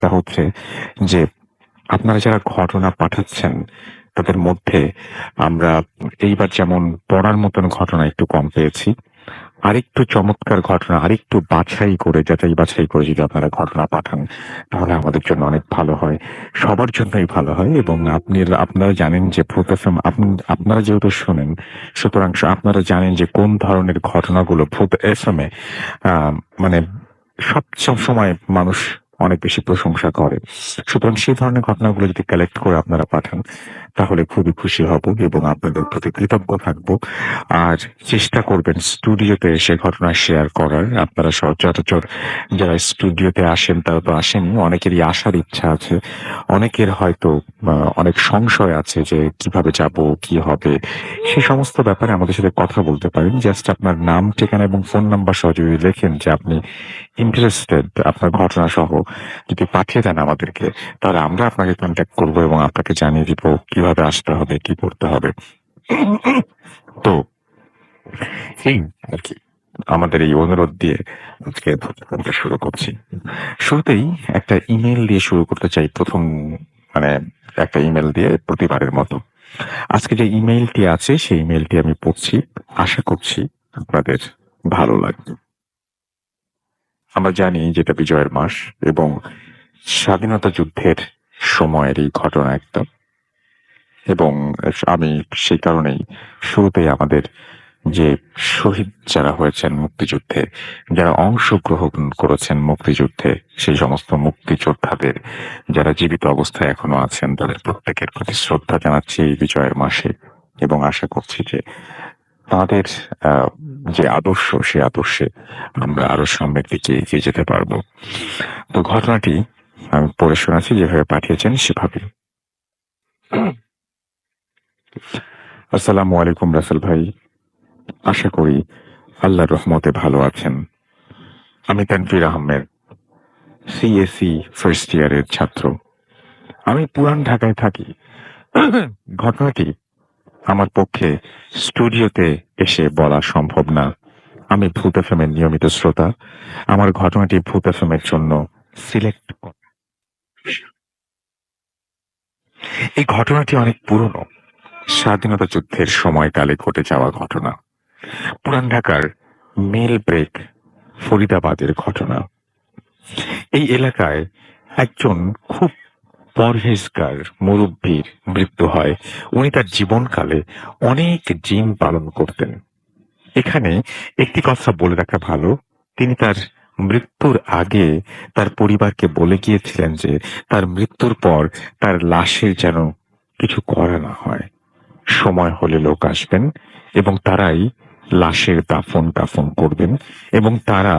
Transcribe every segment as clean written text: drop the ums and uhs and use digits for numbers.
তা হচ্ছে যে আপনারা যারা ঘটনা পাঠাচ্ছেন তাদের মধ্যে আমরা এইবার যেমন পড়ার মতন ঘটনা একটু কম পেয়েছি। আরেকটু চমৎকার ঘটনা আরেকটু যাচাই বাছাই করে যদি আপনারা ঘটনা পাঠান তাহলে আমাদের জন্য অনেক ভালো হয়, সবার জন্যই ভালো হয়। এবং আপনারা জানেন যে ভূত এফএম আপনারা যেহেতু শোনেন, সুতরাং আপনারা জানেন যে কোন ধরনের ঘটনাগুলো ভূত এফএম এ আহ মানে সব সময় মানুষ অনেক বেশি প্রশংসা করে। সুতরাং সেই ধরনের ঘটনাগুলো যদি কালেক্ট করে আপনারা পাঠান তাহলে খুবই খুশি হব এবং আপনাদের প্রতি কৃতজ্ঞ থাকবো। আর চেষ্টা করবেন স্টুডিওতে এসে ঘটনা শেয়ার করার। আপনারা সচরাচর যারা স্টুডিওতে আসেন তারা তো আসেনি, অনেকেরই আসার ইচ্ছা আছে, অনেকের হয়তো অনেক সংশয় আছে যে কিভাবে যাব, কি হবে। সে সমস্ত ব্যাপারে আমাদের সাথে কথা বলতে পারেন। জাস্ট আপনার নাম, ঠিকানা এবং ফোন নাম্বার সহ যদি লেখেন যে আপনি ইন্টারেস্টেড, আপনার ঘটনা সহ যদি পাঠিয়ে দেন আমাদেরকে, তাহলে আমরা আপনাকে কন্ট্যাক্ট করবো এবং আপনাকে জানিয়ে দিব কিভাবে আসতে হবে, কি করতে হবে। তো এই আর কি আমাদের এই অনুরোধ দিয়ে আজকে প্রতিযোগিতা শুরু করছি। শুরুতেই একটা ইমেল দিয়ে শুরু করতে চাই। মানে একটা ইমেল দিয়ে প্রতিবারের মতো আজকে যে ইমেইলটি আছে সেই ইমেইলটি আমি পড়ছি, আশা করছি আপনাদের ভালো লাগবে। আমরা জানি যেটা বিজয়ের মাস এবং স্বাধীনতা যুদ্ধের সময়ের এই ঘটনা একটা। এবং আমি সেই কারণেই শুরুতেই আমাদের যে শহীদ যারা হয়েছেন মুক্তিযুদ্ধে, যারা অংশগ্রহণ করেছেন মুক্তিযুদ্ধে, সেই সমস্ত মুক্তিযোদ্ধাদের যারা জীবিত অবস্থায় এখনো আছেন তাদের প্রত্যেকের প্রতি শ্রদ্ধা জানাচ্ছি এই বিজয়ের মাসে। এবং আশা করছি যে তাদের আহ, যে আদর্শ, সে আদর্শে আমরা আরো সামনের দিকে এগিয়ে যেতে পারবো। তো ঘটনাটি আমি পড়ে শোনাচ্ছি, যেভাবে পাঠিয়েছেন সেভাবে। আসসালামু আলাইকুম রাসেল ভাই, আশা করি আল্লাহর রহমতে ভালো আছেন। আমি তানভীর আহমেদ, সিএসি ফার্স্ট ইয়ারের ছাত্র। আমি পুরান ঢাকায় থাকি। ঘটনাটি আমার পক্ষে স্টুডিওতে এসে বলা সম্ভব না। আমি ভূত এফএমের নিয়মিত শ্রোতা। আমার ঘটনাটি ভূত এফএমের জন্য সিলেক্ট। এই ঘটনাটি অনেক পুরনো, স্বাধীনতা যুদ্ধের সময়কালে ঘটে যাওয়া ঘটনা। পুরান ঢাকার মেল ব্রেক ফরিদাবাদের ঘটনা। এই এলাকায় একজন খুব পরহেজগার মুরব্বীর মৃত্যু হয়। উনি তার জীবনকালে অনেক জিন পালন করতেন। এখানে একটি কথা বলে রাখা ভালো, তিনি তার মৃত্যুর আগে তার পরিবারকে বলে গিয়েছিলেন যে তার মৃত্যুর পর তার লাশের যেন কিছু করা না হয়। সময় হলে লোক আসবেন এবং তারাই লাশের দাফন কাফন করবেন এবং তারা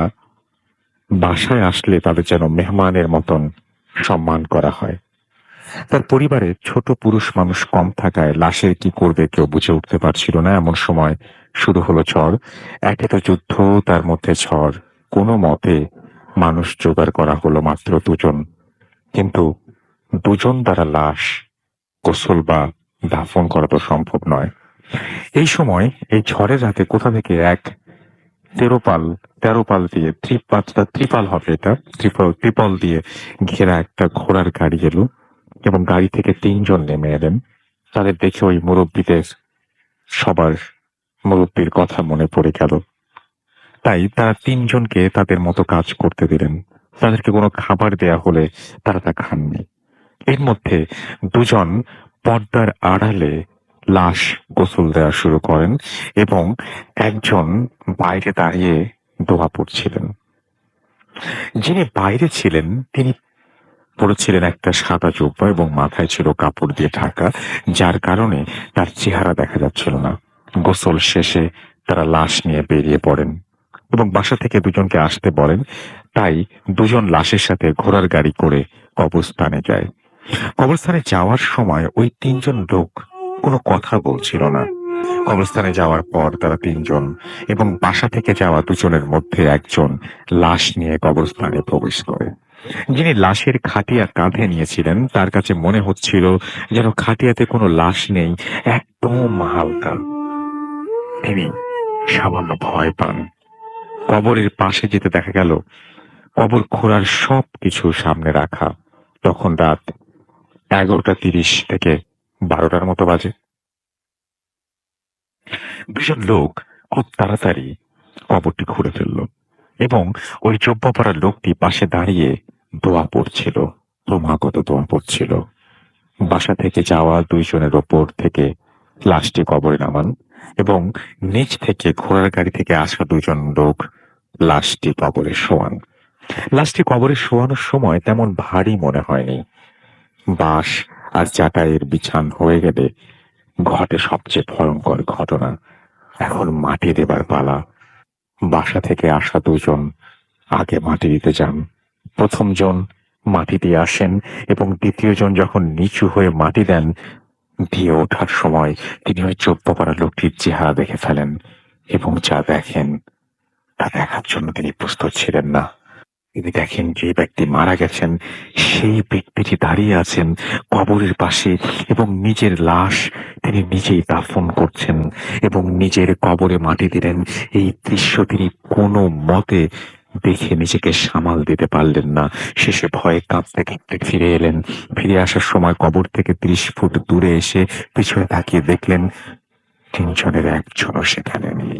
বাসায় আসলে তাদের যেন মেহমানের মতন সম্মান করা হয়। তার পরিবারে ছোট পুরুষ মানুষ কম থাকায় লাশের কি করবে কেউ বুঝে উঠতে পারছিল না। এমন সময় শুরু হলো ঝড়। একে তো যুদ্ধ, তার মধ্যে ঝড়। কোনো মতে মানুষ জোগাড় করা হলো মাত্র দুজন, কিন্তু দুজন দ্বারা লাশ গোসল বা দাফন করা তো সম্ভব নয়। এই সময় এই ঝড়ের রাতে কোথা থেকে এক তেরোপাল তেরোপাল দিয়ে ত্রিপাল হবে, এটা ত্রিপল দিয়ে ঘেরা একটা ঘোড়ার গাড়ি এলো এবং গাড়ি থেকে তিনজন নেমে এলেন। তাদের দেখে ওই মুরব্বীদের সবার মুরব্বীর কথা মনে পড়ে গেল। তাই তারা তিনজনকে তাদের মতো কাজ করতে দিলেন। তাদেরকে কোনো খাবার দেয়া হলে তারা তা খাননি। এর মধ্যে দুজন পর্দার আড়ালে লাশ গোসল দেওয়া শুরু করেন এবং একজন বাইরে দাঁড়িয়ে দোয়া পড়ছিলেন। যিনি বাইরে ছিলেন তিনি পরেছিলেন একটা সাদা জুব্বা এবং মাথায় ছিল কাপড় দিয়ে ঢাকা, যার কারণে তার চেহারা দেখা যাচ্ছিল না। গোসল শেষে তারা লাশ নিয়ে বেরিয়ে পড়েন এবং বাসা থেকে দুজনকে আসতে বলেন। তাই দুজন লাশের সাথে ঘোড়ার গাড়ি করে কবরস্থানে যায়। কবরস্থানে যাওয়ার সময় ওই তিনজন লোক কোনো কথা বলছিল না। কবরস্থানে যাওয়ার পর তারা তিনজন এবং বাসা থেকে যাওয়া দুজনের মধ্যে একজন লাশ নিয়ে কবরস্থানে প্রবেশ করে। যিনি লাশের খাটিয়া কাঁধে নিয়েছিলেন তার কাছে মনে হচ্ছিল যেন খাটিয়াতে কোনো লাশ নেই, একদম হালকা। তিনি সামান্য ভয় পান। কবরের পাশে যেতে দেখা গেল কবর খোঁড়ার সব কিছু সামনে রাখা। তখন রাত 11:30 থেকে 12টার মতো বাজে। দুজন লোক খুব তাড়াতাড়ি কবরটি খুঁড়ে ফেলল এবং ওই জব্বা পরা লোকটি পাশে দাঁড়িয়ে দোয়া পড়ছিল, ক্রমাগত দোয়া পড়ছিল। বাসা থেকে যাওয়া দুইজনের ওপর থেকে লাশটি কবরে নামান এবং নিচ থেকে ঘোড়ার গাড়ি থেকে আসা দুজন লোক লাশটি কবরে শোয়ান। লাশটি কবরে শোয়ানোর সময় তেমন ভারী মনে হয়নি। বাঁশ আর চাটাইয়ের বিছান হয়ে গেলে ঘটে সবচেয়ে ভয়ঙ্কর ঘটনা। এখন মাটি দেবার পালা। বাসা থেকে আসা দুজন আগে মাটি দিতে যান। প্রথম জন মাটি দিয়ে আসেন এবং দ্বিতীয় জন যখন নিচু হয়ে মাটি দেন, দিয়ে ওঠার সময় তিনি ওই জব্বা পরা লোকটির চেহারা দেখে ফেলেন এবং যা দেখেন তা দেখার জন্য তিনি প্রস্তুত ছিলেন না। তিনি দেখেন যে ব্যক্তি মারা গেছেন সেই ব্যক্তিটি দাঁড়িয়ে আছেন কবরের পাশে এবং নিজের লাশ তিনি নিজেই দাফন করছেন এবং নিজের কবরে মাটি দিলেন। এই দৃশ্য তিনি কোনো মতে দেখে নিজেকে সামাল দিতে পারলেন না। শেষে ভয়ে কাঁপতে কাঁপতে ফিরে এলেন। ফিরে আসার সময় কবর থেকে 30 ফুট দূরে এসে পিছনে তাকিয়ে দেখলেন তিনজনের একজনও সেখানে নেই।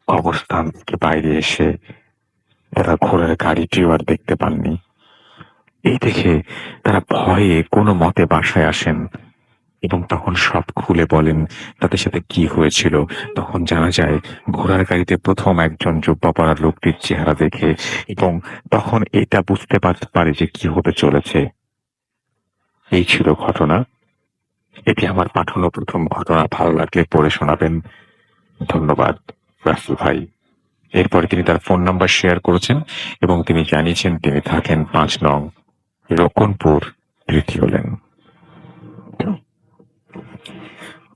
কবরস্থান থেকে বাইরে এসে এরা ঘোড়ার গাড়িটিও আর দেখতে পাননি। এই দেখে তারা ভয়ে কোনো মতে বাসায় আসেন এবং তখন সব খুলে বলেন তাদের সাথে কি হয়েছিল। তখন জানা যায় ঘোড়ার গাড়িতে প্রথম একজন জুব্বা পরা লোকটির চেহারা দেখে এবং তখন এটা বুঝতে পারে যে কি হতে চলেছে। এই ছিল ঘটনা। এটি আমার পাঠানো প্রথম ঘটনা। ভালো লাগলে পড়ে শোনাবেন। ধন্যবাদ রাসেল ভাই। এরপরে তিনি তার ফোন নাম্বার শেয়ার করেছেন এবং তিনি জানিয়েছেন তিনি থাকেন 5 নং রকনপুর 3য় লেন।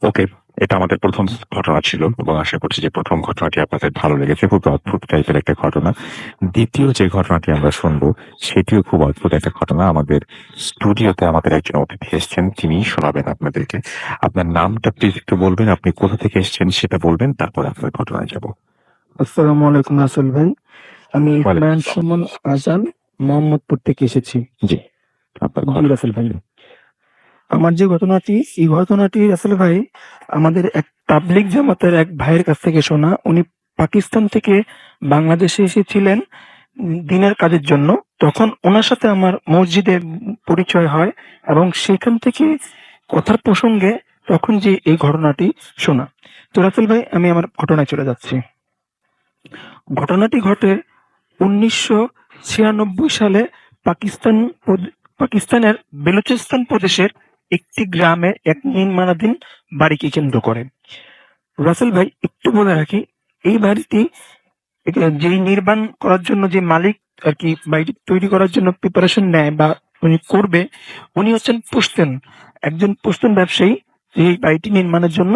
ওকে, এটা আমাদের প্রথম ঘটনা ছিল এবং আশা করছি যে প্রথম ঘটনাটি আপনাদের ভালো লেগেছে। খুব অদ্ভুত টাইপের একটা ঘটনা। দ্বিতীয় যে ঘটনাটি আমরা শুনবো সেটিও খুব অদ্ভুত একটা ঘটনা। আমাদের স্টুডিওতে আমাদের একজন অতিথি এসেছেন, তিনি শোনাবেন আপনাদেরকে। আপনার নামটা প্লিজ একটু বলবেন, আপনি কোথা থেকে এসেছেন সেটা বলবেন, তারপর আপনার ঘটনায় যাব। আসসালামু আলাইকুম রাসেল ভাই, আমি ওয়ালাইকুম ইসমাইল আসসালাম। সুমন আজান মোহাম্মদপুর থেকে এসেছি। জি, আপনার জি ঘটনা। রাসেল ভাই, আমার যে ঘটনাটি, এই ঘটনাটি রাসেল ভাই আমাদের এক তাবলিগ জামাতের এক ভাইয়ের কাছ থেকে শোনা। উনি পাকিস্তান থেকে বাংলাদেশে এসেছিলেন দিনের কাজের জন্য। তখন ওনার সাথে আমার মসজিদে পরিচয় হয় এবং সেখান থেকে কথার প্রসঙ্গে তখন যে এই ঘটনাটি শোনা। তো রাসেল ভাই, আমি আমার ঘটনায় চলে যাচ্ছি। ঘটনাটি ঘটে 1996 সালে পাকিস্তানের বেলুচিস্তান প্রদেশের একটি গ্রামে এক নির্মাণাধীন বাড়িকে কেন্দ্র করে। রাসেল ভাই, একটু বলে রাখি, এই বাড়িটি যে নির্মাণ করার জন্য যে মালিক আর কি বাড়িটি তৈরি করার জন্য প্রিপারেশন নেয় বা উনি করবে, উনি হচ্ছেন পুশতুন, একজন পুশতুন ব্যবসায়ী। এই বাড়িটি নির্মাণের জন্য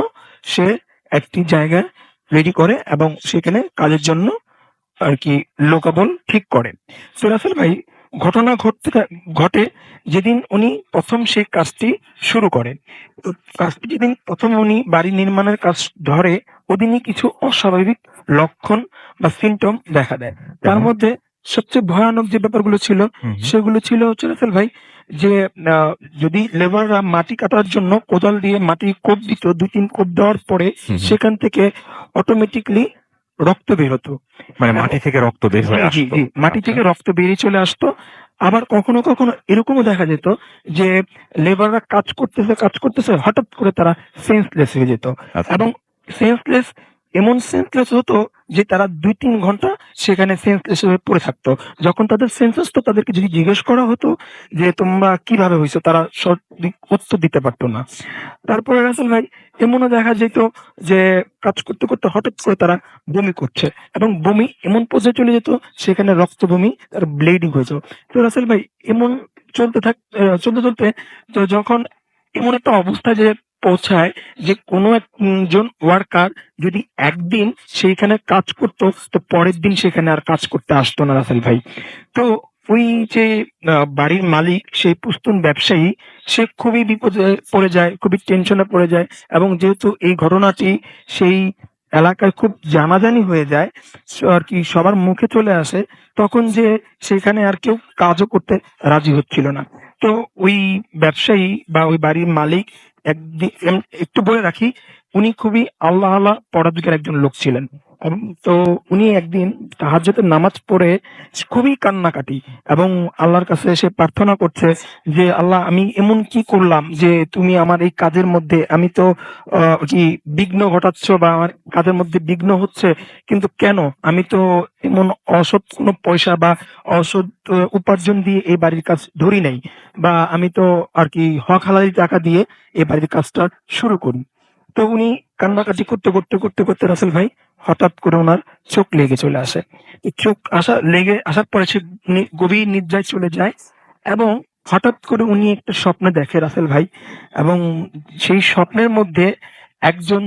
সে একটি জায়গা রেডি করে এবং সেখানে কাজের জন্য আর কি লোকাবল ঠিক করে। তো রাসেল ভাই, ঘটনা ঘটে যেদিন উনি প্রথম সেই কাজটি শুরু করেন। তো কাজটি যেদিন প্রথম উনি বাড়ি নির্মাণের কাজ ধরে, ওদিনই কিছু অস্বাভাবিক লক্ষণ বা সিমটম দেখা দেয়। তার মধ্যে সবচেয়ে ভয়ানক যে ব্যাপারগুলো ছিল সেগুলো ছিল হচ্ছে রাসেল ভাই যে যদি লেবাররা মাটি কাটার জন্য কোদাল দিয়ে মাটি কোপ দিত, 2-3 কোপ দেওয়ার পরে সেখান থেকে অটোমেটিকলি রক্ত বের হতো। মানে মাটি থেকে রক্ত বের হয়ে জি আসতো। জি, মাটি থেকে রক্ত বেরিয়ে চলে আসতো। আবার কখনো কখনো এরকমও দেখা যেত যে লেবাররা কাজ করতেছে হঠাৎ করে তারা সেন্সলেস হয়ে যেত আচ্ছা। এবং সেন্সলেস এমন সেন্সলেস হতো যে তারা 2-3 ঘন্টা সেখানে সেন্সলেস হয়ে পড়ে থাকতো। যখন তাদের সেন্স আসতো, তাদেরকে যদি জিজ্ঞেস করা হতো যে তোমরা কিভাবে হয়েছো, তারা সঠিক উত্তর দিতে পারতো না। তারপরে রাসেল ভাই, এমনও দেখা যেত যে কাজ করতে করতে হঠাৎ করে তারা বমি করছে এবং বমি এমন পর্যায়ে চলে যেত সেখানে রক্ত বমি আর ব্লিডিং হয়েছে। তো রাসেল ভাই, এমন চলতে চলতে তো যখন এমন একটা অবস্থা যে পৌঁছায় যে কোনো একজন ওয়ার্কার যদি একদিন সেইখানে কাজ করতো, তো পরের দিন সেখানে আর কাজ করতে আসতো না রাসেল ভাই। তো ওই যে বাড়ির মালিক, সেই পুস্তুন ব্যবসায়ী, সে খুবই বিপদে পড়ে যায়, খুবই টেনশনে পড়ে যায়। এবং যেহেতু এই ঘটনাটি সেই এলাকায় খুব জানাজানি হয়ে যায়, আর কি সবার মুখে চলে আসে, তখন যে সেখানে আর কেউ কাজও করতে রাজি হচ্ছিল না। তো ওই ব্যবসায়ী বা ওই বাড়ির মালিক একদিন, একটু বলে রাখি, উনি খুবই আল্লাহ আল্লাহ পরহেজগার একজন লোক ছিলেন। তো উনি একদিন তাহাজ্জুদের নামাজ পড়ে খুবই কান্নাকাটি এবং আল্লাহর কাছে এসে প্রার্থনা করছে যে, আল্লাহ, আমি এমন কি করলাম যে তুমি আমার এই কাজের মধ্যে, আমি তো কি বিঘ্ন ঘটাচ্ছ বা আমার কাজের মধ্যে বিঘ্ন হচ্ছে, কিন্তু কেন? আমি তো এমন অসৎ কোনো পয়সা বা অসৎ উপার্জন দিয়ে এই বাড়ির কাজ ধরি নাই, বা আমি তো আর কি হক হালালি টাকা দিয়ে এই বাড়ির কাজটা শুরু করি। তো উনি কান্নাকাটি করতে করতে করতে করতে রাসেল ভাই হঠাৎ করে ওনার চোখ লেগে চলে আসে। এই চোখ লেগে আসার পরে সে গভীর নিদ্রায় চলে যায় এবং হঠাৎ করে উনি একটা স্বপ্ন দেখে রাসেল ভাই, এবং সেই স্বপ্নের মধ্যে একজন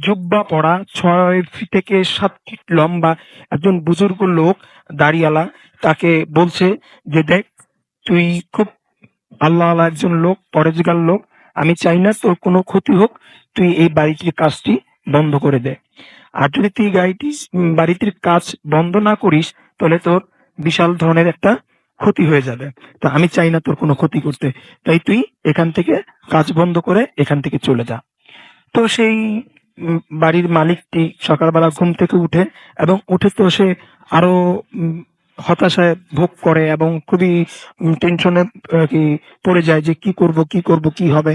জুব্বা পরা 6 ফিট থেকে 7 ফিট লম্বা একজন বুজুর্গ লোক, দাড়িওয়ালা, তাকে বলছে যে, দেখ, তুই খুব আল্লাহ আল্লাহ একজন লোক, পরেজগার লোক, আমি চাই না তোর কোনো ক্ষতি হোক, তুই এই বাড়িটির কাজটি বন্ধ করে দে। আর যদি তুই বাড়িটির কাজ বন্ধ না করিস, তাহলে তোর বিশাল ধরনের একটা ক্ষতি হয়ে যাবে। তো আমি চাই না তোর কোনো ক্ষতি করতে, তাই তুই এখান থেকে কাজ বন্ধ করে এখান থেকে চলে যা। তো সেই বাড়ির মালিকটি সকালবেলা ঘুম থেকে উঠে, এবং উঠে তো সে আরো হতাশায় ভোগ করে এবং খুবই টেনশনে কি পড়ে যায় যে কি করব কি করব কি হবে।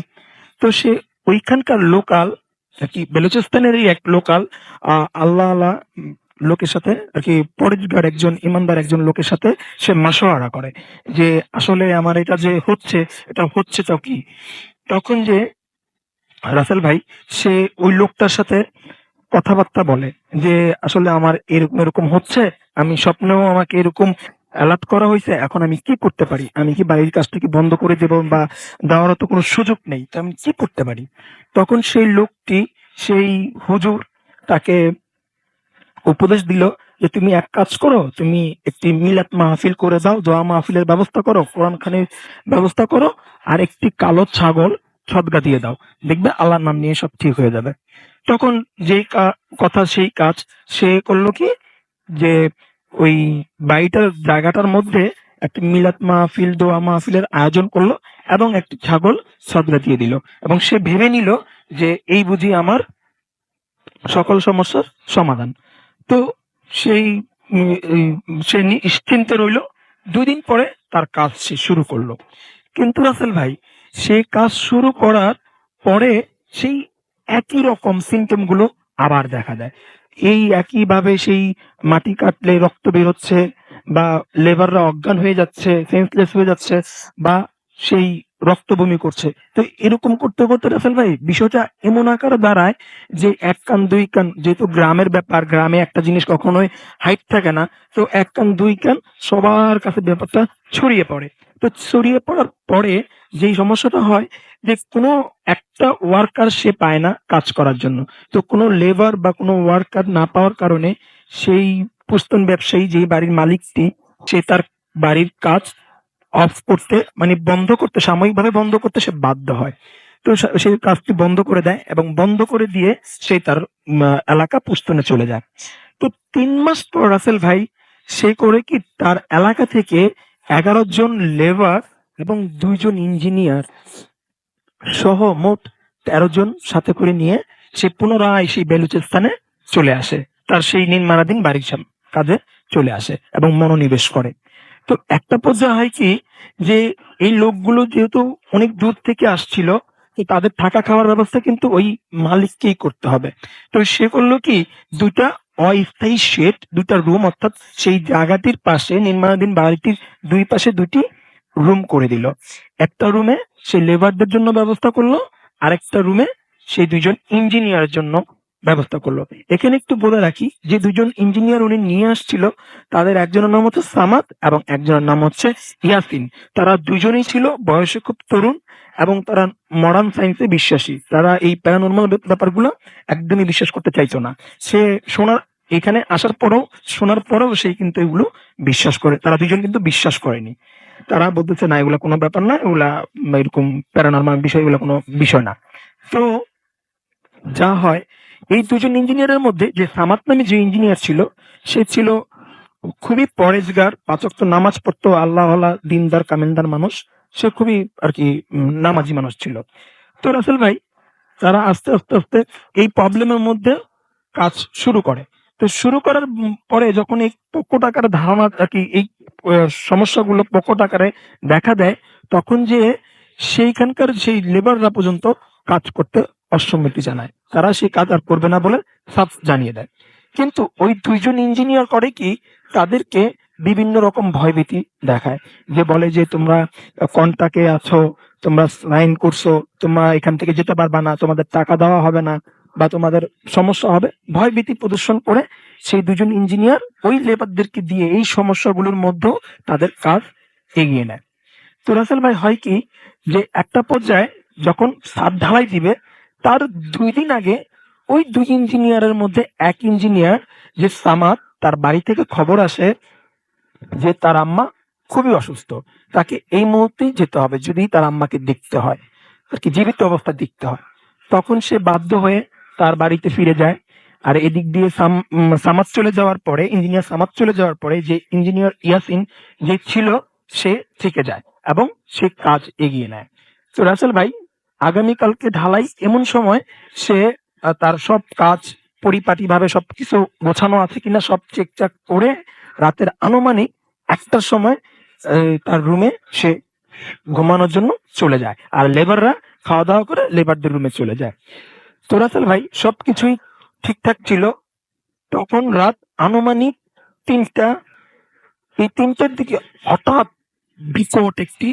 তো সে ওইখানকার লোকাল আর কি বেলুচিস্তানেরই এক লোকাল আল্লাহ আল্লাহ লোকের সাথে আর কি পরেজগার একজন ইমানদার একজন লোকের সাথে সে মাসোয়ারা করে যে আসলে আমার এটা যে হচ্ছে, এটা হচ্ছেটা কি। তখন যে রাসেল ভাই, সে ওই লোকটার সাথে কথাবার্তা বলে যে আসলে আমার এরকম এরকম হচ্ছে, আমি স্বপ্নেও আমাকে এরকম অ্যালার্ট করা হয়েছে, এখন আমি কি করতে পারি? আমি কি বাড়ির কাজটা কি বন্ধ করে দেবো, বা দেওয়ারও তো কোনো সুযোগ নেই, তো আমি কি করতে পারি? তখন সেই লোকটি, সেই হুজুর, তাকে উপদেশ দিল যে তুমি এক কাজ করো, তুমি একটি মিলাদ মাহফিল করে দাও, দোয়া মাহফিলের ব্যবস্থা করো, কোরআন খানির ব্যবস্থা করো, আর একটি কালো ছাগল সদগা দিয়ে দাও, দেখবে আল্লাহর নাম নিয়ে সব ঠিক হয়ে যাবে। তখন যেই কথা সেই কাজ, সে করলো কি, যে ওই বাড়িটার জায়গাটার মধ্যে একটা মিলাদ মাহফিল, দোয়া মাহফিলের আয়োজন করলো এবং একটি ছাগল সদগা দিয়ে দিল, এবং সে ভেবে নিল যে এই বুঝি আমার সকল সমস্যার সমাধান। তো সেই সে নিশ্চিন্তে রইল। 2 দিন পরে তার কাজ সে শুরু করলো। কিন্তু রাসেল ভাই, সে কাজ শুরু করার পরে সেই একই রকম সিমটম গুলো আবার দেখা দেয়। এই একইভাবে সেই মাটি কাটলে রক্ত বেরোচ্ছে, বা লেবাররা অজ্ঞান হয়ে যাচ্ছে, সেন্সলেস হয়ে যাচ্ছে, বা সেই রক্ত বমি করছে। তো এরকম করতে করতে রাসেল ভাই বিষয়টা এমন আকারে দাঁড়ায় যে এক কান দুই কান, যেহেতু গ্রামের ব্যাপার, গ্রামে একটা জিনিস কখনোই হাইট থাকে না, তো এক কান দুই কান সবার কাছে ব্যাপারটা ছড়িয়ে পড়ে। তো ছড়িয়ে পড়ার পরে যেই সমস্যাটা হয় যে কোনো একটা ওয়ার্কার সে পায় না কাজ করার জন্য। তো কোনো লেবার বা কোনো ওয়ার্কার না পাওয়ার কারণে সেই পুস্তন ব্যবসায়ী, যে বাড়ির মালিকটি, সে তার বাড়ির কাজ অফ করতে, মানে বন্ধ করতে, সাময়িকভাবে বন্ধ করতে সে বাধ্য হয়। তো সে কাজটি বন্ধ করে দেয় এবং বন্ধ করে দিয়ে সে তার এলাকা পুস্তনে চলে যায়। তো 3 মাস পর রাসেল ভাই, সে করে কি, তার এলাকা থেকে 11 জন লেবার এবং 2 জন ইঞ্জিনিয়ার সহ মোট 13 জন সাথে করে নিয়ে সে পুনরায় সেই বেলুচিস্তানে চলে আসে, তার সেই নির্মাণাধীন বাড়ির কাজে চলে আসে এবং মনোনিবেশ করে। তো একটা পর্যায়ে হয় কি, যে এই লোকগুলো যেহেতু অনেক দূর থেকে আসছিল, তো তাদের থাকা খাওয়ার ব্যবস্থা কিন্তু ওই মালিককেই করতে হবে। তো সে করলো কি, 2টা অস্থায়ী শেড, 2টা রুম, অর্থাৎ সেই জায়গাটির পাশে, নির্মাণাধীন বাড়িটির 2 পাশে 2টি রুম করে দিল। একটা রুমে সে লেবারদের জন্য ব্যবস্থা করলো, আরেকটা রুমে সেই 2 জন ইঞ্জিনিয়ারের জন্য ব্যবস্থা করলো। এখানে একটু বলে রাখি যে 2 জন ইঞ্জিনিয়ার উনি নিয়ে আসছিল, তাদের একজনের নাম হচ্ছে সামাদ এবং একজনের নাম হচ্ছে ইয়াসিন। তারা 2জনই ছিল বয়সে খুব তরুণ এবং তারা মডার্ন সায়েন্সে বিশ্বাসী। তারা এই প্যারানরমাল ব্যাপারগুলো একদমই বিশ্বাস করতে চাইতো না। সে এখানে আসার পরেও, শোনার পরেও সে কিন্তু এগুলো বিশ্বাস করে। তারা 2জন কিন্তু বিশ্বাস করেনি। তারা বলতেছে না, এগুলা কোনো ব্যাপার না, এগুলা এরকম প্যারানরমাল বিষয়, এগুলা কোনো বিষয় না। তো যা হয়, এই দুজন ইঞ্জিনিয়ারের মধ্যে যে সামাদ নামে যে ইঞ্জিনিয়ার ছিল, সে ছিল খুবই পরেজগার, পাঁচ ওয়াক্ত নামাজ পড়তো, আল্লাহওয়ালা, দিনদার, কামেনদার মানুষ। সে খুবই আর কি নামাজি মানুষ ছিল। তো রাসেল ভাই, তারা আস্তে আস্তে আস্তে এই প্রবলেমের মধ্যে কাজ শুরু করে। তো শুরু করার পরে যখন এই প্রকট আকারে ধারণা আর কি এই সমস্যাগুলো প্রকট আকারে দেখা দেয়, তখন যে সেইখানকার সেই লেবাররা পর্যন্ত কাজ করতে অসম্মতি জানায়। তারা সেই কাজ আর করবে না বলে সাফ জানিয়ে দেয়। কিন্তু ওই দুইজন ইঞ্জিনিয়ার করে কি, তাদেরকে বিভিন্ন রকম ভয়ভীতি দেখায়। যে বলে যে তোমরা কন্টাকে আছো, তোমরা সাইন করছো, তোমরা এখান থেকে যেতে পারবা না, তোমাদের টাকা দেওয়া হবে না, বা তোমাদের সমস্যা হবে। ভয়ভীতি প্রদর্শন করে সেই দুজন ইঞ্জিনিয়ার ওই লেবারদেরকে দিয়ে এই সমস্যাগুলোর মধ্যেও তাদের কাজ এগিয়ে নেয়। তো রাসেল ভাই, হয় কি, যে একটা পর্যায়ে যখন ছাদ ঢালাই দিবে, তার 2 দিন আগে ওই দুই ইঞ্জিনিয়ারের মধ্যে এক ইঞ্জিনিয়ার যে সামাদ, তার বাড়ি থেকে খবর আসে যে তার আম্মা খুবই অসুস্থ, তাকে এই মুহূর্তেই যেতে হবে যদি তার আম্মাকে দেখতে হয়, আর কি জীবিত অবস্থায় দেখতে হয়। তখন সে বাধ্য হয়ে তার বাড়িতে ফিরে যায়। আর এদিক দিয়ে সামাদ চলে যাওয়ার পরে, ইঞ্জিনিয়ার সামাদ চলে যাওয়ার পরে, যে ইঞ্জিনিয়ার ইয়াসিন যে ছিল, সে থেকে যায় এবং সে কাজ এগিয়ে নেয়। তো রাসেল ভাই, আগামীকালকে ঢালাই, এমন সময় সে তার সব কাজ পরিপাটিভাবে সবকিছু গোছানো আছে কিনা সব চেকচাক করে রাতের আনুমানিক 1টার সময় তার রুমে সে ঘুমানোর জন্য চলে যায়। আর লেবাররা খাওয়া দাওয়া করে লেবারদের রুমে চলে যায়। তো রাসেল ভাই, সবকিছুই ঠিকঠাক ছিল। তখন রাত আনুমানিক 3টা। এই 3টার দিকে হঠাৎ বিকট একটি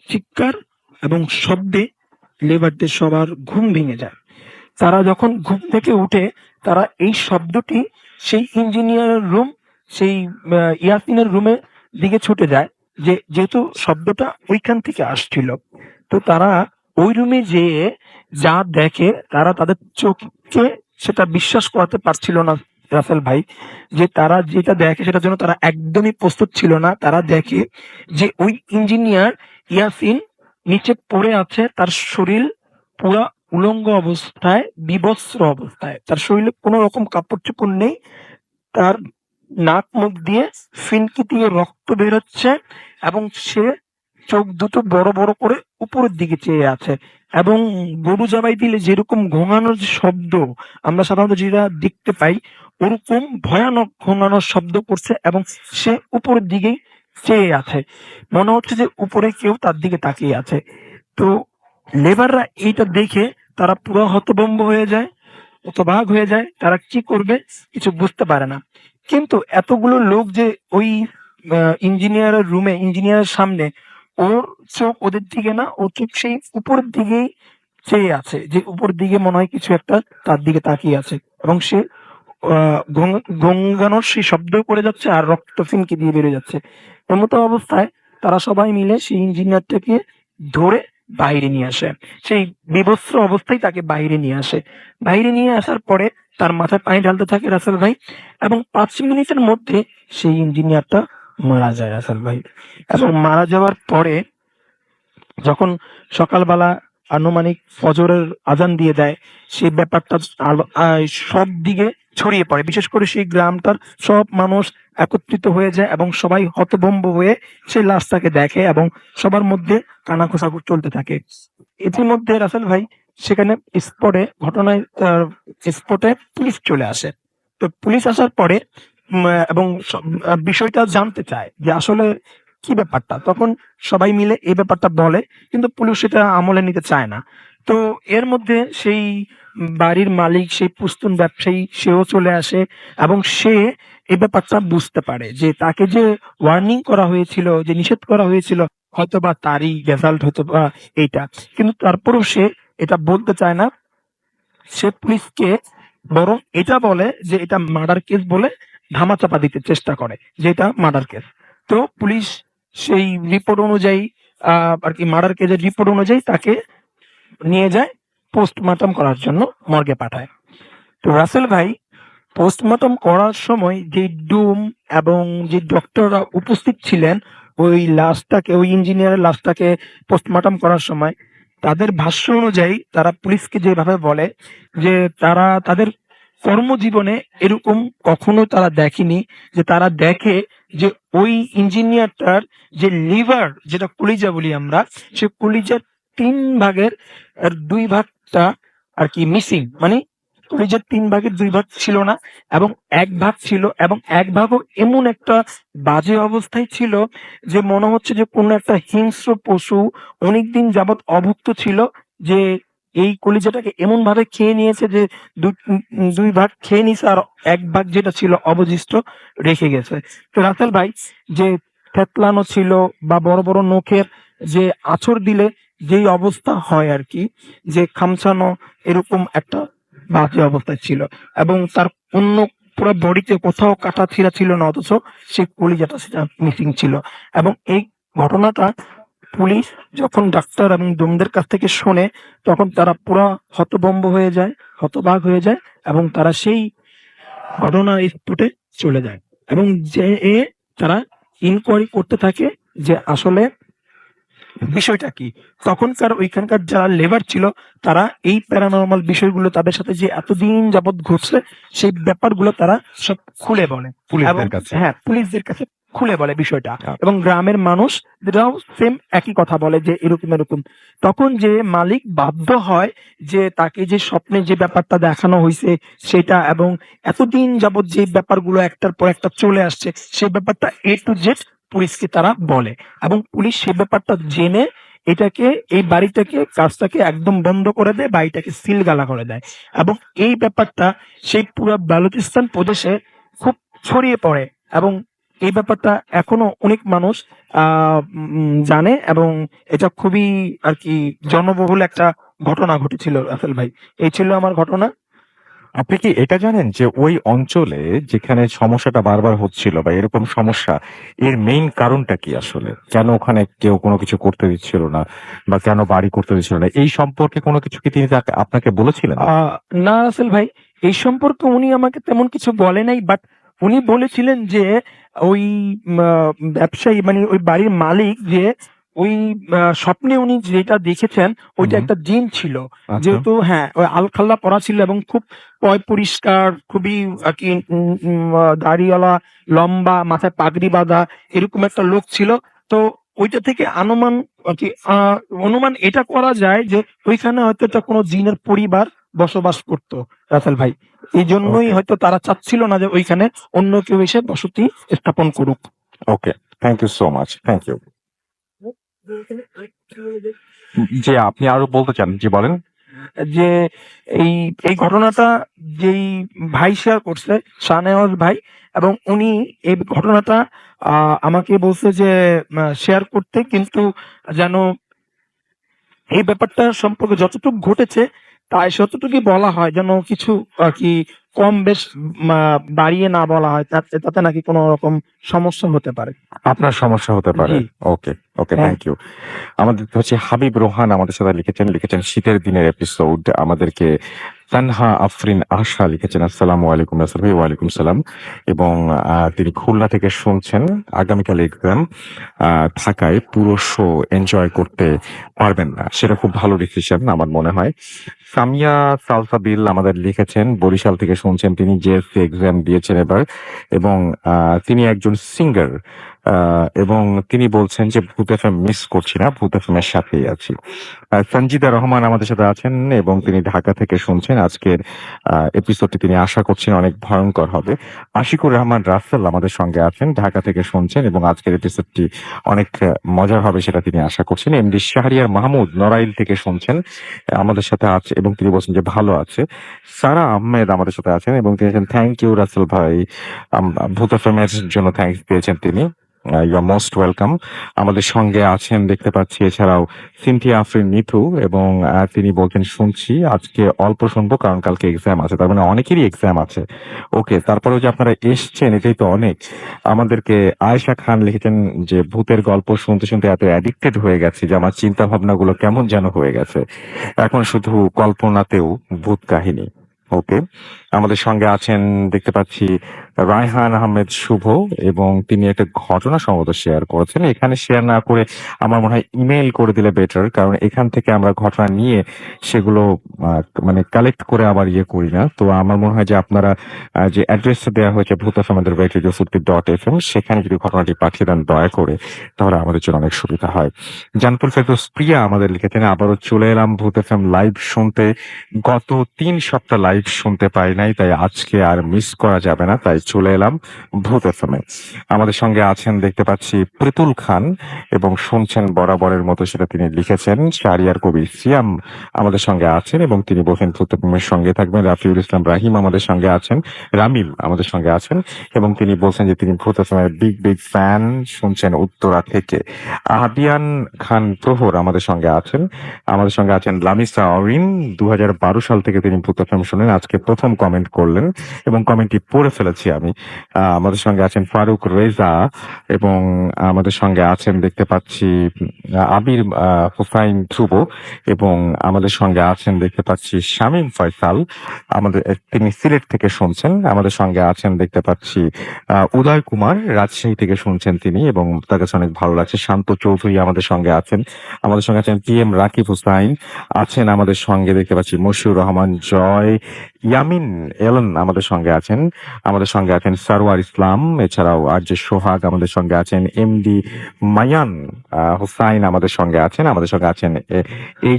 চিৎকার এবং শব্দে লেবারদের সবার ঘুম ভেঙে যায়। তারা যখন ঘুম থেকে উঠে, তারা এই শব্দটি সেই ইঞ্জিনিয়ারের রুম, সেই ইয়াসিনের রুমের দিকে ছুটে যায়, যেহেতু শব্দটা ওইখান থেকে আসছিল। তো তারা ওই রুমে যেয়ে যা দেখে, তারা তাদের চোখকে সেটা বিশ্বাস করাতে পারছিল না রাসেল ভাই। যে তারা যেটা দেখে সেটার জন্য তারা একদমই প্রস্তুত ছিল না। তারা দেখে যে ওই ইঞ্জিনিয়ার ইয়াসিন নিচে পড়ে আছে, তার শরীর পুরা উলঙ্গ অবস্থায়, বিবস্ত্র অবস্থায়, তার শরীরে কোনো রকম কাপড় চোপড় নেই। তার নাক মুখ দিয়ে ফিনকি দিয়ে রক্ত বেরোচ্ছে এবং সে চোখ দুটো বড় বড় করে উপরের দিকে চেয়ে আছে। এবং গরু জবাই দিলে যেরকম ঘোঙানোর যে শব্দ আমরা সাধারণত যেটা দেখতে পাই, ওরকম ভয়ানক ঘোঙানোর শব্দ করছে এবং সে উপরের দিকেই চেয়ে আছে। মনে হচ্ছে যে উপরে কেউ তার দিকে তাকিয়ে আছে। তো লেবাররা এইটা দেখে তারা পুরো হতভম্ব হয়ে যায়, হতবাক হয়ে যায়। তারা কি করবে কিছু বুঝতে পারে না। কিন্তু এতগুলো লোক যে ওই ইঞ্জিনিয়ারের রুমে, ইঞ্জিনিয়ারের সামনে, ওর চোখ ওদের দিকে না, ওর চোখ সেই উপরের দিকেই চেয়ে আছে, যে উপর দিকে মনে হয় কিছু একটা তার দিকে তাকিয়ে আছে। এবং সে গঙ্গানোর সেই শব্দ করে যাচ্ছে আর রক্ত ফিনকি দিয়ে বেরিয়ে যাচ্ছে। এমতো অবস্থায় তারা সবাই মিলে সেই ইঞ্জিনিয়ারটাকে ধরে বাইরে নিয়ে আসে। সেই বিবস্ত্র অবস্থায় তাকে বাইরে নিয়ে আসে। বাইরে নিয়ে আসার পরে তার মাথায় পানি ঢালতে থাকে রাসেল ভাই, এবং 5 মিনিটের মধ্যে সেই ইঞ্জিনিয়ারটা মারা যায় রাসেল ভাই। এবং মারা যাওয়ার পরে যখন সকালবেলা আনুমানিক ফজরের আজান দিয়ে দেয়, সেই ব্যাপারটা সব দিকে ছড়িয়ে পড়ে। বিশেষ করে সেই গ্রামটার সব মানুষ একত্রিত হয়ে যায় এবং সবাই হতভম্ব হয়ে সেই লাশটাকে দেখে এবং সবার মধ্যে কানাঘোষা চলতে থাকে। ইতিমধ্যে রাসেল ভাই, সেখানে ঘটনায় স্পটে পুলিশ চলে আসে। তো পুলিশ আসার পরে এবং বিষয়টা জানতে চায় যে আসলে কি ব্যাপারটা। তখন সবাই মিলে এই ব্যাপারটা বলে, কিন্তু পুলিশ সেটা আমলে নিতে চায় না। তো এর মধ্যে সেই বাড়ির মালিক, সেই পুস্তুন ব্যবসায়ী, সেও চলে আসে এবং সে এই ব্যাপারটা বুঝতে পারে যে তাকে যে ওয়ার্নিং করা হয়েছিল, যে নিষেধ করা হয়েছিল, হয়তোবা তারই রেজাল্ট, হয়তোবা এইটা। কিন্তু তারপরেও সে এটা বলতে চায় না। সে পুলিশকে বরং এটা বলে যে এটা মার্ডার কেস বলে ধামাচাপা দিতে চেষ্টা করে যে এটা মার্ডার কেস। তো পুলিশ সেই রিপোর্ট অনুযায়ী আর কি মার্ডার কেসের রিপোর্ট অনুযায়ী তাকে নিয়ে যায় পোস্টমর্টম করার জন্য, মর্গে পাঠায়। তো রাসেল ভাই, পোস্টমর্টম করার সময় যে ডুম এবং যে ডক্টররা উপস্থিত ছিলেন ওই লাশটাকে, ওই ইঞ্জিনিয়ারের লাশটাকে পোস্টমর্টম করার সময়, তাদের ভাষ্য অনুযায়ী তারা পুলিশকে যেভাবে বলে যে তারা তাদের কর্মজীবনে এরকম কখনো তারা দেখেনি, যে তারা দেখে যে ওই ইঞ্জিনিয়ারটার যে লিভার, যেটা কলিজা বলি আমরা, সে কলিজার ৩ ভাগের ২ ভাগটা আর কি মিসিং। মানে কলিজার ৩ ভাগের ২ ভাগ ছিল না এবং ১ ভাগ ছিল, এবং ১ ভাগও এমন একটা বাজে অবস্থায় ছিল যে মনে হচ্ছে যে কোনো একটা হিংস্র পশু অনেকদিন যাবৎ অভুক্ত ছিল, যে এই কলিজাটাকে এমনভাবে খেয়ে নিয়েছে যে ২ ভাগ খেয়ে নিছে আর ১ ভাগ যেটা ছিল অবশিষ্ট রেখে গেছে। তো রাসেল ভাই, যে থেতলানো ছিল বা বড়, বড় নখের যে আঁচড় দিলে যেই অবস্থা হয় আরকি, যে খামচানো, এরকম একটা বাজে অবস্থায় ছিল এবং তার অন্য পুরা বডিতে কোথাও কাটা-ছিঁড়া ছিল না, অথচ সেই কলিজাটা সেটা মিসিং ছিল। এবং এই ঘটনাটা পুলিশ যখন ডাক্তার এবং ডোমদের কাছ থেকে শোনে, তখন তারা পুরা হতভম্ব হয়ে যায়, হতবাক হয়ে যায় এবং তারা সেই ঘটনার স্পটে চলে যায় এবং যেয়ে তারা ইনকোয়ারি করতে থাকে যে আসলে বিষয়টা কি। তখনকার ওইখানকার যারা লেবার ছিল, তারা এই প্যারানরমাল বিষয়গুলো তাদের সাথে যে এতদিন যাবৎ ঘটছে, সেই ব্যাপারগুলো তারা সব খুলে বলে এবং পুলিশদের কাছে। হ্যাঁ, পুলিশদের কাছে খুলে বলে বিষয়টা। আচ্ছা। এবং গ্রামের মানুষরাও সেম একই কথা বলে যে এরকম, এরকম। তখন যে মালিক বাধ্য হয় যে তাকে যে স্বপ্নে যে ব্যাপারটা দেখানো হইছে সেটা, এবং এতদিন যাবৎ যে ব্যাপারগুলো একটার পর একটা চলে আসছে, সেই ব্যাপারটা A to Z পুলিশকে তারা বলে এবং পুলিশ সেই ব্যাপারটা জেনে এটাকে, এই বাড়িটাকে, কাজটাকে একদম বন্ধ করে দেয়, বাড়িটাকে সিলগালা করে দেয় এবং এই ব্যাপারটা সেই পুরো বালুচিস্তান প্রদেশে খুব ছড়িয়ে পড়ে এবং এই ব্যাপারটা এখনো অনেক মানুষ জানে এবং এটা খুবই আর কি জনবহুল একটা ঘটনা ঘটেছিল রাসেল ভাই। এই ছিল আমার ঘটনা। আপনি কি এটা জানেন যে ওই অঞ্চলে যেখানে সমস্যাটা বারবার হচ্ছিল বা এরকম সমস্যা, এর মেইন কারণটা কি আসলে? কেন ওখানে কেউ কোনো কিছু করতে দিচ্ছিল না বা কেন বাড়ি করতে দিচ্ছিল না? এই সম্পর্কে কোনো কিছু কি তিনি আপনাকে বলেছিলেন? না রাসেল ভাই, এই সম্পর্কে উনি আমাকে তেমন কিছু বলে নাই, বাট উনি বলেছিলেন যে ওই ব্যবসায়ী, মানে ওই বাড়ির মালিক, যে ওই স্বপ্নে উনি যেটা দেখেছেন ওইটা হুম। একটা জিন ছিল। আচ্ছা। যেহেতু হ্যাঁ, ওই আলখাল্লা পরা ছিল এবং খুব পয় পরিষ্কার, খুবই আর কি দাড়িওয়ালা, লম্বা, মাথায় পাগড়ি বাঁধা, এরকম একটা লোক ছিল। তো ওইটা থেকে অনুমান আর কি অনুমান এটা করা যায় যে ওইখানে হয়তো এটা কোনো জিনের পরিবার বসবাস করতো রাসেল ভাই। এই জন্যই ওকে, হয়তো তারা চাচ্ছিল না যে ওইখানে অন্য কেউ এসে বসতি স্থাপন করুক। Okay. Thank you so much. Thank you. জি, আপনি আরো বলতে চান? জি, বলেন। যে এই এই ঘটনাটা যেই ভাই শেয়ার করছে, শাহনেওয়াজ ভাই, এবং উনি এই ঘটনাটা আমাকে বলছে যে শেয়ার করতে, কিন্তু যেন এই ব্যাপারটা সম্পর্কে যতটুকু ঘটেছে তাই যতটুকুই বলা হয়, যেন কিছু আর কি কম বেশ বাড়িয়ে না বলা হয়, তাতে নাকি কোনো রকম সমস্যা হতে পারে। আপনার সমস্যা হতে পারে। জি। ওকে, ওকে, হ্যাঁ। Thank you. আমাদের হচ্ছে হাবিব রোহান আমাদের সাথে লিখেছেন শীতের দিনের এপিসোড। আমাদেরকে তানহা আফরিন আশা লিখেছেন আসসালামু আলাইকুম রাসেল ভাই। ওয়ালাইকুম সালাম। এবং তিনি খুলনা থেকে শুনছেন। আগামীকাল এক্সাম থাকায় পুরো শো এনজয় করতে পারবেন না, সেটা খুব ভালো ডিসিশন আমার মনে হয়। সামিয়া সালসাবিল আমাদের লিখেছেন বরিশাল থেকে শুনছেন, তিনি জেএসসি এক্সাম দিয়েছেন এবার এবং তিনি একজন সিঙ্গার এবং তিনি বলছেন যে ভূত এফএম মিস করছি না, ভূত এফএম এর সাথেই আছি। সঞ্জিদা রহমান আমাদের সাথে আছেন এবং তিনি ঢাকা থেকে শুনছেন। আজকের এপিসোডটি তিনি আশা করছেন অনেক ভয়ঙ্কর হবে। আশিকুর রহমান রাসেল আমাদের সঙ্গে আছেন, ঢাকা থেকে শুনছেন এবং আজকের এপিসোডটি অনেক মজার হবে সেটা তিনি আশা করছেন। এমডি শাহরিয়ার মাহমুদ নড়াইল থেকে শুনছেন, আমাদের সাথে আছে এবং তিনি বলছেন যে ভালো আছে। সারা আহমেদ আমাদের সাথে আছেন এবং তিনি থ্যাংক ইউ রাসেল ভাই, ভূত এফএম এর জন্য থ্যাংকস দিয়েছেন তিনি। You are most welcome. আমাদের সঙ্গে আছেন দেখতে পাচ্ছি এছাড়াও সিনথিয়া আফরিন নিথু এবং তিনি বলছেন শুনছি, আজকে অল্প শুনবো কারণ কালকে এক্সাম আছে। তার মানে অনেকেরই এক্সাম আছে। ওকে, তারপরেও যে আপনারা এসছেন এটাই তো অনেক। আমাদেরকে আয়েশা খান লিখেছেন যে ভূতের গল্প শুনতে শুনতে এত অ্যাডিক্টেড হয়ে গেছে যে আমার চিন্তা ভাবনাগুলো কেমন যেন হয়ে গেছে, এখন শুধু কল্পনাতেও ভূত কাহিনী। ওকে, আমাদের সঙ্গে আছেন দেখতে পাচ্ছি রায়হান আহমেদ শুভ, এবং তিনি একটা ঘটনা সম্ভবত শেয়ার করেছেন। এখানে শেয়ার না করে আমার মনে হয় ইমেইল করে দিলে বেটার, কারণ এখান থেকে আমরা ঘটনা নিয়ে সেগুলো মানে কালেক্ট করে আবার ইয়ে করি না। তো আমার মনে হয় যে আপনারা যে অ্যাড্রেসটা দেওয়া হয়েছে ভূত@radio40.fm, সেখানে যদি ঘটনাটি পাঠিয়ে দেন দয়া করে, তাহলে আমাদের জন্য অনেক সুবিধা হয়। জানতুল ফেরদৌস প্রিয়া আমাদের লিখেছেন, আবারও চলে এলাম ভূত এফএম লাইভ শুনতে। গত 3 সপ্তাহ লাইভ শুনতে পাই নাই, তাই আজকে আর মিস করা যাবে না, তাই চলে এলাম ভূত এফএম এ। আমাদের সঙ্গে আছেন দেখতে পাচ্ছি প্রীতুল খান, এবং শুনছেন বরাবরের মতো সেটা তিনি লিখেছেন। শাহরিয়ার কবির সিয়াম আমাদের সঙ্গে আছেন, এবং তিনি বলছেন ভূত এফএম এর সঙ্গে থাকবেন। রাফিউল ইসলাম রাহিম আমাদের সঙ্গে আছেন, রামিল আমাদের সঙ্গে আছেন, এবং তিনি বলছেন যে তিনি ভূত এফএম এর বিগ বিগ ফ্যান, শুনছেন উত্তরা থেকে। আহাদিয়ান খান প্রহর আমাদের সঙ্গে আছেন, আমাদের সঙ্গে আছেন লামিসা অরিন। 2012 সাল থেকে তিনি ভূত এফএম শোনেন, আজকে প্রথম কমেন্ট করলেন এবং কমেন্টটি পড়ে ফেলেছি আমি। আমাদের সঙ্গে আছেন ফারুক রেজা, এবং আমাদের সঙ্গে আছেন দেখতে পাচ্ছি আবির হুসাইন ধ্রুব, এবং আমাদের সঙ্গে আছেন দেখতে পাচ্ছি শামীম ফয়সাল, আমাদের তিনি সিলেট থেকে শুনছেন। আমাদের সঙ্গে আছেন দেখতে পাচ্ছি উদয় কুমার, রাজশাহী থেকে শুনছেন তিনি, এবং তার কাছে অনেক ভালো লাগছে। শান্ত চৌধুরী আমাদের সঙ্গে আছেন, আমাদের সঙ্গে আছেন PM রাকিব হুসাইন আছেন, আমাদের সঙ্গে দেখতে পাচ্ছি মশিউর রহমান জয়, ইয়ামিন এলন আমাদের সঙ্গে আছেন, আমাদের সঙ্গে আছেন সারোয়ার ইসলাম, এছাড়াও আরজে সোহাগ আমাদের সঙ্গে আছেন, MD মায়ান হুসাইন আমাদের সঙ্গে আছেন, আমাদের সঙ্গে আছেন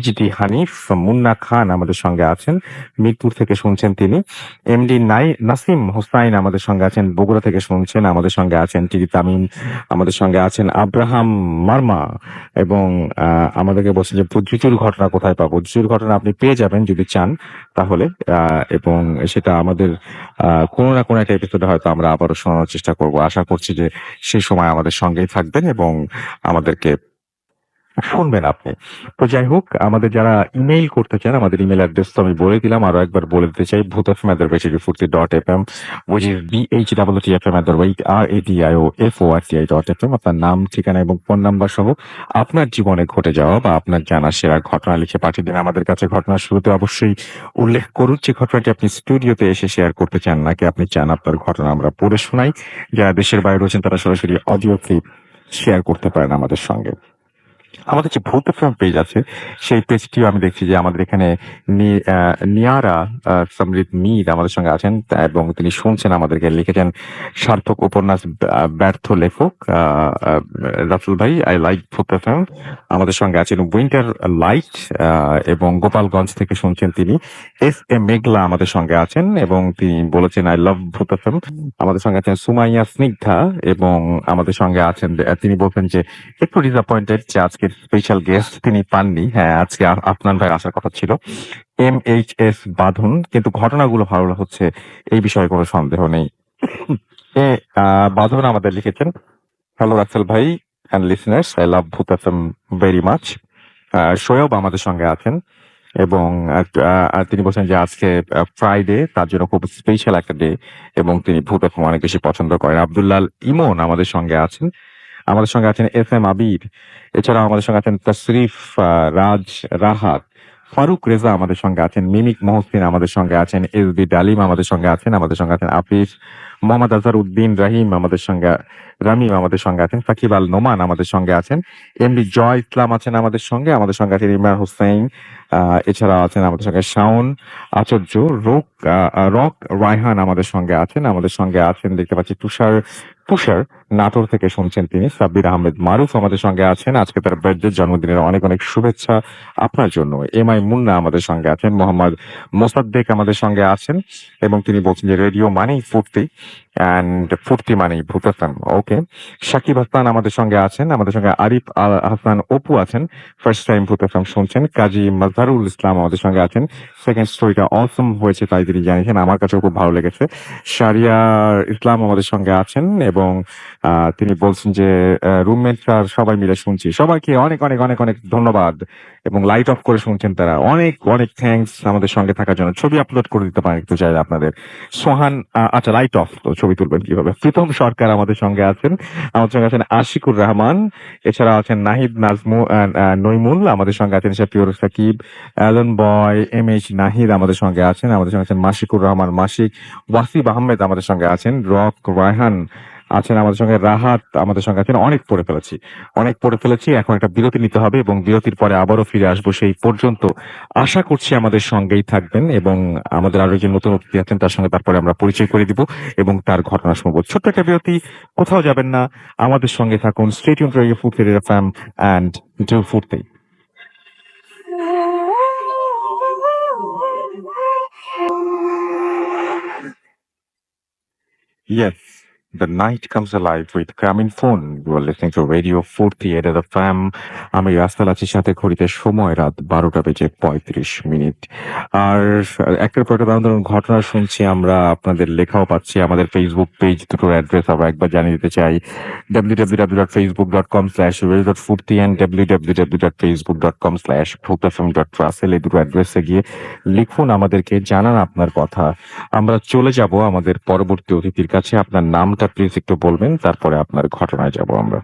HD হানিফ, মুন্না খান আমাদের সঙ্গে আছেন, মিরপুর থেকে শুনছেন তিনি। MD নাসিম হুসাইন আমাদের সঙ্গে আছেন, বগুড়া থেকে শুনছেন, আমাদের সঙ্গে আছেন টিডি তামিম, আমাদের সঙ্গে আছেন আব্রাহাম মার্মা, এবং আমাদেরকে বলছেন যে জুজুর ঘটনা কোথায় পাবো। জুজুর ঘটনা আপনি পেয়ে যাবেন যদি চান তাহলে, এবং সেটা আমাদের কোনো না কোনো একটা এপিসোডে হয়তো আমরা আবারও শোনানোর চেষ্টা করব। আশা করছি যে সেই সময় আমাদের সঙ্গেই থাকবেন এবং আমাদেরকে শুনবেন আপনি। তো যাই হোক, আমাদের যারা ইমেইল করতে চান, আমাদের ইমেল অ্যাড্রেস তো আমি বলে দিলাম, আরো একবার বলে দিতে চাই, ভূতফম@radio40.fm, which is BHWTFM@RADIOFORTI.fm। আপনার নাম, ঠিকানা এবং ফোন নাম্বার সহ আপনার জীবনে ঘটে যাওয়া বা আপনার জানা সেরা ঘটনা লিখে পাঠিয়ে দিন আমাদের কাছে। ঘটনার শুরুতে অবশ্যই উল্লেখ করুন যে ঘটনাটি আপনি স্টুডিওতে এসে শেয়ার করতে চান, নাকি আপনি চান আপনার ঘটনা আমরা পড়ে শোনাই। যারা দেশের বাইরে রয়েছেন তারা সরাসরি অডিও ক্লিপ শেয়ার করতে পারেন আমাদের সঙ্গে। আমাদের যে ভূত এফএম পেজ আছে, সেই পেজটিও আমি দেখছি যে আমাদের এখানে নিয়ারা সমৃদ্ধ মির আমাদের সঙ্গে আছেন, এবং তিনি শুনছেন, আমাদেরকে লিখেছেন সার্থক উপন্যাস ব্যর্থ লেখক রাসুল ভাই, আই লাইক ভূত এফএম। আমাদের সঙ্গে আছেন উইন্টার লাইট, এবং গোপালগঞ্জ থেকে শুনছেন তিনি। SA মেঘলা আমাদের সঙ্গে আছেন, এবং তিনি বলেছেন আই লাভ ভূত এফএম। আমাদের সঙ্গে আছেন সুমাইয়া স্নিগ্ধা, এবং আমাদের সঙ্গে আছেন তিনি বলছেন যে একটু ডিসঅ্যাপয়েন্টেড যে আজকে স্পেশাল গেস্ট তিনি পাননি। হ্যাঁ, আজকে আপনার ভাই আসার কথা ছিল, MHS বাঁধন, কিন্তু ঘটনাগুলো ভালো হচ্ছে, এই বিষয়ে কোনো সন্দেহ নেই। বাঁধন আমাদের লিখেছেন, হ্যালো রাসেল ভাই অ্যান্ড লিসনার্স, আই লাভ ভূত এফএম ভেরি মাচ। শোয়েব আমাদের সঙ্গে আছেন, এবং তিনি বলছেন যে আজকে ফ্রাইডে, তার জন্য খুব স্পেশাল একটা ডে, এবং তিনি ভূত এফএম অনেক বেশি পছন্দ করেন। আব্দুল্লাহ ইমন আমাদের সঙ্গে আছেন, আমাদের সঙ্গে আছেন FM আবির, এছাড়াও আমাদের সঙ্গে আছেন তশরিফ রাজ রাহাত, ফারুক রেজা আমাদের সঙ্গে আছেন, মিমিক মহসিন আমাদের সঙ্গে আছেন, SB ডালিম আমাদের সঙ্গে আছেন, আমাদের সঙ্গে আছেন আফিস, মোহাম্মদ আজহার উদ্দিন রাহিম আমাদের সঙ্গে, রামিম আমাদের সঙ্গে আছেন, সাকিব আল নোমান আমাদের সঙ্গে আছেন, MD জয় ইসলাম আছেন আমাদের সঙ্গে আছেন ইমরান হোসেন, এছাড়াও আছেন আমাদের সঙ্গে শাওন আচার্য, রক রায়হান আমাদের সঙ্গে আছেন দেখতে পাচ্ছি তুষার নাটোর থেকে শুনছেন তিনি। সাব্বির আহমেদ মারুফ আমাদের সঙ্গে আছেন, আজকে তার বার্থডে, জন্মদিনের অনেক অনেক শুভেচ্ছা আপনার জন্য। MI মুন্না আমাদের সঙ্গে আছেন, মোহাম্মদ মোসাদ্দেক আমাদের সঙ্গে আছেন, এবং তিনি বলছেন যে রেডিও মানেই ফুর্তি, অ্যান্ড ফুর্তি মানেই ভূত এফএম। ওকে, সাকিব হাসান আমাদের সঙ্গে আছেন, আমাদের সঙ্গে আরিফ আল হাসান অপু আছেন, ফার্স্ট টাইম ভূত এফএম শুনছেন। কাজী মাজহারুল ইসলাম আমাদের সঙ্গে আছেন, সেকেন্ড স্টোরিটা অসম হয়েছে তাই তিনি জানিয়েছেন, আমার কাছেও খুব ভালো লেগেছে। শারিয়ার ইসলাম আমাদের সঙ্গে আছেন, এবং তিনি বলছেন যে রুমমেটরা সবাই মিলে শুনছি, সবাইকে অনেক অনেক অনেক অনেক ধন্যবাদ এবং লাইট অফ করে শুনছেন তারা, অনেক অনেক থ্যাঙ্কস আমাদের সঙ্গে থাকার জন্য। ছবি আপলোড করে দিতে পারেন একটু চাইলে আপনাদের। সোহান আচ্ছা লাইট অফ, তো ছবি তুলবেন কিভাবে? প্রীতম সরকার আমাদের সঙ্গে আছেন, আমাদের সঙ্গে আছেন আশিকুর রহমান, এছাড়া আছেন নাহিদ নাজমু নইমুল, আমাদের সঙ্গে আছেন শাফিউর সাকিব, অ্যালন বয়, এম এইচ নাহিদ আমাদের সঙ্গে আছেন, আমাদের সঙ্গে আছেন মাসিকুর রহমান মাসিক, ওয়াসিব আহমেদ আমাদের সঙ্গে আছেন, রক রায়হান আছেন আমাদের সঙ্গে, রাহাত আমাদের সঙ্গে আছেন। অনেক পড়ে ফেলেছি, এখন একটা বিরতি নিতে হবে এবং বিরতির পরে আবারও ফিরে আসবো। সেই পর্যন্ত আশা করছি আমাদের সঙ্গেই থাকবেন এবং আমাদের আরো একজন নতুন অতিথি আছেন তার সঙ্গে তারপরে আমরা পরিচয় করে দিব এবং তার ঘটনা শুনবো। ছোট্ট একটা বিরতি, কোথাও যাবেন না, আমাদের সঙ্গে থাকুন। Stay tuned to radio food FM and do food. Yes, the night comes alive with Grameenphone. You are listening to Radio 48 FM. আমি রাস্তাল আছি, সাথে ঘড়িতে সময় রাত 12:35। আর একটার পর একটা দারুণ দারুণ ঘটনা শুনছি আমরা, আপনাদের লেখাও পাচ্ছি। আমাদের ফেসবুক পেজ দুটোর অ্যাড্রেস আবার একবার জানিয়ে দিতে চাই, www.facebook.com/radio.ফুর্তি and www.facebook.com/bhookfm.russell, এই দুটো অ্যাড্রেসে গিয়ে লিখুন আমাদেরকে, জানান আপনার কথা। আমরা চলে যাব আমাদের পরবর্তী অতিথির কাছে। আপনার নামটা প্লিজ একটু বলবেন, তারপরে আপনার ঘটনায় যাব আমরা।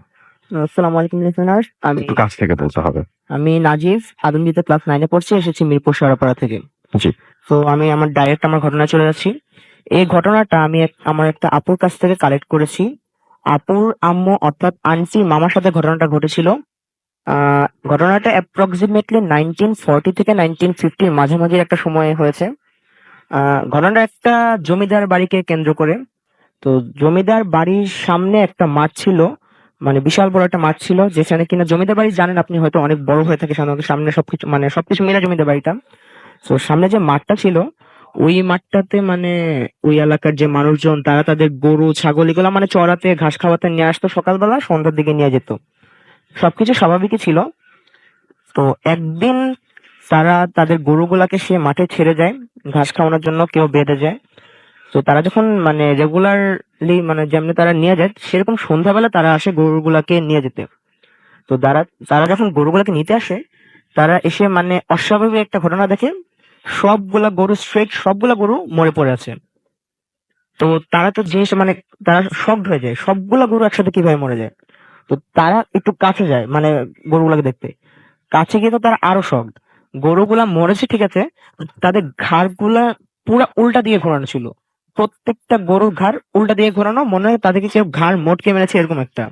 আসসালামু আলাইকুম লিসেনার, একটু কাছ থেকে বলতে হবে। আমি নাজিব, আদমজীতে ক্লাস 9 এ পড়ছি, এসেছি মিরপুর সরাপাড়া থেকে। জি। তো আমি আমার ঘটনায় চলে যাচ্ছি। এই ঘটনাটা আমি আমার একটা আপুর কাছ থেকে কালেক্ট করেছি। আপুর আম্মু অর্থাৎ আন্টি মামার সাথে ঘটনাটা ঘটেছিল। ঘটনাটা অ্যাপ্রক্সিমেটলি 1940 থেকে 1950 মাঝামাঝি একটা সময়ে হয়েছে। ঘটনাটা একটা জমিদার বাড়িকে কেন্দ্র করে। তো জমিদার বাড়ির সামনে একটা মাঠ ছিল, মানে বিশাল বড় একটা মাঠ ছিল, যেখানে কিনা জমিদার বাড়ি জানেন আপনি হয়তো অনেক বড় হয়ে থাকে সাধারণত, সামনে সবকিছু মানে সবকিছু মিলে জমিদার বাড়িটা। তো সামনে যে মাঠটা ছিল, ওই মাঠটাতে মানে ওই এলাকার যে মানুষজন তারা তাদের গরু ছাগল এগুলো মানে চড়াতে ঘাস খাওয়াতে নিয়ে আসতো, সকালবেলা সন্ধ্যার দিকে নিয়ে যেত। সবকিছু স্বাভাবিকই ছিল। তো একদিন তারা তাদের গরুগুলাকে সে মাঠে ছেড়ে যায় ঘাস খাওয়ানোর জন্য, কেউ বেঁধে যায়। তো তারা যখন মানে রেগুলারলি মানে যেমনি তারা নিয়ে যায়, সেরকম সন্ধ্যাবেলা তারা আসে গরুগুলাকে নিয়ে যেতে। তো তারা তারা যখন গরুগুলাকে নিতে আসে, তারা এসে মানে অস্বাভাবিক একটা ঘটনা দেখে, সবগুলা গরু মরে পড়ে আছে। তো তারা তো জিনিস মানে তারা শকড হয়ে যায়, সবগুলা গরু একসাথে কিভাবে মরে যায়। তো তারা একটু কাছে যায় মানে গরুগুলাকে দেখতে, কাছে গিয়ে তো তারা আরো শকড। গরুগুলা মরেছে ঠিক আছে, তাদের ঘাড়গুলা পুরা উল্টা দিয়ে ঘোরানো ছিল। প্রত্যেকটা গরুর ঘাড় উল্টা দিয়ে ঘোরানো, মনে হয় তাদেরকে কেউ ঘাড় মোটকে মেরেছে এরকম একটা।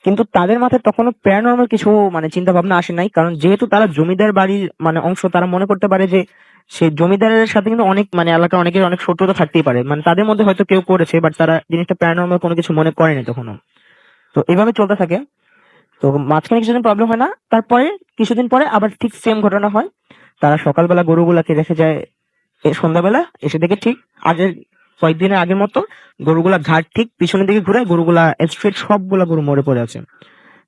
কিন্তু তাদের মাথায় তখনও প্যারানর্মাল কিছু মানে চিন্তা ভাবনা আসে নাই, কারণ যেহেতু তারা জমিদার বাড়ির মানে অংশ, তারা মনে করতে পারে যে সেই জমিদারের সাথে কিন্তু অনেক মানে এলাকার অনেকের অনেক শত্রুতা থাকতেই পারে, মানে তাদের মধ্যে হয়তো কেউ করেছে, বাট তারা জিনিসটা প্যারানর্মাল কোনো কিছু মনে করেনি তখনও। তো এইভাবে চলতে থাকে। তো মাঝখানে কিছুদিন প্রবলেম হয় না, তারপরে কিছুদিন পরে আবার ঠিক সেম ঘটনা হয়। তারা সকালবেলা গরুগুলাকে রেখে যায়, সন্ধ্যাবেলা এসে দেখে ঠিক আগের কয়েকদিনের আগের মতো গরুগুলা ঘাট ঠিক পিছনের দিকে ঘুরে, গরুগুলা স্ট্রেট সবগুলা গরু মরে পড়ে আছে।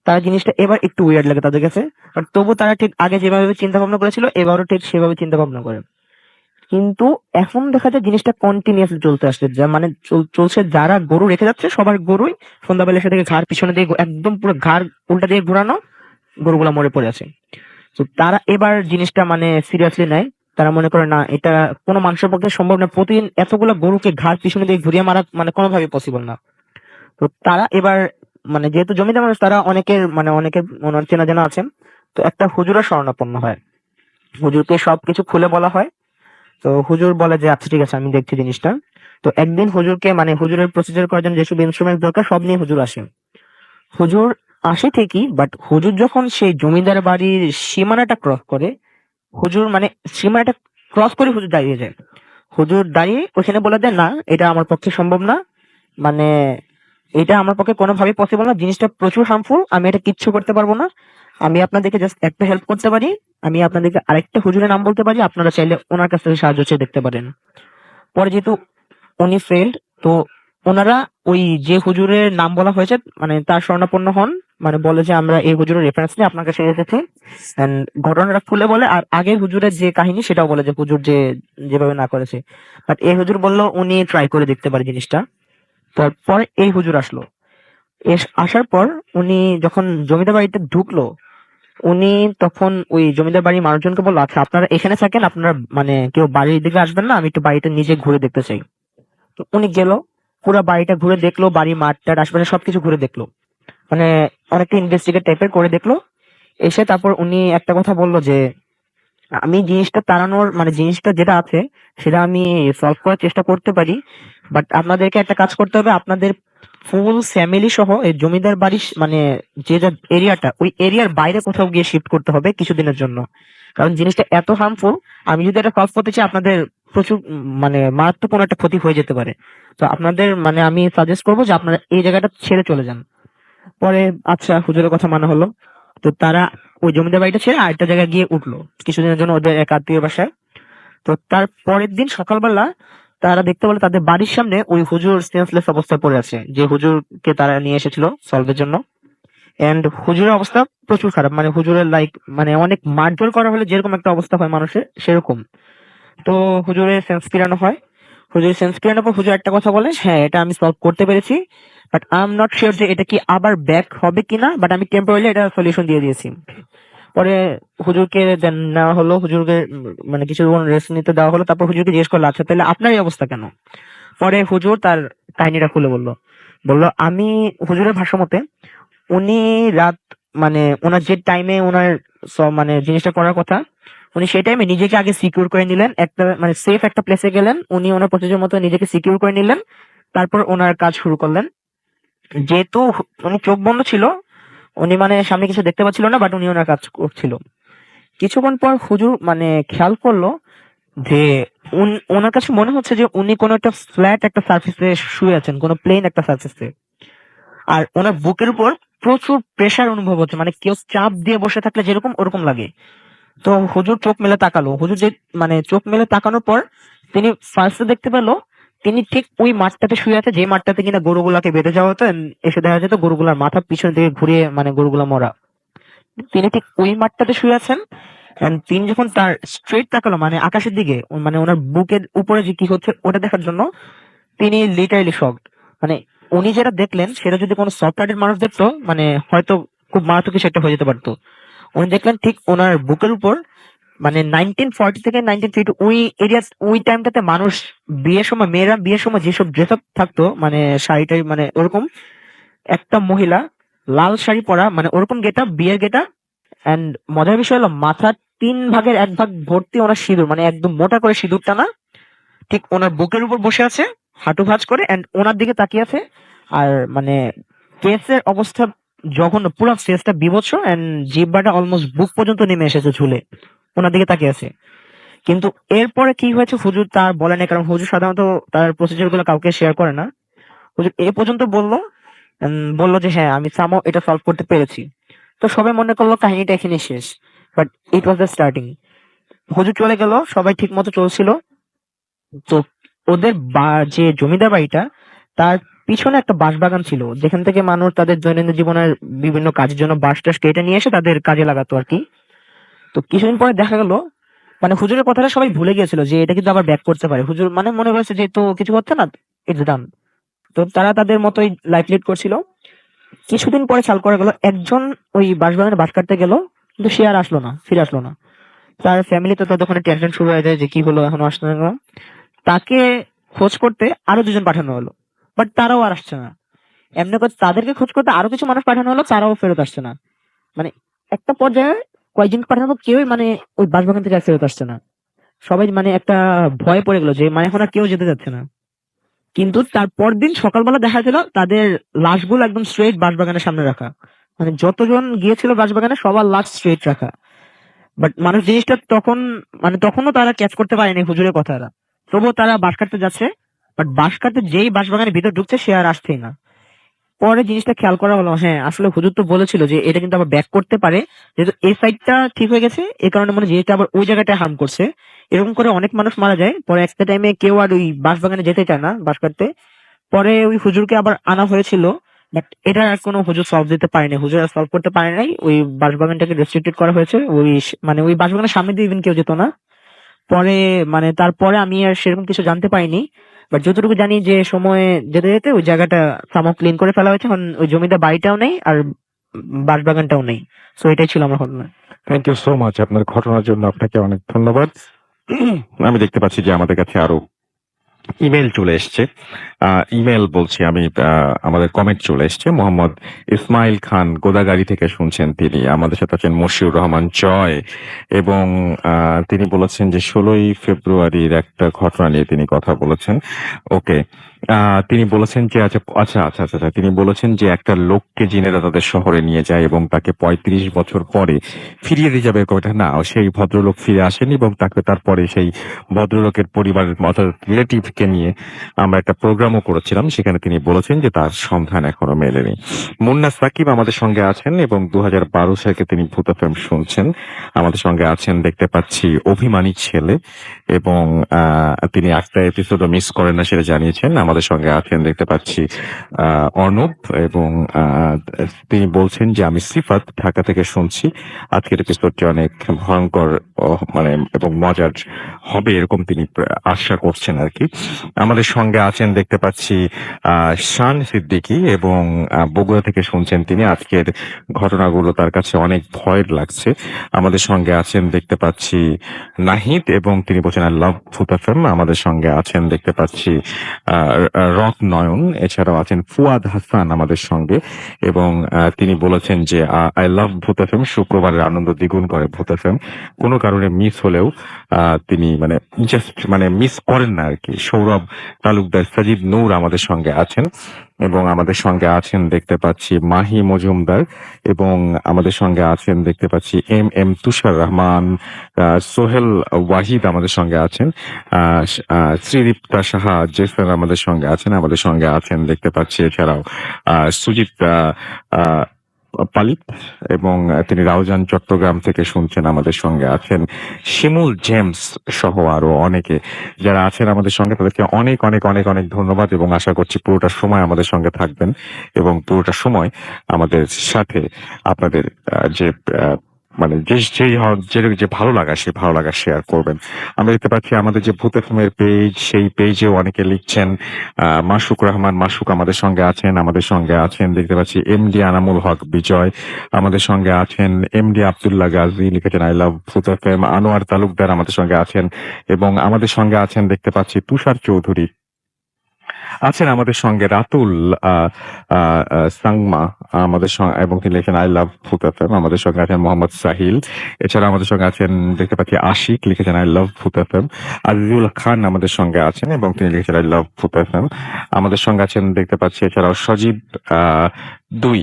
তার জিনিসটা এবার একটু উইয়ার্ড লাগে তাদের কাছে, বাট তবু তারা ঠিক আগে যেভাবে চিন্তা ভাবনা করেছিল এবারও ঠিক সেভাবে চিন্তা ভাবনা করে। কিন্তু এখন দেখা যায় জিনিসটা কন্টিনিউয়াসলি চলতে আসছে, যা মানে চলছে, যারা গরু রেখে যাচ্ছে সবার গরুই সন্ধ্যাবেলা এসে থেকে ঘাড় পিছনে দিয়ে একদম পুরো ঘাড় উল্টা দিয়ে ঘোরানো, গরুগুলা মরে পড়ে আছে। তো তারা এবার জিনিসটা মানে সিরিয়াসলি নেয়। তারা মনে করে না, এটা কোনো মানুষের পক্ষে সম্ভব না, প্রতিদিন এতগুলো গরুকে ঘাড় পিছনে দিয়ে ঘুরিয়ে মারা মানে কোনোভাবে পসিবল না। তো তারা এবার মানে যেহেতু জমিদার মানুষ, তারা অনেকের ওনার চেনা জানা আছেন। তো একটা হুজুরের শরণাপন্ন হয়, হুজুরকে সবকিছু খুলে বলা হয়। তো হুজুর বলে যে আচ্ছা ঠিক আছে, আমি দেখছি জিনিসটা। তো একদিন হুজুরকে মানে হুজুরের প্রসিজার করার জন্য যেসব ইনস্ট্রুমেন্ট দরকার সব নিয়ে হুজুর আসে। হুজুর আসে ঠিকই, বাট হুজুর যখন সেই জমিদার বাড়ির সীমানাটা ক্রস করে, হুজুর মানে সীমানাটা ক্রস করে হুজুর দাঁড়িয়ে যায়। হুজুর দাঁড়িয়ে ওখানে বলে দেয় না, এটা আমার পক্ষে সম্ভব না, মানে এটা আমার পক্ষে কোনোভাবেই পসিবল না, জিনিসটা প্রচুর হার্মফুল, আমি এটা কিচ্ছু করতে পারবো না। আমি আপনাদেরকে জাস্ট একটা হেল্প করতে পারি, আমি আপনাদেরকে আরেকটা হুজুরের নাম বলতে পারি, আপনারা চাইলে ওনার কাছ থেকে সাহায্য চেয়ে দেখতে পারেন। পরে যেহেতু উনি ফেল্ড, তো ওনারা ওই যে হুজুরের নাম বলা হয়েছে মানে তার শরণাপন্ন হন, মানে বলে যে আমরা এই হুজুরের রেফারেন্স নিয়ে আপনার কাছে এসেছি। And ঘটনাটা খুলে বলে, আর আগের হুজুরের যে কাহিনী সেটাও বলে যে হুজুর যেভাবে না করেছে। বাট এই হুজুর বললো উনি ট্রাই করে দেখতে পারে জিনিসটা। তারপরে এই হুজুর আসলো। আসার পর উনি যখন জমিদার বাড়িতে ঢুকলো, উনি তখন ওই জমিদার বাড়ির মানুষজনকে বললো, আচ্ছা আপনারা এখানে থাকেন, আপনারা মানে কেউ বাড়ির দিকে আসবেন না, আমি একটু বাড়িটা নিজে ঘুরে দেখতে চাই। তো উনি গেল, পুরো বাড়িটা ঘুরে দেখলো, বাড়ির মাঠটার আশপাশে সবকিছু ঘুরে দেখলো, মানে অনেকটা ইনভেস্টিগেট টাইপের করে দেখলো। এসে তারপর উনি একটা কথা বললো যে আমি জিনিসটা তাড়ানোর মানে জিনিসটা যেটা আছে সেটা আমি সলভ করার চেষ্টা করতে পারি, বাট আপনাদেরকে একটা কাজ করতে হবে, আপনাদের ফুল ফ্যামিলি সহ এই জমিদার বাড়ি মানে যে এরিয়াটা, ওই এরিয়ার বাইরে কোথাও গিয়ে শিফট করতে হবে কিছুদিনের জন্য, কারণ জিনিসটা এত হার্মফুল। আমি যদি এটা সলভ করতে চাই, আপনাদের প্রচুর মানে মারাত্মক কোনো একটা ক্ষতি হয়ে যেতে পারে। তো আপনাদের মানে আমি সাজেস্ট করবো যে আপনারা এই জায়গাটা ছেড়ে চলে যান। পরে আচ্ছা হুজুরের কথা মানা হলো। তো তারা ওই জমিদার বাড়িটা ছেড়ে আরেকটা জায়গায় গিয়ে উঠলো কিছুদিনের জন্য ওদের এক আত্মীয় বাসায়। তো তার পরের দিন সকালবেলা তারা দেখতে পেলো তাদের বাড়ির সামনে ওই হুজুর সেন্সলেস অবস্থায় পড়ে আছে, যে হুজুরকে তারা নিয়ে এসেছিল সলভের জন্য। এন্ড হুজুরের অবস্থা প্রচুর খারাপ, মানে হুজুরের লাইক মানে অনেক মারধর করা হলে যেরকম একটা অবস্থা হয় মানুষের সেরকম। তো হুজুরের সেন্স ফিরানো হয়। হুজুরের সেন্স ফিরানোর পর হুজুর একটা কথা বলে, হ্যাঁ এটা আমি সলভ করতে পেরেছি, but I am not sure যে এটা কি আবার ব্যাক হবে কিনা, বাট আমি টেম্পোরারি এটা সলিউশন দিয়ে দিয়েছি। পরে হুজুরকে দেন নেওয়া হলো, হুজুরকে মানে কিছু রেস্ট নিতে দেওয়া হলো। তারপর হুজুরকে জিজ্ঞেস করলো, আচ্ছা তাহলে আপনার এই অবস্থা কেন? পরে হুজুর তার কাহিনীটা খুলে বললো। বললো আমি হুজুরের ভাষ্য মতে উনি রাত মানে ওনার যে টাইমে ওনার সব মানে জিনিসটা করার কথা, উনি সেই টাইমে নিজেকে আগে সিকিউর করে নিলেন, একটা মানে সেফ একটা প্লেসে গেলেন, উনি ওনার প্রসিজার মতো নিজেকে সিকিউর করে নিলেন, তারপর ওনার কাজ শুরু করলেন। যেহেতু উনি চোখ বন্ধ ছিল, উনি মানে সামনে কিছু দেখতে পাচ্ছিল না, বাট উনি ওনার কাজ করছিল। কিছুক্ষণ পর হুজুর মানে খেয়াল করলো যে ওনার কাছে মনে হচ্ছে যে উনি কোনো একটা ফ্ল্যাট একটা সার্ফেসে শুয়ে আছেন, কোনো প্লেন একটা সার্ফেসে, আর ওনার বুকের উপর প্রচুর প্রেসার অনুভব হচ্ছে, মানে কেউ চাপ দিয়ে বসে থাকলে যেরকম ওরকম লাগে। তো হুজুর চোখ মেলে তাকালো, হুজুর যে মানে চোখ মেলে তাকানোর পর তিনি ফার্স্টে দেখতে পেলো তিনি ঠিক ওই মাঠটাতে শুয়ে আছে, যে মাঠটাতে কিনা গরুগুলাকে বেঁধে যাওয়া হতো, and এসে দেখা যেত গরুগুলার মাথা পিছন দিকে ঘুরিয়ে মানে গরুগুলা মরা। তিনি ঠিক ওই মাঠটাতে শুয়ে আছেন। And তিনি যখন তার স্ট্রেট তাকালো মানে আকাশের দিকে, মানে ওনার বুকের উপরে যে কি হচ্ছে ওটা দেখার জন্য, তিনি লিটারালি শকড। মানে উনি যেটা দেখলেন সেটা যদি কোনো সফটওয়্যারের মানুষ দেখতো, মানে হয়তো খুব মারাত্মক কিছু একটা হয়ে যেতে পারতো। উনি দেখলেন ঠিক ওনার বুকের উপর মানে 1940 থেকে 1950 ওই এরিয়া, ওই টাইমটাতে মানুষ বিয়ের সময়, মেয়েরা বিয়ের সময় যেসব ড্রেস আপ থাকতো মানে শাড়িটাই মানে ওরকম, একটা মহিলা লাল শাড়ি পরা মানে ওরকম গেটা বিয়ের গেটা। এন্ড মজার বিষয় হলো মাথার 3 ভাগের 1 ভাগ ভর্তি ওনার সিঁদুর, মানে একদম মোটা করে সিঁদুর টানা, ঠিক ওনার বুকের উপর বসে আছে হাঁটু ভাঁজ করে, এন্ড ওনার দিকে তাকিয়ে আছে। আর মানে ফেসের অবস্থা জঘন্য, পুরো ফেসটা বিভৎস, এন্ড জিহ্বাটা অলমোস্ট বুক পর্যন্ত নেমে এসেছে ঝুলে, ওনার দিকে তাকিয়ে আছে। কিন্তু এরপরে কি হয়েছে হুজুর তার বলে না, কারণ হুজুর সাধারণত তার প্রসিজার গুলো কাউকে শেয়ার করে না। হুজুর এ পর্যন্ত বললো, বললো যে হ্যাঁ আমি সামও এটা সলভ করতে পেরেছি। তো সবাই মনে করলো কাহিনীটা এখানে শেষ, but it was the starting. হুজুর চলে গেল, সবাই ঠিক মতো চলছিল। তো ওদের যে জমিদার বাড়িটা, তার পিছনে একটা বাঁশবাগান ছিল, যেখান থেকে মানুষ তাদের দৈনন্দিন জীবনের বিভিন্ন কাজের জন্য বাঁশ টাস কেটে নিয়ে এসে তাদের কাজে লাগাতো আর কি। তো কিছুদিন পরে দেখা গেল মানে হুজুরের কথাটা সবাই ভুলে গিয়েছিল যে এটা কিন্তু আবার ব্যাক করতে পারে। হুজুর মানে মনে করেছে যে তো কিছু হচ্ছে না, ইটস ডান। তো তারা তাদের মতোই লাইফ লিড করছিল। কিছুদিন পরে খেয়াল করা গেল একজন ওই বাঁশবাগানে বাঁশ কাটতে গেল, কিন্তু সে আর আসলো না, ফিরে আসলো না। তার ফ্যামিলি তো ততক্ষণে টেনশন শুরু হয়ে যায় যে কি হলো, এখনো আসলো না। তাকে খোঁজ করতে আরো 2 জন পাঠানো হলো, বাট তারাও আর আসছে না। এমনি করে তাদেরকে খোঁজ করতে আরো কিছু মানুষ পাঠানো হলো, তারাও ফেরত আসছে না। মানে একটা পর্যায়ে কয়েকজন পাঠানো কেউই মানে ওই বাসবাগান থেকে আর ফেরত আসছে না। সবাই মানে একটা ভয় পড়ে গেল যে মানে এখন আর কেউ যেতে যাচ্ছে না। কিন্তু তার পরদিন সকালবেলা দেখা গেল তাদের লাশগুলো একদম স্ট্রেট বাঁশবাগানের সামনে রাখা, মানে যতজন গিয়েছিল বাঁশবাগানে সবার লাশ স্ট্রেট রাখা। বাট মানুষ জিনিসটা তখন মানে তখনও তারা ক্যাচ করতে পারেনি হুজুরের কথাটা, তবুও তারা বাঁশ কাটতে যাচ্ছে। বাট বাঁশ কাটতে যেই বাঁশবাগানের ভিতর ঢুকছে সে আর আসছেই না। পরে জিনিসটা খেয়াল করা হলো, হ্যাঁ আসলে হুজুর তো বলেছিল যে এটা কিন্তু আবার ব্যাক করতে পারে, যেহেতু এই সাইডটা ঠিক হয়ে গেছে এই কারণে মানে যেটা আবার ওই জায়গাটায় হার্ম করছে। এরকম করে অনেক মানুষ মারা যায়, পরে একটা টাইমে কেউ আর ওই বাঁশবাগানে যেতে চায় না বাঁশ কাটতে। পরে ওই হুজুরকে আবার আনা হয়েছিল, বাট এটা আর কোনো হুজুর সলভ দিতে পারেনি, হুজুর আর সলভ করতে পারে নাই। ওই বাঁশবাগানটাকে রেস্ট্রিক্টেড করা হয়েছে, ওই মানে ওই বাঁশবাগানের সামনে দিয়ে ইভেন কেউ যেত না। পরে মানে তারপরে আমি আর সেরকম কিছু জানতে পারিনি। বাট যতটুকু জানি যে সময়ে যেতে যেতে ওই জায়গাটা সামহাও ক্লিন করে ফেলা হয়েছে, এখন ওই জমিদার বাড়িটাও নেই আর বাঁশবাগানটাও নেই। সো এটাই ছিল আমার ঘটনা। থ্যাংক ইউ সো মাচ আপনার ঘটনার জন্য, আপনাকে অনেক ধন্যবাদ। আমি দেখতে পাচ্ছি যে আমাদের কাছে আরো ইমেল চলে এসছে। ইমেল বলছি আমি, আমাদের কমেন্ট চলে এসছে। মোহাম্মদ ইসমাইল খান গোদাগাড়ি থেকে শুনছেন, তিনি আমাদের সাথে আছেন মশিউর রহমান জয়, এবং তিনি বলেছেন যে 16ই ফেব্রুয়ারির একটা ঘটনা নিয়ে তিনি কথা বলেছেন। ওকে, তিনি বলেছেন যে আচ্ছা, তিনি বলেছেন যে একটা লোককে জিনেরা তাদের শহরে নিয়ে যায় এবং তাকে 35 বছর পরে ফিরিয়ে দিয়ে যাবে, কথা না, সেই ভদ্রলোক ফিরে আসেন এবং তাকে তারপরে সেই ভদ্রলোকের পরিবারের অর্থাৎ রিলেটিভকে নিয়ে আমরা একটা প্রোগ্রামও করেছিলাম, সেখানে তিনি বলেছেন যে তার সন্ধান এখনো মেলেনি। মুন্না সাকিব আমাদের সঙ্গে আছেন এবং 2012 সালে তিনি ভূত ফিল্ম শুনছেন। আমাদের সঙ্গে আছেন দেখতে পাচ্ছি অভিমানী ছেলে, এবং তিনি একটা এপিসোডও মিস করেন না সেটা জানিয়েছেন। আমাদের সঙ্গে আছেন দেখতে পাচ্ছি অর্ণব, এবং তিনি বলছেন যে আমি সিফাত ঢাকা থেকে শুনছি, আজকের এপিসোডটি অনেক ভয়ঙ্কর মানে এবং মজার হবে এরকম তিনি আশা করছেন আর কি। আমাদের সঙ্গে আছেন দেখতে পাচ্ছি শান সিদ্দিকী, এবং বগুড়া থেকে শুনছেন তিনি, আজকের ঘটনাগুলো তার কাছে অনেক ভয়ের লাগছে। আমাদের সঙ্গে আছেন দেখতে পাচ্ছি নাহিদ, এবং তিনি বলছেন আই লাভ ভূত এফএম। আমাদের সঙ্গে আছেন দেখতে পাচ্ছি রক নয়ন, এছাড়াও আছেন ফুয়াদ হাসান আমাদের সঙ্গে, এবং তিনি বলেছেন যে আই লাভ ভূত এফএম, শুক্রবারের আনন্দ দ্বিগুণ করে ভূত এফএম, কোনো কারণে মিস হলেও তিনি মানে জাস্ট মানে মিস করেন না আর কি। সৌরভ তালুকদার, সাজিদ নূর আমাদের সঙ্গে আছেন, এবং আমাদের সঙ্গে আছেন দেখতে পাচ্ছি মাহি মজুমদার, এবং আমাদের সঙ্গে আছেন দেখতে পাচ্ছি এম তুষার রহমান, সোহেল ওয়াহিদ আমাদের সঙ্গে আছেন, শ্রীদীপ্তা সাহা জেসন আমাদের সঙ্গে আছেন, আমাদের সঙ্গে আছেন দেখতে পাচ্ছি এছাড়াও সুজিত পালিত, এবং তিনি রাউজান চট্টগ্রাম থেকে শুনছেন, আমাদের সঙ্গে আছেন শিমুল জেমস সহ আরো অনেকে যারা আছেন আমাদের সঙ্গে, তাদেরকে অনেক অনেক অনেক অনেক ধন্যবাদ, এবং আশা করছি পুরোটা সময় আমাদের সঙ্গে থাকবেন এবং পুরোটা সময় আমাদের সাথে আপনাদের যে মানে যে ভালো লাগা সেই ভালো লাগা শেয়ার করবেন। আমরা দেখতে পাচ্ছি আমাদের যে ভূত এফএমের পেজ, সেই পেজেও অনেকে লিখছেন। মাসুক রহমান মাসুক আমাদের সঙ্গে আছেন, আমাদের সঙ্গে আছেন দেখতে পাচ্ছি এমডি আনামুল হক বিজয়, আমাদের সঙ্গে আছেন এমডি আব্দুল্লাহ গাজী, লিখেছেন আই লাভ ভূত এফএম। আনোয়ার তালুকদার আমাদের সঙ্গে আছেন, এবং আমাদের সঙ্গে আছেন দেখতে পাচ্ছি তুষার চৌধুরী আছেন, আমাদের সঙ্গে রাতুল সাংমা আমাদের সঙ্গে, এবং তিনি লিখেন আই লাভ ভূত এফএম। আমাদের সঙ্গে আছেন মোহাম্মদ সাহিল, এছাড়া আমাদের সঙ্গে আছেন দেখতে পাচ্ছি আশিক, লিখেছেন আই লাভ ভূত এফএম। আজিজুল খান আমাদের সঙ্গে আছেন, এবং তিনি লিখেছেন আই লাভ ভূত এফএম। আমাদের সঙ্গে আছেন দেখতে পাচ্ছি এছাড়াও সজীব দুই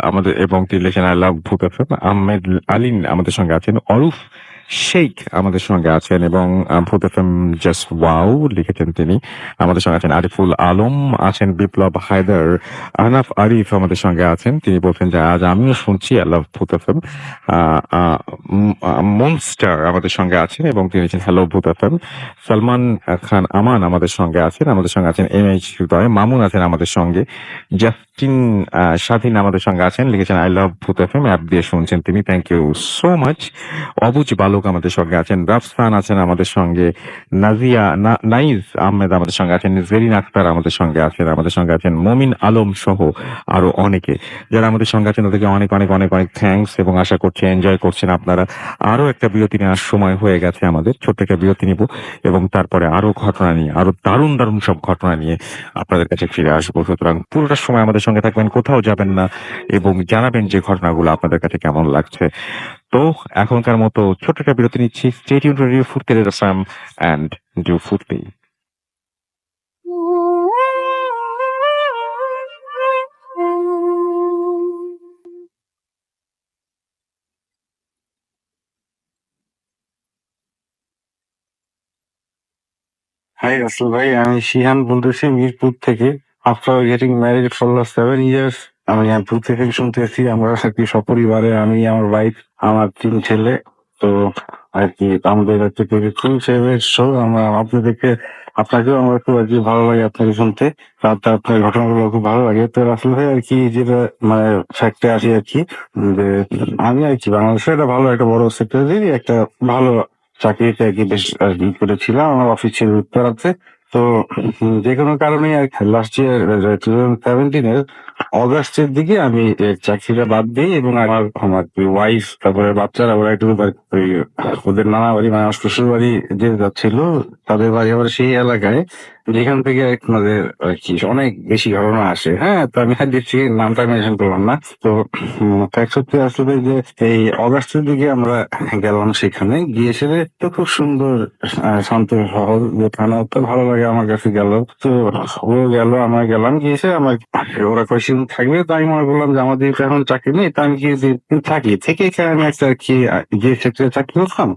আমাদের, এবং তিনি লিখেছেন আই লাভ ভূত এফএম। আহমেদ আলিন আমাদের সঙ্গে আছেন, অরুফ শেখ আমাদের সঙ্গে আছেন, এবং ভূত এফএম জাস্ট ওয়াও লিখেছেন তিনি। আমাদের সঙ্গে আছেন আরিফুল আলম, আছেন বিপ্লব হায়দার, আহনাফ আরিফ আমাদের সঙ্গে আছেন, তিনি বলছেন যে আজ আমিও শুনছি আই লাভ ভূত এফএম। মনস্টার আমাদের সঙ্গে আছেন, এবং তিনি লিখেছেন হ্যালো ভূত এফএম। সালমান খান আমান আমাদের সঙ্গে আছেন, আমাদের সঙ্গে আছেন এম এইচ হৃদয়, মামুন আছেন আমাদের সঙ্গে, জাস্টিন স্বাধীন আমাদের সঙ্গে আছেন, লিখেছেন আই লাভ ভূত এফএম, অ্যাপ দিয়ে শুনছেন তিনি, থ্যাংক ইউ সো মাচ। অবুজ বালক আমাদের সঙ্গে আছেন, রাফসান আছেন আমাদের সঙ্গে, নাজিয়া নাইজ আহমেদ আমাদের সঙ্গে আছেন, জেরিন আক্তার আমাদের সঙ্গে আছেন, আমাদের সঙ্গে আছেন মমিন আলম সহ আরো অনেকে যারা আমাদের সঙ্গে আছেন, তাদেরকে অনেক অনেক অনেক অনেক থ্যাঙ্কস, এবং আশা করছি এনজয় করছেন আপনারা। আরো একটা বিরতি নেওয়ার সময় হয়ে গেছে আমাদের, ছোট্ট একটা বিরতি নিব, এবং তারপরে আরো ঘটনা নিয়ে, আরো দারুণ দারুণ সব ঘটনা নিয়ে আপনাদের কাছে ফিরে আসবো। সুতরাং পুরোটা সময় আমাদের সঙ্গে থাকবেন, কোথাও যাবেন না, এবং জানাবেন যে ঘটনাগুলো আপনাদের কাছে কেমন লাগছে। তো এখনকার মতো ছোট্ট একটা বিরতি নিচ্ছি। স্টে টিউনড টু রেডিও ফুর্তি এফএম এন্ড ডু ফুর্তি। হাই রাসেল ভাই, আমি শিহান বলতেছি মিরপুর থেকে। After getting married for last 7 years আমি মিরপুর থেকে শুনতেছি। আমরা আর কি সপরিবারে, আমি, আমার ওয়াইফ, আমার 3 ছেলে। তো আর কি আমাদের হচ্ছে খুবই ফেভারিট শো। আমরা আপনাদেরকে, আপনাকেও আমার খুব আর কি ভালো লাগে আপনাকে শুনতে, তাতে আপনার ঘটনাগুলো খুব ভালো লাগে। তো রাসেল ভাই আর কি যেটা মানে ফ্যাক্টে আসি আর কি, যে আমি আর কি বাংলাদেশে একটা ভালো একটা বড় সেক্টরে একটা ভালো চাকরিতে আর কি বেশ আর কি করেছিলাম। আমার অফিস ছিল উত্তরাতে। তো যে কোনো কারণে লাস্ট ইয়ার 2017 অগাস্টের দিকে আমি চাকরিটা বাদ দিই এবং আমার আমার ওয়াইফ তারপরে বাচ্চারা ওরা একটু ওই ওদের নানা বাড়ি মানে আমার শ্বশুর বাড়ি যে যাচ্ছিল তাদের বাড়ি আবার সেই এলাকায় যেখান থেকে আমাদের আর কি অনেক বেশি ঘটনা আসে। হ্যাঁ, তো আমি আর দেখছি নামটা মেনশন করলাম না। তো ফ্যাক্ট সত্যি আসলে যে এই অগাস্টের দিকে আমরা গেলাম, সেখানে গিয়ে সেরে তো খুব সুন্দর শান্ত শহর, যেখানে তো ভালো লাগে আমার কাছে। গেল তো ও গেল, আমরা গেলাম, গিয়েছে আমার ওরা কয়েকদিন থাকবে। তো আমি মনে করলাম যে আমাদের তো এখন চাকরি নেই, তো আমি কিছুদিন থাকি, থেকে এখানে আমি একটা আর কি যে সেক্টরে চাকরি করতাম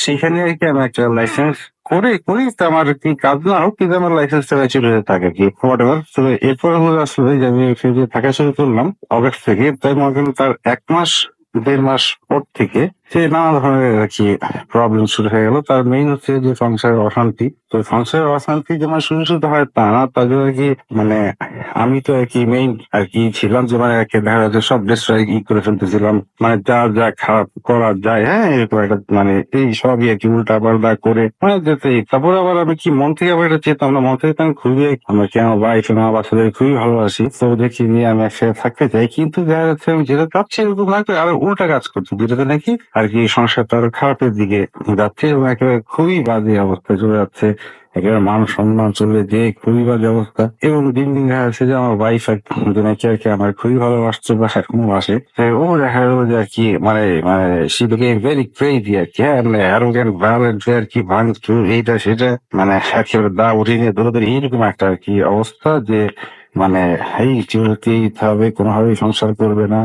সেখানে আর কি আমি একটা লাইসেন্স করি তো আমার কি কাজ না হোক কিন্তু আমার লাইসেন্সটা চলে যেতে থাকে আর কি হোয়াট এভার। তো এরপর হলো আসলে যে আমি ওখানে থাকা শুরু করলাম অগাস্ট থেকে, তাই মনে করেন তার 1 মাস 1.5 মাস পর থেকে সে নানা ধরনের আর কি প্রবলেম শুরু হয়ে গেল। তার মেইন হচ্ছে যে সংসারের অশান্তি। তো সংসারের অশান্তি যেমন শুরু হয় তা না, তার জন্য আর কি মানে আমি তো আর কি মেইন আর কি ছিলাম যে মানে আর কি দেখা যাচ্ছে সব ডিস্ট্রয় করে ফেলতেছিলাম, মানে যা যা খারাপ করা যায়, হ্যাঁ এরকম একটা মানে এই সবই আর কি উল্টা পাল্টা করে মানে যেতেই। তারপরে আবার আমি কি মন থেকে আবার এটা চেতাম না, মন থেকে তো আমি খুবই আমরা কি আমার ওয়াইফ এবং আমার বাচ্চাদের খুবই ভালোবাসি, তো দেখি নিয়ে আমি একসাথে থাকতে চাই। কিন্তু দেখা যাচ্ছে আমি যেটা চাচ্ছি এরকম না করে আরো উল্টা কাজ করছি, যেটাতে নাকি আর কি সংসারটা আরো খারাপের দিকে যাচ্ছে এবং একেবারে খুবই বাজে অবস্থায় চলে যাচ্ছে। একেবারে মান সম্মান চলে যে খুবই বাজে অবস্থা। এবং দিন দিন দেখা যাচ্ছে যে আমার ওয়াইফ নাকি আর কি আমার খুবই ভালোবাসছে বা এখনো বাসে। ও দেখা গেলো যে আর কি মানে মানে সে became very crazy আর কি, হ্যাঁ মানে arrogant, violent আর কি, ভাঙচুর এইটা সেটা মানে একেবারে দা উঠিয়ে নিয়ে দৌড়াদৌড়ি এইরকম একটা আর কি অবস্থা যে মানে এই চিরতেই হবে, কোনোভাবেই সংসার করবে না,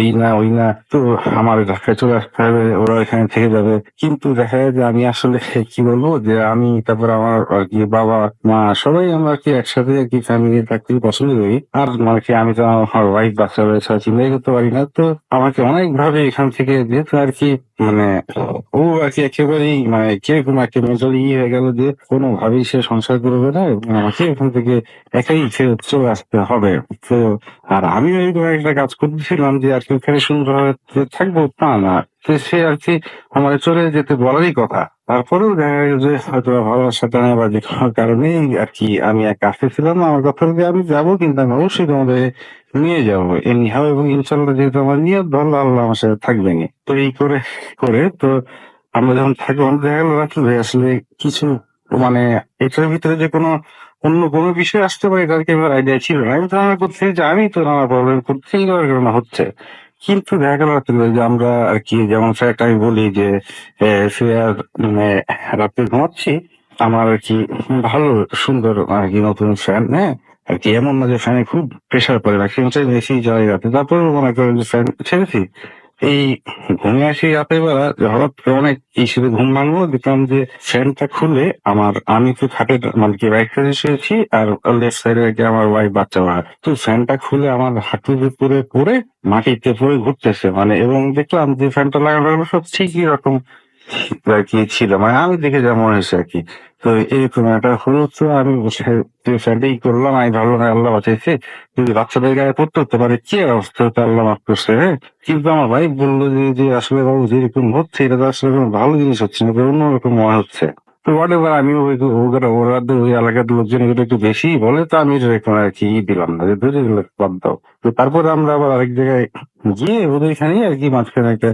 এই না ওই না, তো আমার ঢাকায় চলে আসতে হবে, ওরা এখানে থেকে যাবে। কিন্তু দেখা যায় যে আমি আসলে কি বলবো যে আমি তারপর আমার আর কি বাবা মা সবাই আমরা আর কি একসাথে আর কি ফ্যামিলি থাকতে পছন্দ করি। আর মানে কি আমি তো আমার ওয়াইফ বাচ্চা রয়েছে চিন্তাই করতে পারি না। তো আমাকে অনেক ভাবে এখান থেকে যেহেতু আর কি মানে ও আর কি একেবারেই মানে কিরকম একটা মেন্টালি হয়ে গেল যে কোনোভাবেই সে সংসার করবে না এবং আমাকে এখান থেকে একাই ছেড়ে চলে আসতে হবে। তো আর আমিও এরকম একটা কাজ করতেছিলাম যে আর কি ওখানে সুন্দরভাবে থাকবো তা না, তো সে আর কি আমার চলে যেতে বলারই কথা। তারপরেও দেখা গেল যে হয়তো ভালোবাসা টানে বা যে কোনো কারণেই আর কি আমি এক আসতেছিলাম আমার কথা যে আমি যাবো, কিন্তু আমি অবশ্যই তোমাদের নিয়ে যাবো এমনি হবে এবং ইনশাল্লাহ যেহেতু আমার নিয়ত ভালো, আল্লাহ আমার সাথে থাকবে না। তো এই করে করে তো আমরা যখন থাকলাম দেখা গেল রাখি ভাই আসলে কিছু মানে এটার ভিতরে যে কোনো অন্য কোনো বিষয় আসতে পারে এটার কি আমার আইডিয়া ছিল না। আমি ধারণা করছি যে আমি তো নানা প্রবলেম করছি এই কারণে হচ্ছে। কিন্তু দেখা গেল রাত্রে যে আমরা আর কি যেমন ফ্যাক্ট আমি বলি যে সে আর মানে রাত্রে ঘুমাচ্ছি আমার আর কি ভালো সুন্দর আর কি নতুন ফ্যান, হ্যাঁ আর কি এমন না যে ফ্যানে খুব প্রেসার পড়ে ম্যাক্সিমাম চাই বেশি জ্বালাই রাতে, তারপরে মনে করেন যে ফ্যান ছেড়েছি এই ঘুমে আসি রাতের বেলা হঠাৎ করে অনেক ইস্যুতে ঘুম ভাঙলো, দেখলাম যে ফ্যানটা খুলে আমার আমি তো খাটে মানে কি রাইট সাইডে শুয়েছি আর লেফট সাইডে আমার ওয়াইফ বাচ্চা মা, তো ফ্যানটা খুলে আমার হাঁটুর উপরে পড়ে মাটিতে পড়ে ঘুরতেছে মানে, এবং দেখলাম যে ফ্যানটা লাগানো সব ঠিকই রকম আর কি ছিল মানে আমি দেখে যা মনে হয়েছে আর কি। তো এরকম একটা হলো, তো আমি ফ্যানটাই করলাম। আমি ভাবলাম আল্লাহ বাঁচাইছে, যদি বাচ্চাদের গায়ে পড়তে হতে পারে কি আর অবস্থা হতো, আল্লাহ মাফ করছে। হ্যাঁ, কিন্তু আমার ভাই বললো যে আসলে বাবু যেরকম হচ্ছে এটা তো আসলে কোনো ভালো জিনিস হচ্ছে না, অন্যরকম মনে হচ্ছে। তো হোয়াট এভার আমি ওরা ওই এলাকার লোকজন এগুলো একটু বেশি বলে, তো আমি এরকম আর কি দিলাম না যে ধরে এগুলো বাদ দাও। তো তারপরে আমরা আবার আরেক জায়গায় গিয়ে ওদের এখানে আর কি মাঝখানে একটা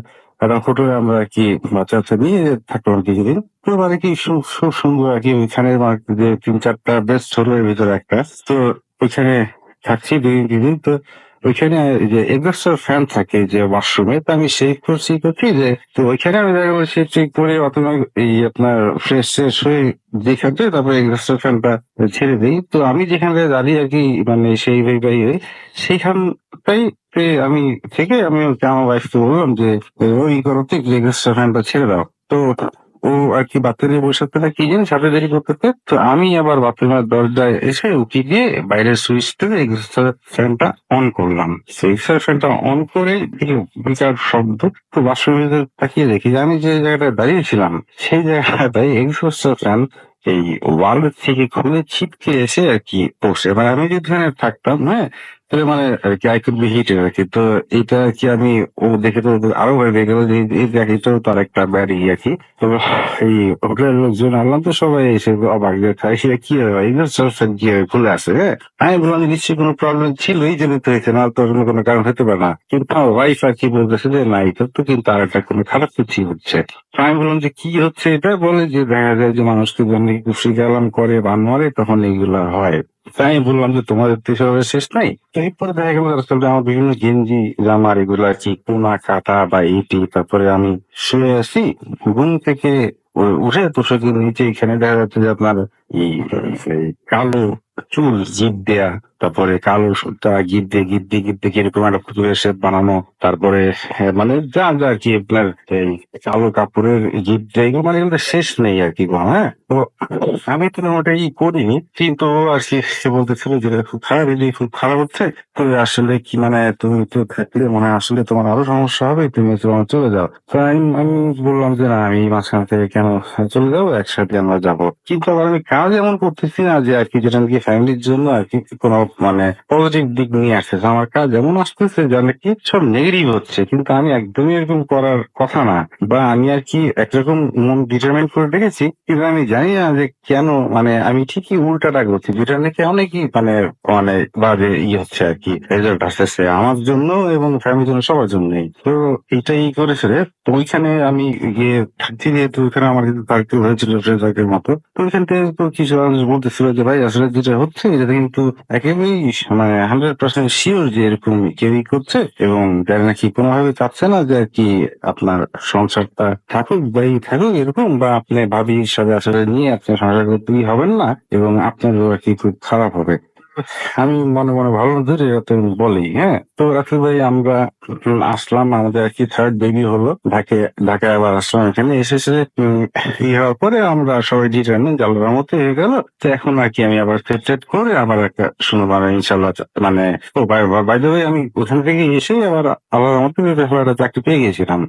হোটেলে আমরা আর কি বাচ্চা বাচ্চা নিয়ে থাকলাম কিছুদিন। তো মানে কি খুব সুন্দর আর কি ওইখানে যে 3-4টা বেস্ট হোটেলের ভিতরে একটা। তো ওইখানে থাকছি 2 দিন 3 দিন। তো ওইখানে যে এক্সস্টার ফ্যান থাকে যে ওয়াশরুমে, তো আমি সেই করছি যে তো ওইখানে আমি দেখা গেলো সে চেক করে অথবা এই আপনার ফ্রেশ ট্রেশ হয়ে যেখানে তারপরে এক্সস্টার ফ্যানটা ছেড়ে দিই। তো আমি যেখানে দাঁড়িয়ে আর কি মানে সেই বাইরে সেইখানটাই আমি থেকে আমি আমার ওয়াইফকে বললাম যে ওই করতে এক্সস্টার ফ্যানটা ছেড়ে দাও। তো ও আর কি বাথরুমে বসে থাকতে কি জানি সাথে দেরি করতে, তো আমি আবার বাথরুমের দরজায় এসে উকি দিয়ে বাইরের সুইচ থেকে এক্সস্টার ফ্যানটা অন করলাম। সেই ফ্যানটা অন করে দেখি বিকট শব্দ। তো বাথরুমের ভিতরে তাকিয়ে দেখি যে আমি যে জায়গাটায় দাঁড়িয়েছিলাম সেই জায়গাটায় এক্সস্টার ফ্যান এই ওয়াল থেকে খুলে ছিটকে এসে আর কি পড়ছে। এবার আমি যদি থাকতাম, হ্যাঁ, তাহলে মানে আর কি আই কুড বি হিটেড আর কি। তো এটা কি আমি ও দেখে তো আরো ভয় পেয়ে গেল যে এই দেখ এটাও তার একটা ব্যাডি আর কি। তো এই হোটেলের লোকজন আনলাম তো সবাই এসে অবাক যে খাই সেটা কি হয় এগুলো সব কি হয় খুলে আসে, হ্যাঁ। আমি বললাম যে নিশ্চয়ই কোনো প্রবলেম ছিল এই জন্য তো হয়েছে, না তো অন্য কোনো কারণ হতে পারে না। কিন্তু আমার ওয়াইফ আর কি বলতেছে যে না এটা তো কিন্তু আর একটা কোনো খারাপ কিছু হচ্ছে। তো আমি বললাম যে কি হচ্ছে, এটা বলে যে দেখা যায় যে মানুষকে যখন কুশি কালাম করে বা মরে তখন এইগুলা হয়। তাই আমি বললাম যে তোমাদের তো এসবের শেষ নাই। তো এরপরে দেখা গেল আসলে আমার বিভিন্ন গেঞ্জি জামার এগুলো আর কি কোনা কাটা বা ইটি, তারপরে আমি শুয়ে আছি ঘুম থেকে উঠে তোষকের নিচে এখানে দেখা যাচ্ছে যে আপনার এই এই কালো চুল জিপ দেয়া, তারপরে কালো সুতা গিট দিয়ে কিরকম একটা পুতুলের শেপ বানানো, তারপরে মানে যা যা আর কি আপনার এই কালো কাপড়ের গিট দেয়া এগুলো মানে এগুলো শেষ নেই আর কি কোনো, হ্যাঁ। তো আমি তো ওটাই করিনি, কিন্তু আর কি সে বলতেছিল যে খুব খারাপ, এদিকে খুব খারাপ হচ্ছে। তো আসলে কি মানে তুমি তো থাকলে মানে আসলে তোমার আরো সমস্যা হবে, তুমি তোমার চলে যাও। তো আমি বললাম যে না আমি মাঝখান থেকে কেন চলে যাবো, একসাথে আমরা যাবো। কিন্তু আবার আমি কাজ এমন করতেছি না যে আর কি যেটা নাকি ফ্যামিলির জন্য আর কি কোনো মানে পজিটিভ দিক নিয়ে আসতেছে। আমার কাজ এমন আসতেছে যে নাকি সব নেগেটিভ হচ্ছে, কিন্তু আমি একদমই এরকম করার কথা না। বা আমি আর কি একরকম মন ডিটারমাইন করে রেখেছি, কিন্তু আমি জানি না যে কেন মানে আমি ঠিকই উল্টাটা করছি, যেটা নাকি অনেকই মানে মানে বাজে হচ্ছে আর কি, রেজাল্ট আসতেছে আমার জন্য এবং ফ্যামিলির জন্য সবার জন্যই। তো এটাই করেছে রে। তো ওইখানে আমি গিয়ে থাকছি, যেহেতু ওইখানে আমার কিন্তু সার্কেল হয়েছিল ফ্রেন্ড মতো। তো ওইখান থেকে তো কিছু মানুষ বলতেছিল যে ভাই আসলে যেটা হচ্ছে এটা কিন্তু একেবারেই মানে 100% শিওর যে এরকম কেউই করছে, এবং যারা নাকি কোনোভাবে চাচ্ছে না যে আর কি আপনার সংসারটা থাকুক বা এই থাকুক এরকম, বা আপনি ভাবির সাথে আসলে নিয়ে আপনি সংসার করতেই হবেন না এবং আপনারও আর কি খুব খারাপ হবে। আমি মনে মনে ভালো ধরে তো বলি, হ্যাঁ। তো রাখি ভাই আমরা আসলাম, আমাদের আর কি থার্ড বেবি হলো ঢাকায় আবার আসলাম, এখানে এসেছে হওয়ার পরে আমরা সবাই ডিটারমেন্ট আল্লাহর মতো হয়ে গেল। তো এখন আর কি আমি আবার সেট করে আবার একটা সুন্দর ইনশাল্লাহ মানে ও বাই দ্য ওয়ে আমি ওখান থেকে এসে আবার আল্লাহর মতো একটা চাকরি পেয়ে গেছিলাম।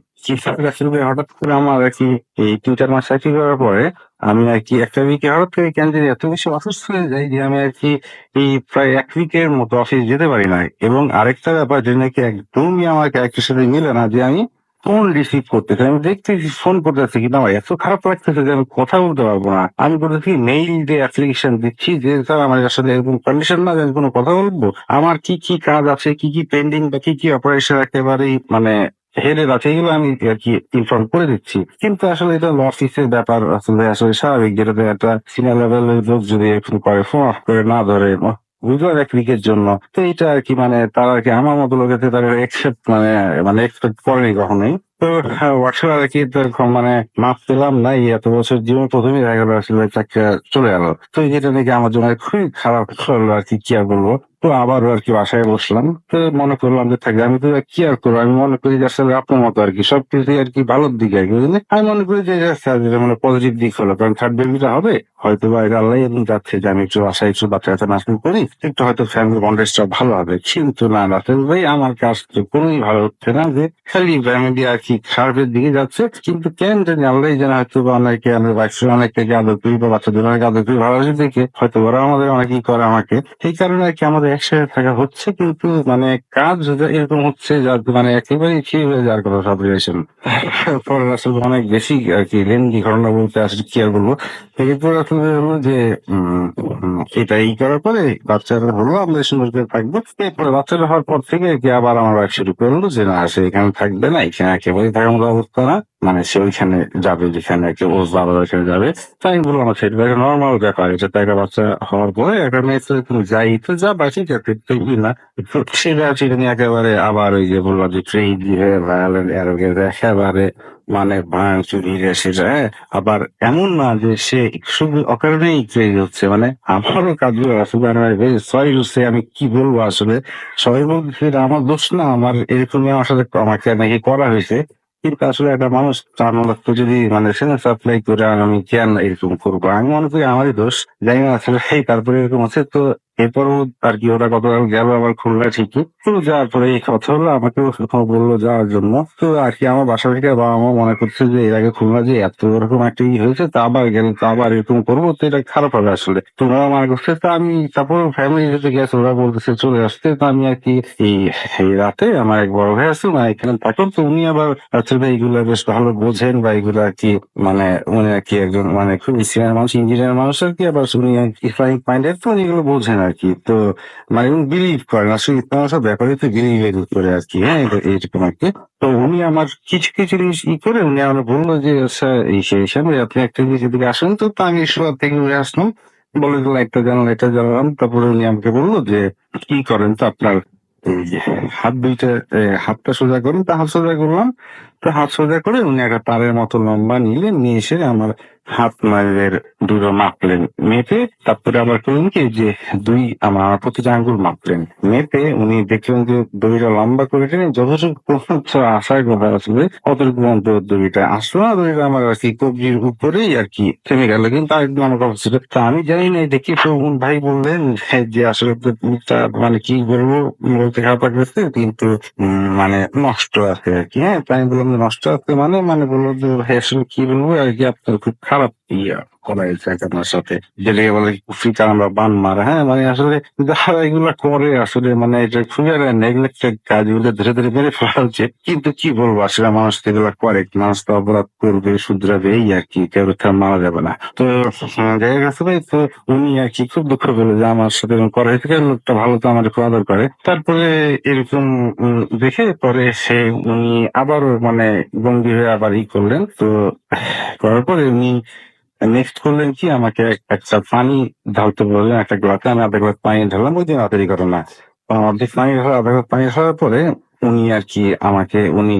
রাসেল ভাই হঠাৎ করে আমার আর কি এই 3-4 মাস চাকরি করার পরে আমি আর কি একটা উইকে হঠাৎ করে কেন জানি এত বেশি অসুস্থ হয়ে যাই যে আমি আর কি এই প্রায় 1 উইকের মতো অফিস যেতে পারি না। এবং আরেকটা ব্যাপার যে নাকি একদমই আমার ক্যারেক্টারের সাথে মিলে না, যে আমি ফোন রিসিভ করতেছি, আমি দেখতেছি ফোন করতেছি কিন্তু আমার এত খারাপ লাগতেছে যে আমি কথা বলতে পারবো না। আমি করতেছি মেইল দিয়ে অ্যাপ্লিকেশন দিচ্ছি যে স্যার আমার আসলে এরকম কন্ডিশন না যে আমি কোনো কথা বলবো, আমার কি কি কাজ আছে, কি কি পেন্ডিং বা কি কি অপারেশন একেবারেই মানে হেডের আছে, এগুলো আমি আর কি ইনফর্ম করে দিচ্ছি। কিন্তু আসলে এটা অফিসের ব্যাপার, আসলে আসলে স্বাভাবিক, যেটাতে একটা সিনিয়র লেভেলের লোক যদি এরকম করে ফোন অফ করে না ধরে বুঝলাম 1 উইকের জন্য, তো এটা আর কি মানে তারা আর কি আমার মতো লোকেতে তারা একসেপ্ট মানে মানে এক্সপেক্ট করেনি কখনোই। তো ওয়ার্কশপ আর কি তো এরকম মানে মাপ পেলাম না, এই এত বছর জীবন প্রথমেই দেখা গেল আসলে চাকরি চলে গেল। তো যেটা নাকি আমার জন্য খুবই খারাপ হলো আর কি আর বলবো। তো আবারও আর কি বাসায় বসলাম, তো মনে করলাম যে থাকবে আমি তো কি আর করবো, আমি মনে করি যে আসলে আপনার মতো আর কি সবকিছু আর কি ভালোর দিকে আর কি বুঝলেন। আমি মনে করি যে যেটা মানে পজিটিভ দিক হলো, কারণ থার্ড বেবিটা হবে হয়তো বা এটা আল্লাহ এমনি যাচ্ছে যে আমি একটু বাসায় একটু বাচ্চা কাচ্চা নার্সিং করি, একটু হয়তো ফ্যামিলি বন্ডেজটা ভালো হবে। কিন্তু না রাতের ভাই আমার কাজ তো কোনোই ভালো হচ্ছে না, যে খালি ফ্যামিলি আর কি খারাপের দিকে যাচ্ছে। কিন্তু কেন জানি আল্লাহ যেন হয়তো বা অনেকে আমাদের বাইশে অনেকটাকে আদর করি বা বাচ্চাদের অনেক আদর করি ভালোবাসি দেখে হয়তো ওরা আমাদের অনেকেই করে আমাকে, এই কারণে আর কি আমাদের একসাথে থাকা হচ্ছে। কিন্তু মানে কাজ এরকম হচ্ছে যার মানে একেবারেই ঠিক হয়ে যাওয়ার কথা সব রিলেশন। পরে আসলে অনেক বেশি আর কি লেন্দি ঘটনা বলতে আসলে কি আর বলবো। এরপর আসলে হলো যে এটা ই করার পরে বাচ্চারা হলো আমরা সুন্দর করে থাকবো। এরপরে বাচ্চারা হওয়ার পর থেকে কি আবার আমার ওয়াইফ শুরু করলো যে না সে এখানে থাকবে না, এখানে একেবারেই থাকার মতো অবস্থা না, মানে সে ওইখানে যাবে যেখানে ওর বাবা ওইখানে যাবে। তাই আমি বললাম আচ্ছা এটা একটা নর্মাল ব্যাপার, এটা তো একটা বাচ্চা হওয়ার পরে একটা মেয়ে তো তুমি যাই তো যা বাসি যাতে না। তো সেটা সেটা নিয়ে একেবারে আবার ওই যে বললাম যে ট্রেন দিয়ে ভায়োলেন্ট অ্যারোগেন্স একেবারে মানে ভাঙচুরি সেটা, হ্যাঁ। আবার এমন না যে সে শুধু অকারণেই ক্রেজি হচ্ছে, মানে আমারও কাজগুলো আসলে সরি হচ্ছে আমি কি বলবো আসলে। সবাই বলছে এটা আমার দোষ না, আমার এরকমই আমার সাথে আমাকে নাকি করা হয়েছে। কিন্তু আসলে একটা মানুষ তার মতো যদি মানে সেন্স অ্যাপ্লাই করে আর আমি কেন এরকম করবো, আমি মনে করি আমারই দোষ, জানি না আসলে তারপরে এরকম আছে। তো এরপরও আর কি ওরা গতকাল গেল আবার খুলনা ঠিকই। তো যাওয়ার পরে এই কথা হলো, আমাকেও বললো যাওয়ার জন্য। তো আর কি আমার বাসা থেকে বাবা মা মনে করছে যে এর আগে খুলনা যে এত এরকম একটা হয়েছে, তা আবার গেলে তো আবার এরকম করবো, তো এটা খারাপ হবে আসলে। তো ওরা মনে করছে, তা আমি তারপর ফ্যামিলি যেতে গেছে, ওরা বলতেছে চলে আসতে। তো আমি আর কি এই এই রাতে আমার এক বড় ভাই আছে, মানে এখানে থাকুন। তো উনি আবার হচ্ছে যে এইগুলা বেশ ভালো বোঝেন, বা এগুলো আর কি মানে উনি আর কি একজন মানে খুব সিনিয়র মানুষ, ইঞ্জিনিয়ার মানুষ আর কি। আবার উনি ইসলামিক মাইন্ডেড, তো উনি এগুলো বোঝেন আর কি। তো মানে উনি বিলিভ করেন আসলে ইসলামের সব ব্যাপারে, তো বিলিভ করে আর কি। হ্যাঁ, এইরকম আর কি। তো উনি আমার কিছু কিছু জিনিস করে উনি আমার বললো যে আচ্ছা এই সেই হিসাবে আপনি একটা জিনিস এদিকে আসেন। তো তা আমি শোয়ার থেকে উঠে আসলাম, বলে দিলাম একটা জানালা, এটা জানালাম। তারপরে উনি আমাকে বললো যে কি করেন তো আপনার এই যে হাত দুইটা, হাতটা সোজা করুন। তা হাত সোজা করলাম। তো হাত সোজা করে উনি একটা তারের মতো লম্বা নিলেন, নিয়ে এসে আমার হাত মায়ের দুটো মাপলেন, মেপে তারপরে আবার করলেন কি যে আমার প্রতিটা আঙ্গুল মাপলেন। মেপে উনি দেখলেন যে দড়িটা লম্বা করে টেনে যতটুকু পর্যন্ত আসার কথা আসলে অতটুকু পর্যন্ত দড়িটা আসলো না। দড়িটা আমার আর কি কবজির উপরেই আর কি থেমে গেল, কিন্তু আরেকদিন আমার কথা ছিল। তা আমি জানি না, দেখি তো ভাই বললেন যে আসলে তো পুরীটা মানে কি বলবো, বলতে খারাপ লাগতেছে, কিন্তু মানে নষ্ট আছে আর কি। হ্যাঁ, তাই আমি বললাম যে নষ্ট আছে মানে মানে বললো যে ভাই আসলে কি বলবো আর কি, আপনার খুব খারাপ করা হয়েছে আর কি আপনার সাথে, যেটাকে বলে কুফরি কালাম বা বান মারা। হ্যাঁ, মানে আসলে যারা এগুলা করে আসলে মানে এটা খুবই নেগলেক্টেড কাজ, এগুলো ধীরে ধীরে মেরে ফেলা উচিত। কিন্তু কি বলবো, আসলে মানুষ তো এগুলা করে, মানুষ তো অপরাধ করবে, শুধরাবে, এই আর কি, কেউ তো আর মারা যাবে না। তো জায়গা গেছে ভাই। তো উনি আর কি খুব দুঃখ পেল যে আমার সাথে এরকম করা হয়েছে, কারণ লোকটা ভালো, তো আমার খুব আদর করে। তারপরে এরকম দেখে পরে সে উনি আবারও মানে গম্ভীর হয়ে আবার করলেন। তো করার পরে উনি নেক্সট করলেন কি, আমাকে একটা পানি ঢালতে বললেন একটা গ্লাসে। আমি আধা গ্লাস পানি ঢাললাম, ওই দিন রাতেরই ঘটনা। অর্ধেক পানি ঢালা, আধা গ্লাস পানি ঢালার পরে উনি আর কি আমাকে উনি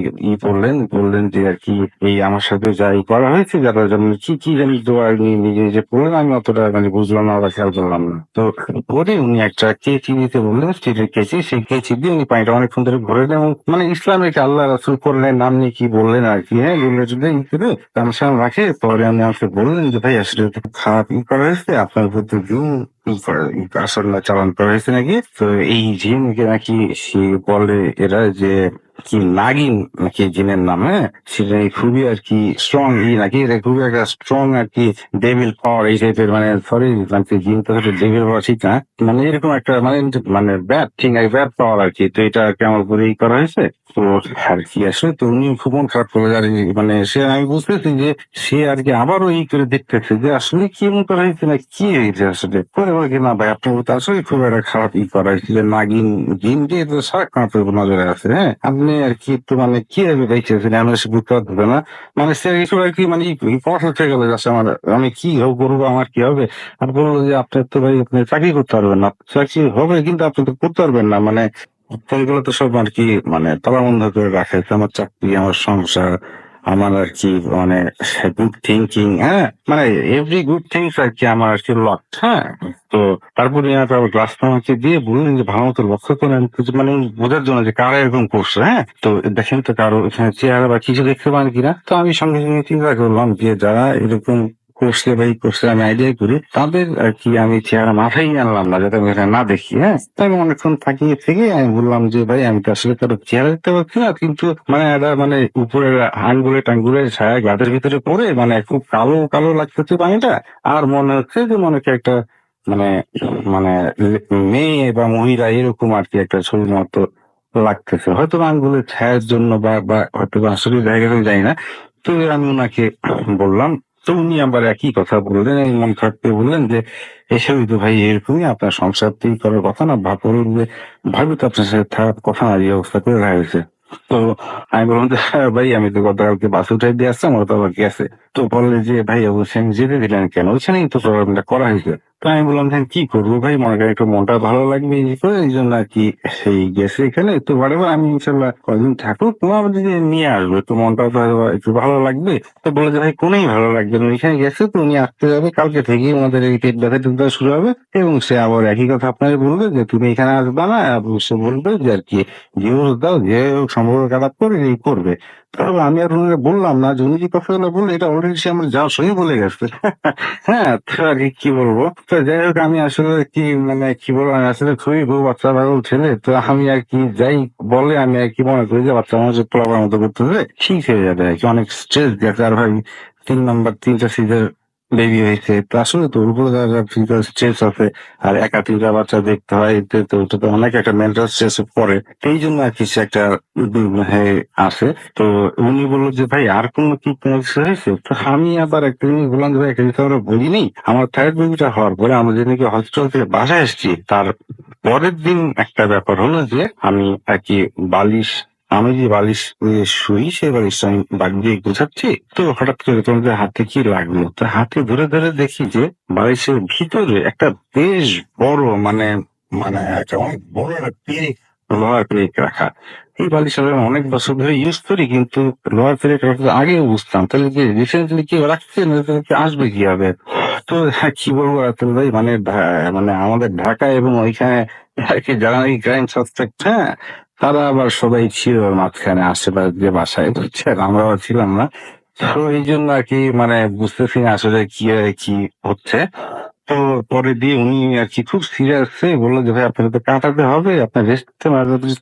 বললেন যে আর কি এই আমার সাথে যাই করা হয়েছে, যারা যেমন কি কি জানি দোয়া উনি নিজে নিজে পড়লেন, আমি অতটা মানে বুঝলাম না বা খেয়াল করলাম না। তো পরে উনি একটা কেচি দিতে বললেন, স্টিলের কেচি। সেই কেচি দিয়ে উনি পানিটা অনেকক্ষণ ধরে ভরে দেন, এবং মানে ইসলামিক আল্লাহ রাসুল করলেন নাম নিয়ে কি বললেন আর কি। হ্যাঁ, গুলো যদি করে আমার সামনে রাখে, পরে আমি আমাকে বললেন যে ভাই আসলে তো খারাপ করা হয়েছে, আপনার প্রতি জুম আসলে চালান করা হয়েছে নাকি। তো এই জিনকে নাকি সে বলে এরা যে কি নাগিন নাকি জিনের নাম। হ্যাঁ, সেটা নাকি খুবই আর কি স্ট্রং নাকি, এটা খুবই একটা স্ট্রং আর কি ডেভিল পাওয়ার এই টাইপের। মানে সরি মানে জিন তো ডেভিল পাওয়ার ঠিক না, মানে এরকম একটা মানে মানে ব্যাড থিং আর ব্যাড পাওয়ার আর কি। তো এটা আর কি আমার উপরে করা হয়েছে। তো আর কি আসলে তো উনি খুব মন খারাপ করে আর মানে সে, আমি বুঝতেছি যে সে আর কি আবারও করে দেখতেছে যে আসলে কি এমন করা হয়েছে না কি হয়েছে আসলে। পরে বলে কি না ভাই আপনার তো আসলে খুব একটা খারাপ করা হয়েছে, যে নাগিন জিন দিয়ে তো সারাক্ষণ আপনার উপর নজরে আছে। হ্যাঁ, আপনি আর কি একটু মানে কি ভাবে দেখছেন, আমি সে বুঝতে পারতেছে না। মানে সে কিছু আর কি মানে কথা হচ্ছে গেল যে আমার আমি কি করবো, আমার কি হবে। আর বললো যে আপনার তো ভাই আপনি চাকরি করতে পারবেন না, চাকরি হবে কিন্তু আপনি তো করতে পারবেন না। মানে এগুলো তো সব আর কি মানে তালাবন্ধ করে রাখে, আমার চাকরি, আমার সংসার, আমার আর কি মানে গুড থিঙ্কিং। হ্যাঁ, মানে এভরি গুড থিংস আর কি আমার আর কি লক। হ্যাঁ, তো তারপরে গ্লাসটা আমাকে দিয়ে বললেন যে ভালো মতো লক্ষ্য করেন, কিছু মানে বোঝার জন্য যে কারা এরকম করছে। হ্যাঁ, তো দেখেন তো কারো এখানে চেহারা বা কিছু দেখতে পান কিনা। তো আমি সঙ্গে সঙ্গে চিন্তা করলাম যে যারা এরকম করছে বা করছে আমি আইডিয়া করি, তাদের আর কি আমি চেহারা মাথায় আনলাম না, যাতে আমি এখানে না দেখি। হ্যাঁ, তাই আমি অনেকক্ষণ তাকিয়ে থেকে আমি বললাম যে ভাই আমি তো আসলে কারো চেহারা দেখতে পাচ্ছি না, কিন্তু মানে এটা মানে উপরের আঙ্গুলে টাঙ্গুলে ছায়া গাদের ভিতরে পড়ে মানে খুব কালো কালো লাগতেছে পানিটা। আর মনে হচ্ছে যে মনে হচ্ছে একটা মানে মানে মেয়ে বা মহিলা এরকম আর কি একটা ছবির মতো লাগতেছে, হয়তো বা আঙ্গুলের ছায়ার জন্য বা হয়তো বা আসলে জায়গা জানি না। তো আমি ওনাকে বললাম। তো উনি আবার একই কথা বললেন, এই মন খারাপ করে বললেন যে এসবই তো ভাই এরকমই, আপনার সংসার তৈরি করার কথা না, ভাবুন যে ভাবি তো আপনার সাথে থাকার কথা না, এই অবস্থা করে রাখা হয়েছে। তো আমি বললাম যে হ্যাঁ ভাই আমি তো গতকালকে বাসে উঠাই দিয়ে আসছি, আমার তো আবার গেছে। তো বললে যে ভাই অবশ্যই আমি যেতে দিলেন কেন, ওইখানেই তো প্রবলেমটা করা হয়েছে। তো আমি বললাম যে কি করবো ভাই, মনে করেন একটু মনটা ভালো লাগবে এই করে, এই জন্য আর কি সেই গেছে এখানে। তো বারে আমি ইনশাল্লাহ কদিন থাকুক, তোমার যদি নিয়ে আসবে তো মনটা তো হয়তো একটু ভালো লাগবে। তো বলে যে ভাই কোনেই ভালো লাগবে না, ওইখানে গেছে তো উনি আসতে যাবে, কালকে থেকেই আমাদের এই পেট ব্যথা টেট ব্যথা শুরু হবে। এবং সে আবার একই কথা আপনাকে বলবে যে তুমি এখানে আসবে না, এবং সে বলবে যে আর কি ডিভোর্স দাও, যে সম্পর্ক খারাপ করে এই করবে। তবে আমি আর ওনাকে বললাম না যে উনি যে কথাগুলো বললো এটা অলরেডি সে আমার যাওয়ার সঙ্গে বলে গেছে। হ্যাঁ, তো আর কি বলবো, তো যাই হোক আমি আসলে কি মানে কি বলবো, আমি আসলে খুবই বউ বাচ্চা পাগল ছেলে, তো আমি আর কি যাই বলে আমি আর কি মনে করি যে বাচ্চা মানুষের পোলাপার মতো করতেছে ঠিক হয়ে যাবে আর কি, অনেক স্ট্রেস গেছে আর ভাই 3 সিজার বেবি হয়েছে, তো আসলে তো ওর উপরে ফিজিক্যাল স্ট্রেস আছে, আর একা 3টা বাচ্চা দেখতে হয়, এতে তো ওটা তো অনেক একটা মেন্টাল স্ট্রেস পড়ে, তো এই জন্য আর কি সে একটা হ্যাঁ আসে। তো উনি বললো যে ভাই আর কোনো কিছু হয়েছে, তো আমি আবার একটা জিনিস বললাম যে ভাই একটা জিনিস আমরা বলিনি, আমার থার্ড বেবিটা হওয়ার পরে আমরা যেদিনকে হসপিটাল থেকে বাসায় এসেছি তার পরের দিন একটা ব্যাপার হলো যে আমি আর কি বালিশ আমি যে বালিশ নিয়ে শুই সেই বালিশটা আমি বাড়ি দিয়ে গুছাচ্ছি, তো হঠাৎ করে তোমাদের হাতে কি লাগলো, তো হাতে ধরে ধরে দেখি যে বালিশের ভিতরে একটা বেশ বড় মানে মানে একটা অনেক বড় একটা পেরেক, লোহার পেরেক রাখা। এই বালিশ আমি অনেক বছর ধরে ইউজ করি, কিন্তু লোহার পেরেক রাখা আগেও বুঝতাম, তাহলে যে রিসেন্টলি কেউ রাখছে না তাহলে কি আসবে কিভাবে। তো হ্যাঁ, কি বলবো রাতুল ভাই, মানে মানে আমাদের ঢাকা এবং ওইখানে আর কি যারা নাকি ক্রাইম সাসপেক্ট, হ্যাঁ তারা আবার সবাই ছিল ওর মাঝখানে আশেপাশে যে বাসায়, বুঝছেন আমরা আবার ছিলাম না। তো এই জন্য আর কি মানে বুঝতেছি না আসলে কি হচ্ছে। তো পরে দিয়ে উনি আর কি খুব সিরিয়াস হয়ে বললো যে ভাই আপনাকে তো কাটাতে হবে, আপনার রেস্ট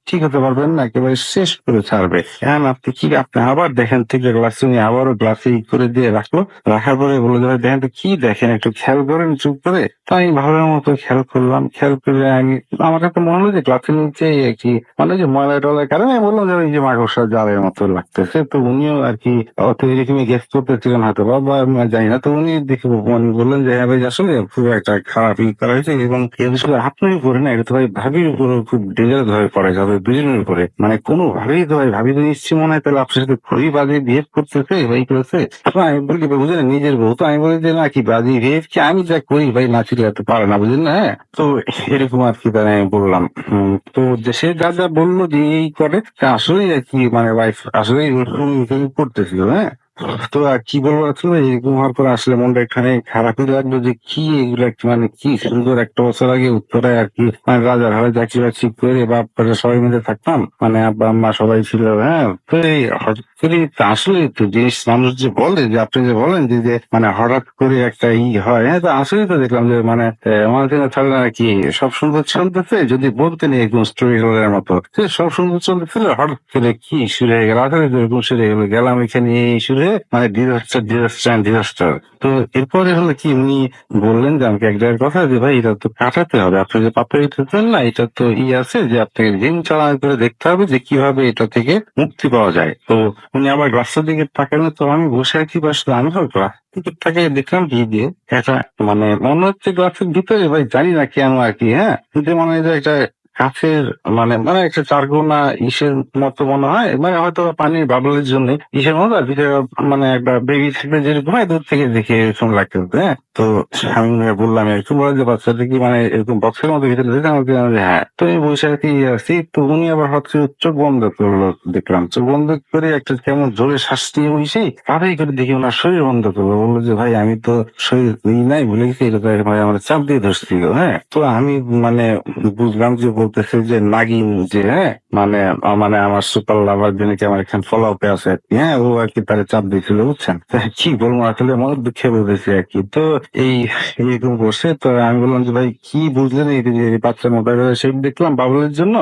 ঠিক হতে পারবেন না, একেবারে শেষ করে ছাড়বে। এখন আপনি কি আপনি আবার দেখেন থেকে গ্লাসে উনি আবারও গ্লাসে করে দিয়ে রাখলো, রাখার পরে বললো যে ভাই দেখেন তো কি দেখেন, একটু খেয়াল করেন চুপ করে। তো আমি ভালোর মতো খেয়াল করলাম, খেয়াল করে আমি আমার কাছে মনে হলো যে গ্লাসের নিচে একটি মানে যে ময়লা টলার কারণে আমি বললাম যে ওই যে মাকড়সার জালের মতো লাগতেছে, তো উনিও আর কি অত এরকমই গেস করতেছিলেন হয়তো বা আমি জানি না, তো উনি দেখে উনি বললেন যে হ্যাঁ ভাই আসলে খুব একটা খারাপ ই করা হয়েছে, এবং এই বিষয়ে আপনারই উপরে না, এটা তো ভাই ভাবির উপরে খুব ডেঞ্জারাস ভাবে পড়ে যাবে দুজনের উপরে, মানে কোনো ভাবেই তো ভাই ভাবি তো নিশ্চয় মনে হয় তাহলে আপনার সাথে খুবই বাজে বিহেভ করতেছে ভাই করেছে। তো আমি বলি ভাই বুঝলেন নিজের বউ, তো আমি বলি যে না কি বাজে বিহেভ কি আমি যা করি ভাই না ছিল এত পারে না বুঝলেন না, হ্যাঁ। তো এরকম আর কি তাই আমি বললাম। তো যে সে যা যা বললো যে এই করে তা আসলেই আর কি মানে ওয়াইফ আসলেই ওরকম করতেছিল, হ্যাঁ। তো আর কি বলবো আসলে এরকম হওয়ার পর আসলে মনটা এখানে খারাপই লাগলো যে কি এগুলো মানে কি সুন্দর একটা বছর আগে উত্তরায় আর কি মানে রাজার হয় চাকরি বাকরি করে বাপ সবাই মিলে থাকতাম, মানে আব্বা আম্মা সবাই ছিল, হ্যাঁ। তো এই হঠাৎ করে তো আসলে তো জিনিস মানুষ যে বলে যে আপনি যে বলেন যে যে মানে হঠাৎ করে একটা হয়, হ্যাঁ তো আসলেই তো দেখলাম যে মানে আমার দিনে থাকলে আর কি সব সুন্দর চলতেছে, যদি বলতেন এরকম স্টোরি হলের মতো সে সব সুন্দর চলতেছিল, হঠাৎ করে কি শুরু হয়ে গেল, আসলে তো এরকম শুরু হয়ে গেল, গেলাম এখানে এই শুরু হয়ে মানে ডিজাস্টার। তো এরপরে হলো কি উনি বললেন যে আমাকে এক জায়গার কথা যে ভাই এটা তো কাটাতে হবে, আপনি যে পাপে দিতেছেন না এটা তো আছে যে আপনাকে জিন চালানো করে দেখতে হবে যে কিভাবে এটা থেকে মুক্তি পাওয়া যায়। তো উনি আবার গ্লাসের দিকে তাকালেন, তো আমি বসে আছি পাশে, আমি হয়তো গ্লাস দিকে তাকিয়ে দেখলাম কি দিয়ে একটা মানে মনে হচ্ছে গ্লাসের ভিতরে ভাই জানি না কেন আর কি, হ্যাঁ কিন্তু মনে হয় যে একটা কাছের মানে মানে একটা চারকোনা ইসের মতো মনে হয়, মানে হয়তো পানির বাবলের জন্য ইসের মতো আর ভিতরে মানে একটা বেবি থাকলে যেরকম হয় দূর থেকে দেখে এরকম লাগতেছে, হ্যাঁ। তো আমি বললাম এরকম বলে যে বাচ্চাটা কি মানে এরকম বক্সের মতো ভিতরে দেখে আমাকে বললাম যে হ্যাঁ, তো আমি বসে আছি আছি, তো উনি আবার হচ্ছে চোখ বন্ধ করলো, দেখলাম চোখ বন্ধ করে একটা কেমন জোরে শ্বাস নিয়ে বসে তাড়াতাড়ি করে দেখি ওনার শরীর বন্ধ করলো, বললো যে ভাই আমি তো শরীর নাই ভুলে গেছি, এটা তো ভাই আমার চাপ দিয়ে ধরছিল, হ্যাঁ। তো আমি মানে বুঝলাম যে বলতেছে যে নাগিন যে হ্যাঁ মানে মানে আমার সুপার লাভার যিনি আমার এখানে ফলো আপে আছে আর কি, হ্যাঁ ও আর কি তারা চাপ দিয়েছিল বুঝছেন। তো কি বলবো আসলে মনে দুঃখে বলতেছি আর কি। তো এই এইরকম করছে, তো আমি বললাম যে ভাই কি বুঝলেন এই যে বাচ্চার মোবাইল শেপ দেখলাম বাবুলের জন্য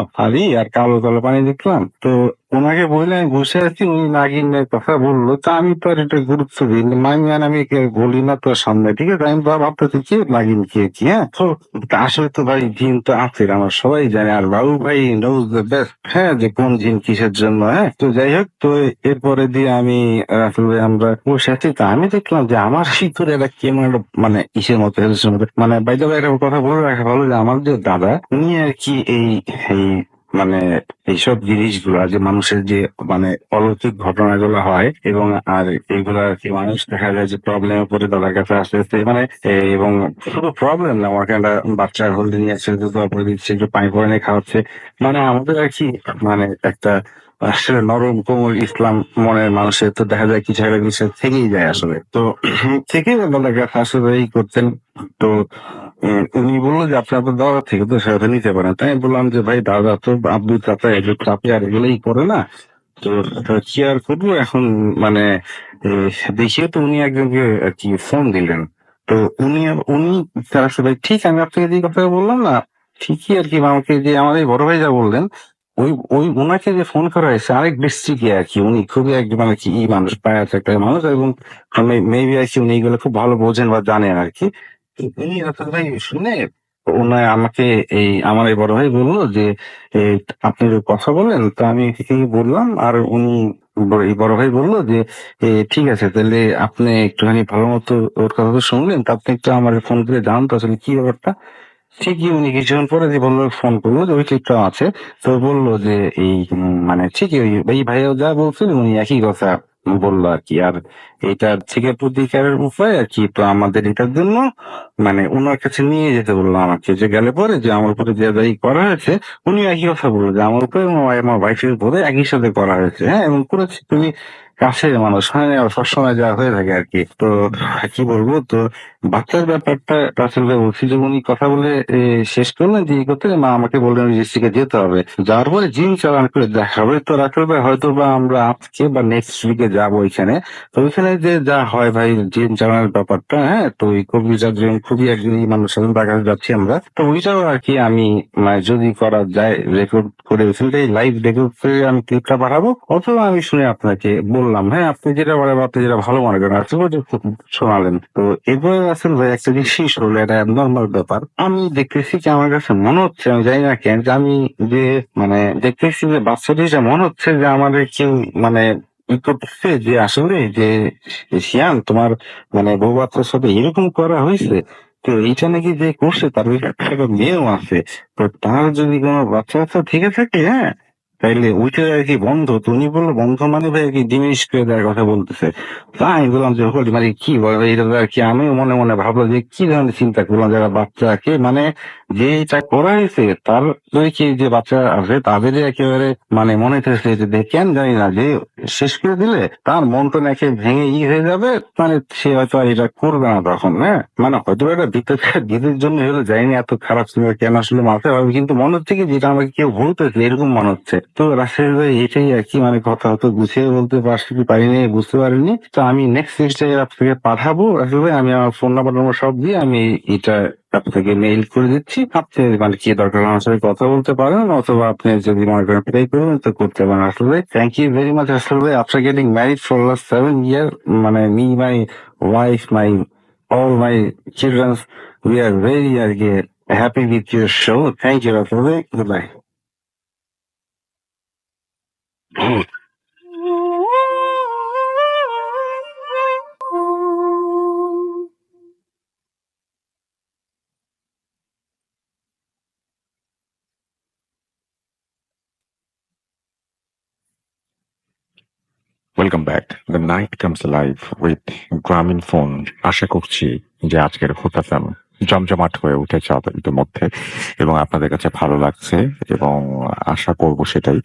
আর কালো কালো পানি দেখলাম, তো ওনাকে বললে আমি বসে আছি উনি নাগিনের কথা বললো, তা আমি তো আর এটা গুরুত্ব দিই আমি বলি না তোর সামনে, ঠিক আছে আমি ভাবতেছি কি নাগিন কি, হ্যাঁ। তো আসলে তো ভাই জিন তো আছে আমার সবাই জানে, আর বাবু ভাই নোজ দ্য বেস্ট, হ্যাঁ যে কোন জিন কিসের জন্য, হ্যাঁ। তো যাই হোক, তো এরপরে দিয়ে আমি আসলে আমরা বসে আছি, তা আমি দেখলাম যে আমার ভিতরে একটা কেমন একটা মানে ইসের মতো হেলসের মতো মানে বাইরে একটা কথা বলে রাখা ভালো যে আমার যে দাদা উনি আর কি এই মানে এইসব জিনিসগুলা যে মানুষের যে মানে অলৌকিক ঘটনাগুলো হয় এবং আর এইগুলা আর কি মানুষ দেখা যায় যে প্রবলেমে পড়ে দাদার কাছে আসতে মানে এবং শুধু প্রবলেম না, আমাকে একটা বাচ্চা হলদে নিয়ে আসছে দুধ পরে দিচ্ছে একটু পানি পরে নিয়ে খাওয়াচ্ছে, মানে আমাদের আর কি মানে একটা আসলে নরম কোমল ইসলাম মনের মানুষের তো দেখা যায় কিছু একটা কিছু থেকেই যায় আসলে। তো থেকেই দাদার কাছে আসলে এই করতেন। তো উনি বললো যে আপনি আপনার দাদা থেকে তো সেটা নিতে পারেন, তাই আমি বললাম যে ভাই দাদা তো আব্দুল চাচা এগুলো চাপে আর এগুলোই করে না, তো তো কি আর করবো এখন, মানে দেখিও তো উনি একজনকে আর কি ফোন দিলেন। তো উনি তার আসলে ঠিক আমি আপনাকে যে কথা বললাম না, ঠিকই আর কি আমাকে যে আমার এই বড় ভাই যা বললেন, ওই ওই ওনাকে যে ফোন করা হয়েছে আরেক ডিস্ট্রিক্টে আর কি। উনি খুবই একজন মানে কি মানুষ, পায় একটা মানুষ, এবং মেবি আর কি উনি এগুলো খুব ভালো বোঝেন বা জানেন আর কি। তো উনি রাসেল ভাই শুনে ওনার আমাকে আমার এই বড় ভাই বললো যে এ, আপনি যে কথা বলেন, তো আমি থেকে বললাম, আর উনি এই বড় ভাই বললো যে ঠিক আছে, তাহলে আপনি একটুখানি ভালো মতো ওর কথা তো শুনলেন, তা আপনি একটু আমার ফোন করে জানান তো আসলে কি ব্যাপারটা। ঠিকই উনি কিছুক্ষণ পরে যে বললো, ফোন করলো যে ওই ক্লিপটা আছে। তো বললো যে মানে ঠিকই এই ভাইও যা বলছিল উনি একই কথা বললো আর কি। আর এটার থেকে প্রতিকারের উপায় আর কি, তো আমাদের এটার জন্য মানে ওনার কাছে নিয়ে যেতে বললো আমাকে, যে গেলে পরে যে আমার উপরে যে দায়ী করা হয়েছে, উনি একই কথা বললো যে আমার উপরে এবং আমার ওয়াইফের উপরে একই সাথে করা হয়েছে। হ্যাঁ, এবং করেছি তুমি কাছের মানুষ, মানে সবসময় যা হয়ে থাকে আর কি। তো কি বলবো, তো বাচ্চার ব্যাপারটা আসলে বলছি যে উনি কথা বলে শেষ করলেন যে এই করতে, মা আমাকে বললেন ডিস্ট্রিক্টে যেতে হবে। যাওয়ার পরে জিম চালান করে দেখা হবে। তো রাখল ভাই হয়তো বা আমরা আজকে বা নেক্সট উইকে যাবো ওইখানে। তো ওইখানে যে যা হয় ভাই, জিম চালানোর ব্যাপারটা, হ্যাঁ, তো ওই কবি যাদের খুবই একজন মানুষ সাথে তার কাছে যাচ্ছি আমরা। তো ওইটাও আর কি আমি মানে যদি করা যায় রেকর্ড করে ওইখানটাই লাইভ রেকর্ড করে আমি ক্লিপটা পাঠাবো, অথবা আমি শুনে আপনাকে বললাম। হ্যাঁ, আপনি যেটা বলেন, আপনি যেটা ভালো মনে করেন আসলে ওটা শোনালেন। তো এরপরে আসলে ভাই একটা জিনিস হলো, এটা নর্মাল ব্যাপার। আমি দেখতেছি যে আমার কাছে মনে হচ্ছে, আমি জানি না কেন, যে আমি যে মানে দেখতেছি যে বাচ্চাটি যে মনে হচ্ছে যে আমাদের কেউ মানে ই করতেছে, যে আসলে যে শিয়ান তোমার মানে বউ বাচ্চার সাথে এরকম করা হয়েছে। তো এইটা নাকি যে করছে তার একটা মেয়েও আছে। তো তার যদি কোনো বাচ্চা কাচ্চা থেকে থাকে, হ্যাঁ, তাইলে ওইটা আর কি বন্ধ। তো উনি বললো বন্ধ মানে ভাই আর কি ডিমিনিশ করে দেওয়ার কথা বলতেছে। তাই আমি বললাম যে হোলি মানে কি বলে এটা, তো আর কি আমিও মনে মনে ভাবলাম যে কি ধরনের চিন্তা করলাম, যারা বাচ্চাকে মানে যে এটা করা হয়েছে তার যদি কি যে বাচ্চা আছে তাদের একেবারে মানে মনে হচ্ছে যে কেন জানি না, যে শেষ করে দিলে তার মনটা নাকি ভেঙে হয়ে যাবে, মানে সে হয়তো আর এটা করবে না তখন। হ্যাঁ, মানে হয়তো এটা ভিতের জন্য হলো, জানি এত খারাপ ছিল কেন আসলে মাথায় হবে, কিন্তু মনে হচ্ছে কি যেটা আমাকে কেউ বলতেছে এরকম মনে হচ্ছে। তো রাশেদ ভাই এটাই আর কি, মানে কথা হয়তো গুছিয়ে বলতে পারছি কি পারিনি, বুঝতে পারিনি। তো আমি নেক্সট সিক্সটাই আপনাকে পাঠাবো। আসলে আমি আমার ফোন নাম্বার সব দিয়ে আমি এটা আপনাকে মেইল করে দিচ্ছি। আপনি মানে কি দরকার আমার সাথে কথা বলতে পারেন, অথবা আপনি যদি মনে করেন প্রে করবেন তো করতে পারেন। আসলে থ্যাংক ইউ ভেরি মাচ আসলে after getting married for last 7 years, মানে me my wife my all my children, we are very happy with your show. Thank you, Rasul. Goodbye. Welcome back. The night comes live with গ্রামীণ phone. আশা করছি যে আজকের হোতাসাম জমজমাট হয়ে উঠেছে ইতিমধ্যে, এবং আপনাদের কাছে ভালো লাগছে, এবং আশা করব সেটাই।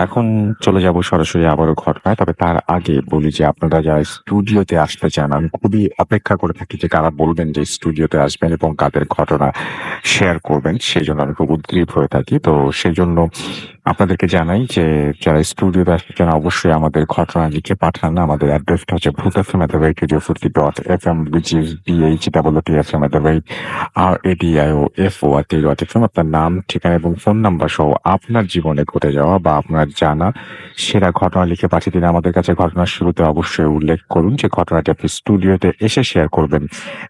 এখন চলে যাব সরাসরি আবারও ঘটনায়, তবে তার আগে বলি যে আপনারা যারা স্টুডিওতে আসতে চান, আমি খুবই অপেক্ষা করে থাকি যে কারা বলবেন যে স্টুডিওতে আসবেন এবং কাদের ঘটনা শেয়ার করবেন। সেই জন্য আমি খুব উদ্গ্রীব হয়ে থাকি। তো সেই জন্য আপনাদেরকে জানাই যে যারা স্টুডিওতে আসতে চান অবশ্যই আমাদের ঘটনা লিখে পাঠান। আমাদের অ্যাড্রেসটা হচ্ছে bhutfm@radio40.fm, which is BHWTFM@radio.RADIOFO@radio.fm। আপনার নাম, ঠিকানা এবং ফোন নাম্বার সহ আপনার জীবনে ঘটে যাওয়া বা আপনার জানা সেরা ঘটনা লিখে পাঠিয়ে দিন আমাদের কাছে। ঘটনার শুরুতে অবশ্যই উল্লেখ করুন যে ঘটনাটি আপনি স্টুডিওতে এসে শেয়ার করবেন।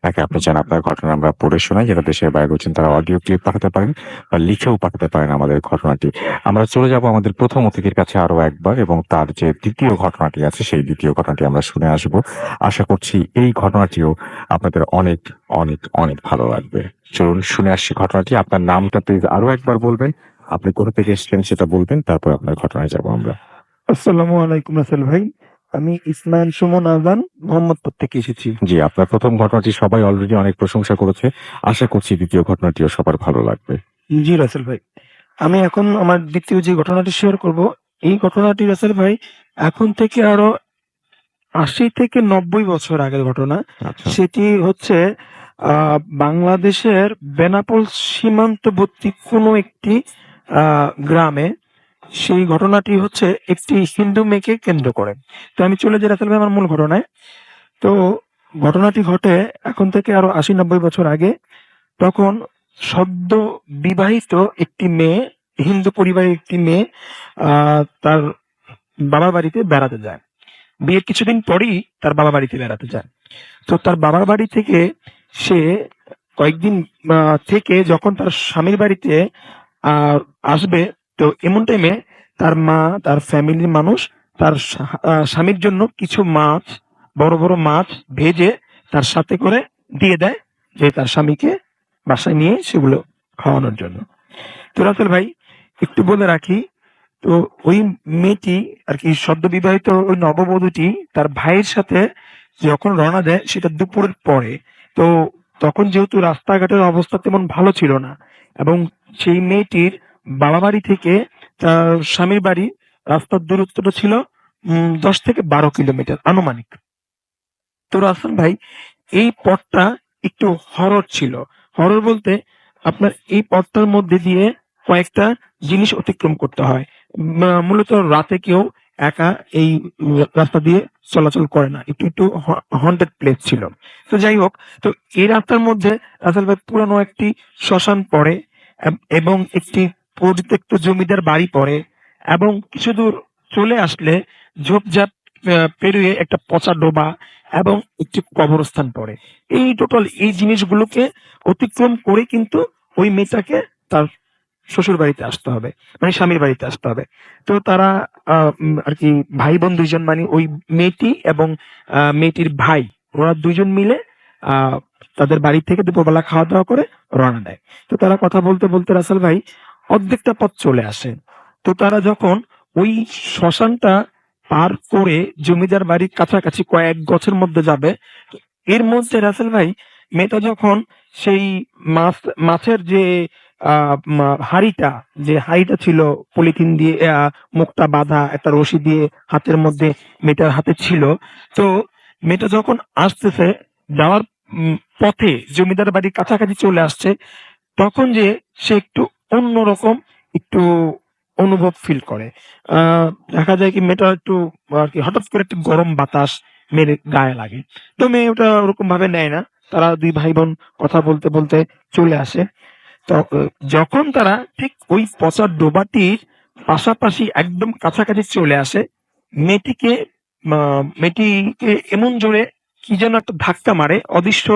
একে আপনি চান আপনার ঘটনা আমরা পড়ে শোনাই, যারা দেশের বাইরে রয়েছেন তারা অডিও ক্লিপ পাঠাতে পারেন বা লিখেও পাঠাতে পারেন আমাদের ঘটনাটি। আমরা চলে যাব আমাদের প্রথম অতিথির কাছে আরো একবার, এবং তার যে দ্বিতীয় ঘটনাটি আছে সেই দ্বিতীয় ঘটনাটি আমরা শুনে আসব। আশা করছি এই ঘটনাটিও আপনাদের অনেক অনেক অনেক ভালো লাগবে। চলুন শুনে আসছি ঘটনাটি। আপনার নামটা প্লিজ আরো একবার বলবেন, আপনি কোথা থেকে এসেছেন সেটা বলবেন, তারপর আপনার ঘটনায় যাব আমরা। আসসালামু আলাইকুম রাসেল ভাই, আমি ইসমাইল সুমন আজান মোহাম্মদপুর থেকে এসেছি। জি, আপনার প্রথম ঘটনাটি সবাই অলরেডি অনেক প্রশংসা করেছে। আশা করছি দ্বিতীয় ঘটনাটিও সবার ভালো লাগবে। জি রাসেল ভাই, আমি এখন আমার দ্বিতীয় যে ঘটনাটি শেয়ার করব, এই ঘটনাটি রাসেল ভাই এখন থেকে আরো 80 থেকে 90 বছর আগের ঘটনা। আচ্ছা। সেটি হচ্ছে বাংলাদেশের বেনাপোল সীমান্তবর্তী কোনো একটি গ্রামে সেই ঘটনাটি হচ্ছে একটি হিন্দু মেয়েকে কেন্দ্র করে। তো আমি চলে যাই রাসেল ভাই আমার মূল ঘটনায়। তো ঘটনাটি ঘটে এখন থেকে আরো ৮০-৯০ বছর আগে। তখন সদ্য বিবাহিত একটি মেয়ে, হিন্দু পরিবারের একটি মেয়ে তার বাবার বাড়িতে বেড়াতে যায়। বিয়ের কিছুদিন পরেই তার বাবা বাড়িতে বেড়াতে যায়। তো তার বাবার বাড়ি থেকে সে কয়েকদিন থেকে যখন তার স্বামীর বাড়িতে আহ, আসবে, তো এমন টাইমে তার মা, তার ফ্যামিলির মানুষ তার স্বামীর জন্য কিছু মাছ, বড় বড় মাছ ভেজে তার সাথে করে দিয়ে দেয়, যে তার স্বামীকে বাসায় নিয়ে সেগুলো খাওয়ানোর জন্য। তো রাসেল ভাই, একটু বলে রাখি, তো ওই মেয়েটি আর কি সদ্য বিবাহিত ওই নববধূটি তার ভাইয়ের সাথে যখন রওনা দেয় সেটা দুপুরের পরে। তো তখন যেহেতু রাস্তাঘাটের অবস্থা তেমন ভালো ছিল না, এবং সেই মেয়েটির বাবা বাড়ি থেকে তার স্বামীর বাড়ি রাস্তার দূরত্বটা ছিল ১০ থেকে ১২ কিলোমিটার আনুমানিক। তো রাসেল ভাই, এই পথটা একটু হরর ছিল। হরর বলতে আপনার এই পথটার মধ্যে দিয়ে কয়েকটা জিনিস অতিক্রম করতে হয়। মূলত রাতে কেউ একা এই রাস্তা দিয়ে চলাচল করে না, একটু একটু হন্টেড প্লেস ছিল। তো যাই হোক, তো এই রাস্তার মধ্যে রাসেল ভাই পুরানো একটি শ্মশান পড়ে, এবং একটি পরিত্যক্ত জমিদার বাড়ি পড়ে, এবং কিছু দূর চলে আসলে ঝোপঝাপ পেরিয়ে একটা পচা ডোবা এবং একটি কবরস্থান পড়ে। এই টোটাল এই জিনিসগুলোকে অতিক্রম করে কিন্তু ওই মেয়েটাকে তার শ্বশুর বাড়িতে আসতে হবে, মানে স্বামীর বাড়িতে আসতে হবে। তো তারা আর কি ভাই বোন দুইজন, মানে ওই মেয়েটি এবং মেয়েটির ভাই, ওরা দুইজন মিলে আহ তাদের বাড়ি থেকে দুপুরবেলা খাওয়া দাওয়া করে রওনা দেয়। তো তারা কথা বলতে বলতে রাসেল ভাই অর্ধেকটা পথ চলে আসে। তো তারা যখন ওই শ্মশানটা পার করে জমিদার বাড়ির কাছাকাছি কয়েক গছের মধ্যে যাবে, তো এর মধ্যে রাসেল ভাই মেয়েটা যখন সেই মাছ মাছের যে হাড়িটা, যে হাড়িটা ছিল পলিথিন দিয়ে মুখটা বাঁধা একটা রশি দিয়ে হাতের মধ্যে মেয়েটার হাতে ছিল। তো মেয়েটা যখন আসতেছে, যাওয়ার পথে জমিদার বাড়ির কাছাকাছি চলে আসছে, তখন যে সে একটু অন্যরকম একটু অনুভব ফিল করে। দেখা যায় কি মেয়েটা একটু আর কি হঠাৎ করে একটু গরম বাতাস মেয়ের গায়ে লাগে। তো মেয়ে ওটা ওরকম ভাবে নেয় না। তারা দুই ভাই বোন কথা বলতে বলতে চলে আসে। তো যখন তারা ঠিক ওই পচা ডোবাটির পাশাপাশি একদম কাছাকাছি চলে আসে, মেয়েটিকে মেয়েটিকে এমন জোরে কি যেন একটা ধাক্কা মারে, অদৃশ্য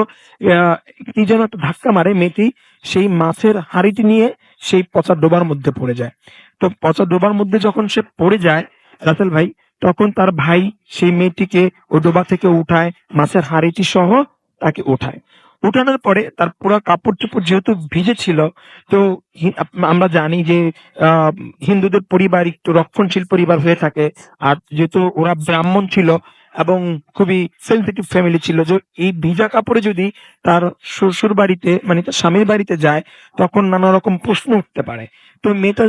কি যেন একটা ধাক্কা মারে, মেয়েটি সেই মাছের হাঁড়িটি নিয়ে সেই পচা ডোবার মধ্যে পড়ে যায়। তো পচা ডোবার মধ্যে যখন সে পড়ে যায় রাসেল ভাই, তখন তার ভাই সেই মেয়েটিকে ওই ডোবা থেকে উঠায়, মাছের হাঁড়িটি সহ তাকে উঠায়। উঠানোর পরে তার পুরো কাপড় চোপড় যেহেতু ভিজে ছিল, তো আমরা জানি যে আহ হিন্দুদের পরিবার একটু রক্ষণশীল পরিবার হয়ে থাকে। আর যেহেতু ওরা ব্রাহ্মণ ছিল এবং খুবই সেনসিটিভ ফ্যামিলি ছিল, যে এই ভিজা কাপড়ে যদি তার শ্বশুর বাড়িতে, মানে তার স্বামীর বাড়িতে যায়, তখন নানা রকম প্রশ্ন উঠতে পারে। তো মেয়েটা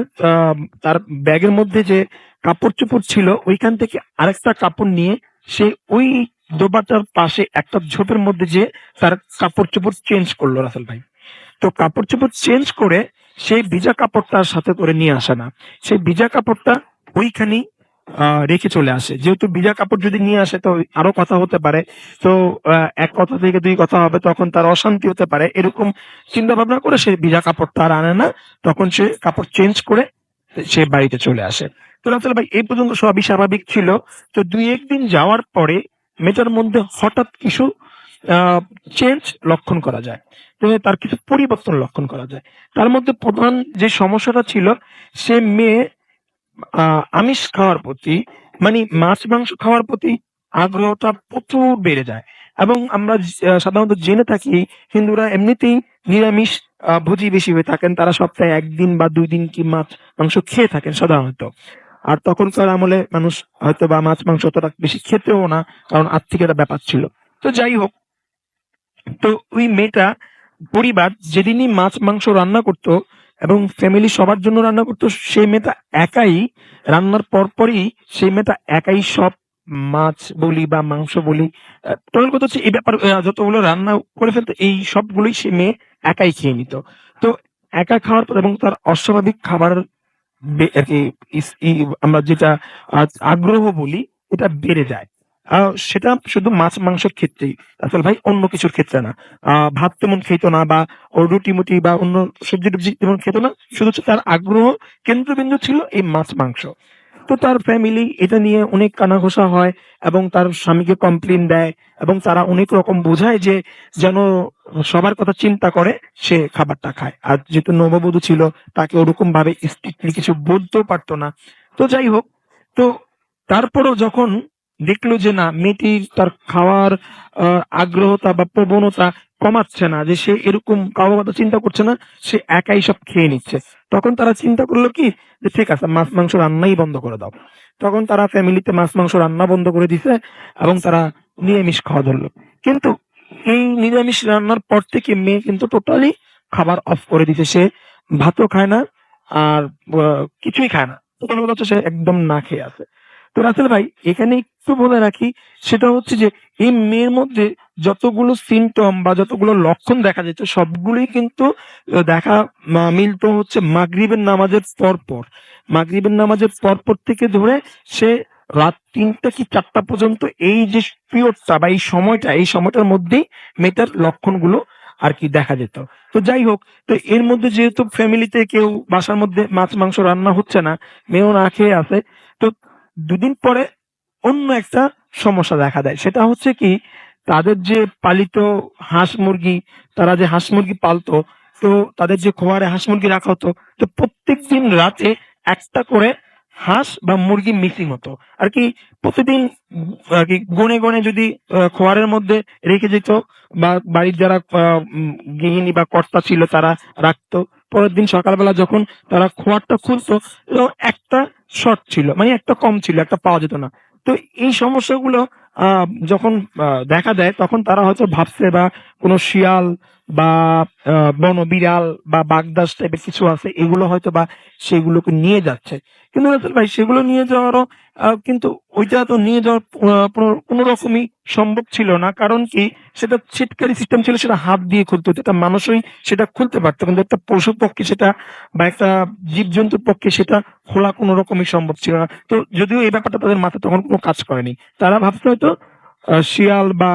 তার ব্যাগের মধ্যে যে কাপড় চোপড় ছিল ওইখান থেকে আরেকটা কাপড় নিয়ে সে ওই দোবাটার পাশে একটা ঝোপের মধ্যে যে তার কাপড় চোপড় চেঞ্জ করলো রাসেল ভাই। তো কাপড় চোপড় চেঞ্জ করে সেই ভিজা কাপড়টার সাথে করে নিয়ে আসে না, সেই ভিজা কাপড়টা ওইখানেই রেখে চলে আসে। যেহেতু ভিজা কাপড় যদি নিয়ে আসে তো আরো কথা হতে পারে, তো এক কথা থেকে দুই কথা হবে, তখন তার অশান্তি হতে পারে, এরকম চিন্তা ভাবনা করে সে ভিজা কাপড়টা আর আনে না। তখন সে কাপড় চেঞ্জ করে সে বাড়িতে চলে আসে। তো রাসেল ভাই এই পর্যন্ত সবই স্বাভাবিক ছিল। তো দুই একদিন যাওয়ার পরে মেয়েটার মধ্যে হঠাৎ কিছু চেঞ্জ লক্ষণ করা যায়, তো তার কিছু পরিবর্তন লক্ষণ করা যায়। তার মধ্যে প্রধান যে সমস্যাটা ছিল, সে মেয়ে আমিষ খাওয়ার প্রতি, মানে মাছ মাংস খাওয়ার প্রতি আগ্রহটা প্রচুর বেড়ে যায়। এবং আমরা সাধারণত জেনে থাকি হিন্দুরা এমনিতেই নিরামিষ ভোজী বেশি হয়ে থাকেন, তারা সপ্তাহে একদিন বা ২ দিন কি মাছ মাংস খেয়ে থাকেন সাধারণত। আর তখনকার আমলে মানুষ হয়তো বা মাছ মাংস অতটা বেশি খেতেও না, কারণ আর্থিক একটা ব্যাপার ছিল। তো যাই হোক, তো ওই মেয়েটা পরিবার যেদিনই মাছ মাংস রান্না করতো এবং ফ্যামিলি সবার জন্য রান্না করতো, সেই মেয়েটা একাই রান্নার পরপরই সেই মেয়েটা একাই সব মাছ বলি বা মাংস বলি, টোটাল কথা হচ্ছে এই ব্যাপার, যতগুলো রান্না করে ফেলতো এই সবগুলোই সে মেয়ে একাই খেয়ে নিত। তো একা খাওয়ার পর এবং তার অস্বাভাবিক খাবার আর কি আমরা যেটা আগ্রহ বলি এটা বেড়ে যায়। সেটা শুধু মাছ মাংসের ক্ষেত্রেই আসলে ভাই, অন্য কিছুর ক্ষেত্রে না। ভাত তেমন খেত না, বা ও রুটি মুটি বা অন্য সবজি টবজি তেমন খেত না। শুধু হচ্ছে তার আগ্রহ কেন্দ্রবিন্দু ছিল এই মাছ মাংস। তো তার ফ্যামিলি এটা নিয়ে অনেক কানাঘোষা হয় এবং তার স্বামীকে কমপ্লেন দেয়, এবং তারা অনেক রকম বোঝায় যে যেন সবার কথা চিন্তা করে সে খাবারটা খায়। আর যেহেতু নববধূ ছিল, তাকে ওরকম ভাবে স্ট্রিক্টলি কিছু বলতেও পারতো না। তো যাই হোক, তো তারপরও যখন দেখলো যে না, মেয়েটির তার খাওয়ার আগ্রহতা বা প্রবণতা কমাচ্ছে না, যে সে এরকম কারোর কথা চিন্তা করছে না, সে একাই সব খেয়ে নিচ্ছে, তখন তারা চিন্তা করলো কি, যে ঠিক আছে, মাছ মাংস রান্নাই বন্ধ করে দাও। তখন তারা ফ্যামিলিতে মাছ মাংস রান্না বন্ধ করে দিছে এবং তারা নিরামিষ খাওয়া ধরলো। কিন্তু এই নিরামিষ রান্নার পর থেকে মেয়ে কিন্তু টোটালি খাবার অফ করে দিছে। সে ভাতও খায় না, আর কিছুই খায় না। টোটাল কথা হচ্ছে সে একদম না খেয়ে আছে। তো রাসেল ভাই, এখানে একটু বলে রাখি, সেটা হচ্ছে যে এই মেয়ের মধ্যে যতগুলো সিমটম বা যতগুলো লক্ষণ দেখা যেত, সবগুলোই কিন্তু দেখা মিলতো হচ্ছে মাগরিবের নামাজের পর। মাগরিবের নামাজের পর থেকে ধরে সে রাত ৩টা কি ৪টা পর্যন্ত এই যে পিরিয়ডটা বা এই সময়টার মধ্যেই মেয়েটার লক্ষণগুলো আর কি দেখা যেত। তো যাই হোক, তো এর মধ্যে যেহেতু ফ্যামিলিতে কেউ বাসার মধ্যে মাছ মাংস রান্না হচ্ছে না, মেয়েও না খেয়ে আছে, তো দুদিন পরে অন্য একটা সমস্যা দেখা দেয়। সেটা হচ্ছে কি, তাদের যে পালিত হাঁস মুরগি, তারা যে হাঁস মুরগি পালতো, তো তাদের যে খোয়ারে হাঁস মুরগি রাখা হতো, তো প্রত্যেকদিন রাতে একটা করে হাঁস বা মুরগি মিসিং হতো আর কি। প্রতিদিন আর কি গনে গনে যদি খোয়ারের মধ্যে রেখে যেত, বা বাড়ির যারা গৃহিণী বা কর্তা ছিল তারা রাখতো, পরের দিন সকালবেলা যখন তারা খোয়ারটা খুলতো, তো একটা শর্ট ছিল, মানে একটা কম ছিল, একটা পাওয়া যেত না। তো এই সমস্যাগুলো যখন দেখা দেয়, তখন তারা হয়তো ভাবছে বা কোনো শিয়াল বা বন বিড়াল বা বাগদাস টাইপের কিছু আছে, এগুলো হয়তো বা সেগুলোকে নিয়ে যাচ্ছে। কিন্তু রাসেল ভাই, সেগুলো নিয়ে যাওয়ারও কিন্তু ওইটা তো নিয়ে যাওয়ার কোনো রকমই সম্ভব ছিল না। কারণ কি, সেটা ছিটকারি সিস্টেম ছিল, সেটা হাত দিয়ে খুলতে হতো। একটা মানুষই সেটা খুলতে পারতো, কিন্তু একটা পশু পক্ষে সেটা বা একটা জীবজন্তুর পক্ষে সেটা খোলা কোনো রকমই সম্ভব ছিল না। তো যদিও এই ব্যাপারটা তাদের মাথায় তখন কোনো কাজ করেনি, তারা ভাবতো হয়তো শিয়াল বা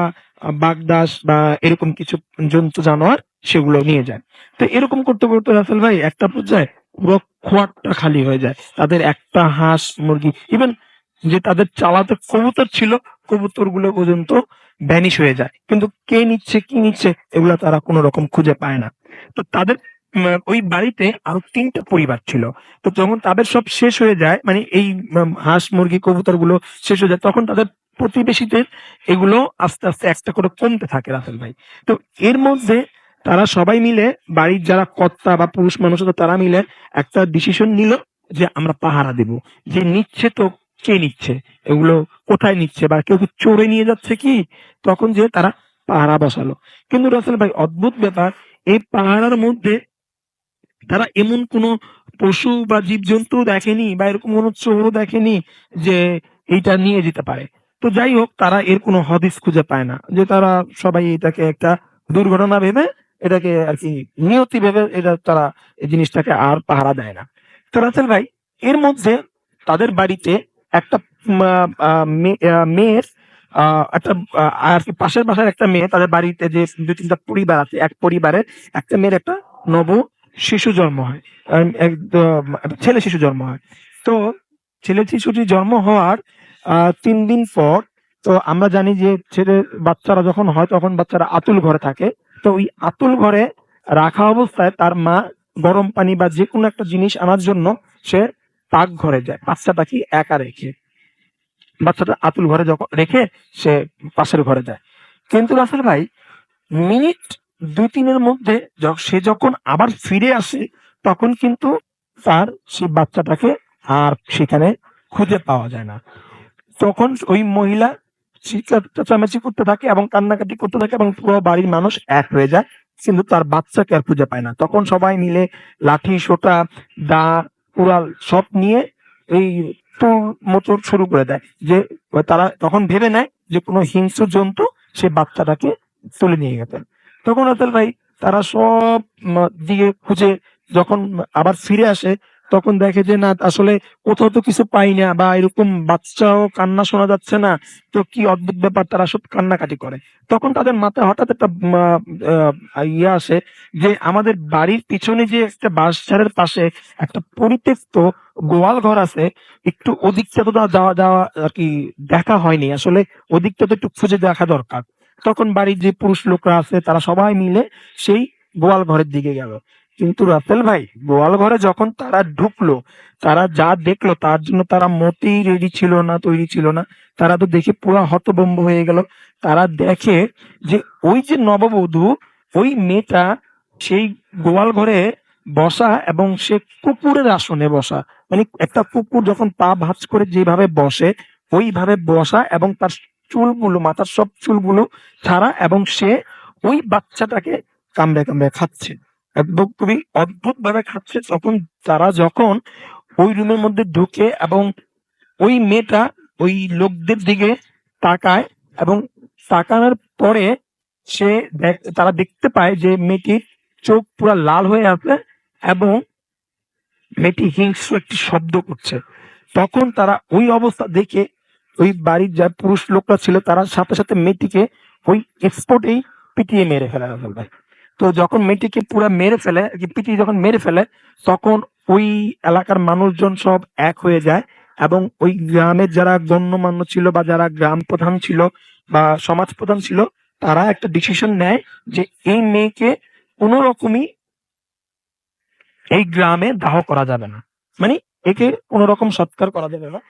বাগদাস বা এরকম কিছু জন্তু জানোয়ার সেগুলো নিয়ে যায়। তো এরকম করতে করতে রাসেল ভাই, একটা পর্যায়ে পুরো খোয়ারটা খালি হয়ে যায়। তাদের একটা হাঁস মুরগি, ইভেন যে তাদের চালাতে কবুতর ছিল, কবুতর গুলো পর্যন্ত ভ্যানিশ হয়ে যায়। কিন্তু কে নিচ্ছে কি নিচ্ছে এগুলা তারা কোনো রকম খুঁজে পায় না। তো তাদের ওই বাড়িতে আরো ৩টা পরিবার ছিল। তো যখন তাদের সব শেষ হয়ে যায়, মানে এই হাঁস মুরগি কবুতর গুলো শেষ হয়ে যায়, তখন তাদের প্রতিবেশীদের এগুলো আস্তে আস্তে একটা করে কমতে থাকে রাসেল ভাই। তো এর মধ্যে তারা সবাই মিলে, বাড়ির যারা কর্তা বা পুরুষ মানুষ আছে, তারা মিলে একটা ডিসিশন নিল যে আমরা পাহারা দেব। যে নিচ্ছে তো কে নিচ্ছে, এগুলো কোথায় নিচ্ছে, বা কেউ কি চোরে নিয়ে যাচ্ছে কি, তখন যে তারা পাহারা বসালো। কিন্তু রাসেল ভাই, অদ্ভুত ব্যাপার, এই পাহারার মধ্যে তারা এমন কোনো পশু বা জীবজন্তু দেখেনি, বা এরকম কোনো চোরও দেখেনি যে এইটা নিয়ে যেতে পারে। তো যাই হোক, তারা এর কোনো হদিস খুঁজে পায় না, যে তারা সবাই এটাকে একটা দুর্ঘটনা ভেবে, এটাকে আর কি নিয়তি ভেবে, এটা তারা এই জিনিসটাকে আর পাহারা দেয় না। তো রাসেল ভাই, এর মধ্যে তাদের বাড়িতে একটা মেয়ের একটা আর কি পাশের বাসার একটা মেয়ে, তাদের বাড়িতে যে ২-৩টা পরিবার আছে, এক পরিবারের একটা মেয়ের একটা নব শিশু জন্ম হয়। একদম একটা ছেলে শিশু জন্ম হয়। তো ছেলে শিশুটি জন্ম হওয়ার ৩ দিন পর, তো আমরা জানি যে ছেলের বাচ্চারা যখন হয়, তখন বাচ্চারা আতুল ঘরে থাকে। তো ওই আতুল ঘরে রাখা অবস্থায় তার মা গরম পানি বা যেকোনো একটা জিনিস আনার জন্য সে পাক ঘরে যায়, বাচ্চাটাকে একা রেখে। বাচ্চাটা আতুল ঘরে যখন রেখে সে পাশের ঘরে যায়। কিন্তু রাসেল ভাই, মিনিট ২-৩ এর মধ্যে সে যখন আবার ফিরে আসে, তখন কিন্তু তার সেই বাচ্চাটাকে আর সেখানে খুঁজে পাওয়া যায় না। তখন ওই মহিলা চেঁচামেচি করতে থাকে এবং কান্নাকাটি করতে থাকে, এবং পুরো বাড়ির মানুষ এক হয়ে যায়, কিন্তু তার বাচ্চাকে আর খুঁজে পায় না। তখন সবাই মিলে লাঠি সোঁটা দা কুড়াল সব নিয়ে এই মোচড় শুরু করে দেয়, যে তারা তখন ভেবে নেয় যে কোনো হিংস্র জন্তু সে বাচ্চাটাকে তুলে নিয়ে গেছে। তখন রাসেল ভাই, তারা সব দিকে খুঁজে যখন আবার ফিরে আসে, তখন দেখে যে না আসলে কোথাও তো কিছু পাই না, বা এরকম বাচ্চাও কান্না শোনা যাচ্ছে না, তো কি অদ্ভুত ব্যাপার, তারা সব কান্নাকাটি করে। তখন তাদের মাথায় হঠাৎ একটা ইয়ে আসে যে আমাদের বাড়ির পিছনে যে একটা বাঁশঝাড়ের পাশে একটা পরিত্যক্ত গোয়াল ঘর আছে, একটু ওদিকটা তো যাওয়া যাওয়া আর কি দেখা হয়নি আসলে, ওদিকটা তো একটু খুঁজে দেখা দরকার। তখন বাড়ির যে পুরুষ লোকরা আছে তারা সবাই মিলে সেই গোয়াল ঘরের দিকে গেল। কিন্তু রাসেল ভাই, গোয়াল ঘরে যখন তারা ঢুকলো, তারা যা দেখলো তার জন্য তারা মোটেই রেডি ছিল না, তৈরি ছিল না। তারা তো দেখে পুরো হতভম্ব হয়ে গেল। তারা দেখে যে ওই যে নববধূ, ওই মেয়েটা সেই গোয়াল ঘরে বসা, এবং সে কুকুরের আসনে বসা। মানে একটা কুকুর যখন পা ভাঁজ করে যেভাবে বসে ওইভাবে বসা, এবং তার চুলগুলো, মাথার সব চুলগুলো ছাড়া, এবং সে ওই বাচ্চাটাকে কামড়ে কামড়ে খাচ্ছে, একদম খুবই অদ্ভুত ভাবে খাচ্ছে। তখন তারা যখন ওই রুমের মধ্যে ঢুকে এবং ওই মেয়েটা ওই লোকদের দিকে তাকায়, এবং তাকানোর পরে তারা দেখতে পায় যে মেয়েটির চোখ পুরো লাল হয়ে আছে, এবং মেয়েটি হিংস্র একটি শব্দ করছে। তখন তারা ওই অবস্থা দেখে, ওই বাড়ির যা পুরুষ লোকরা ছিল তারা সাথে সাথে মেয়েটিকে ওই স্পটেই পিটিয়ে মেরে ফেলে রাসেল ভাই। তো যখন মেয়েটিকে পুরো মেরে ফেলে, আর কি পিটিয়ে যখন মেরে ফেলে, তখন ওই এলাকার মানুষজন সব এক হয়ে যায়, এবং ওই গ্রামের যারা গণ্যমান্য ছিল বা যারা গ্রাম প্রধান ছিল বা সমাজ প্রধান ছিল, তারা একটা ডিসিশন নেয় যে এই মেয়েকে কোনো রকমই এই গ্রামে দাহ করা যাবে না। মানে একে কোন রকম সৎকার করা যাবে না।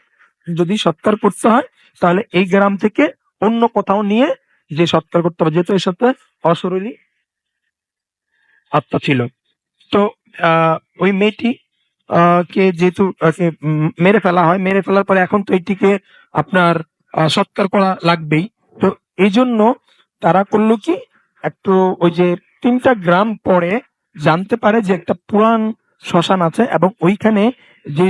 যদি সৎকার করতে হয় তাহলে এই গ্রাম থেকে অন্য কোথাও নিয়ে যে সৎকার করতে হবে, যেহেতু এর সাথে অশরীরী আত্মা ছিল। তো ওই মেয়েটি কে যেহেতু মেরে ফেলা হয়, মেরে ফেলার পরে এখন তো এটিকে আপনার সৎকার করা লাগবেই। তো এই জন্য তারা করলো কি, একটু ওই যে 3টা গ্রাম পরে জানতে পারে যে একটা পুরান শ্মশান আছে, এবং ওইখানে যে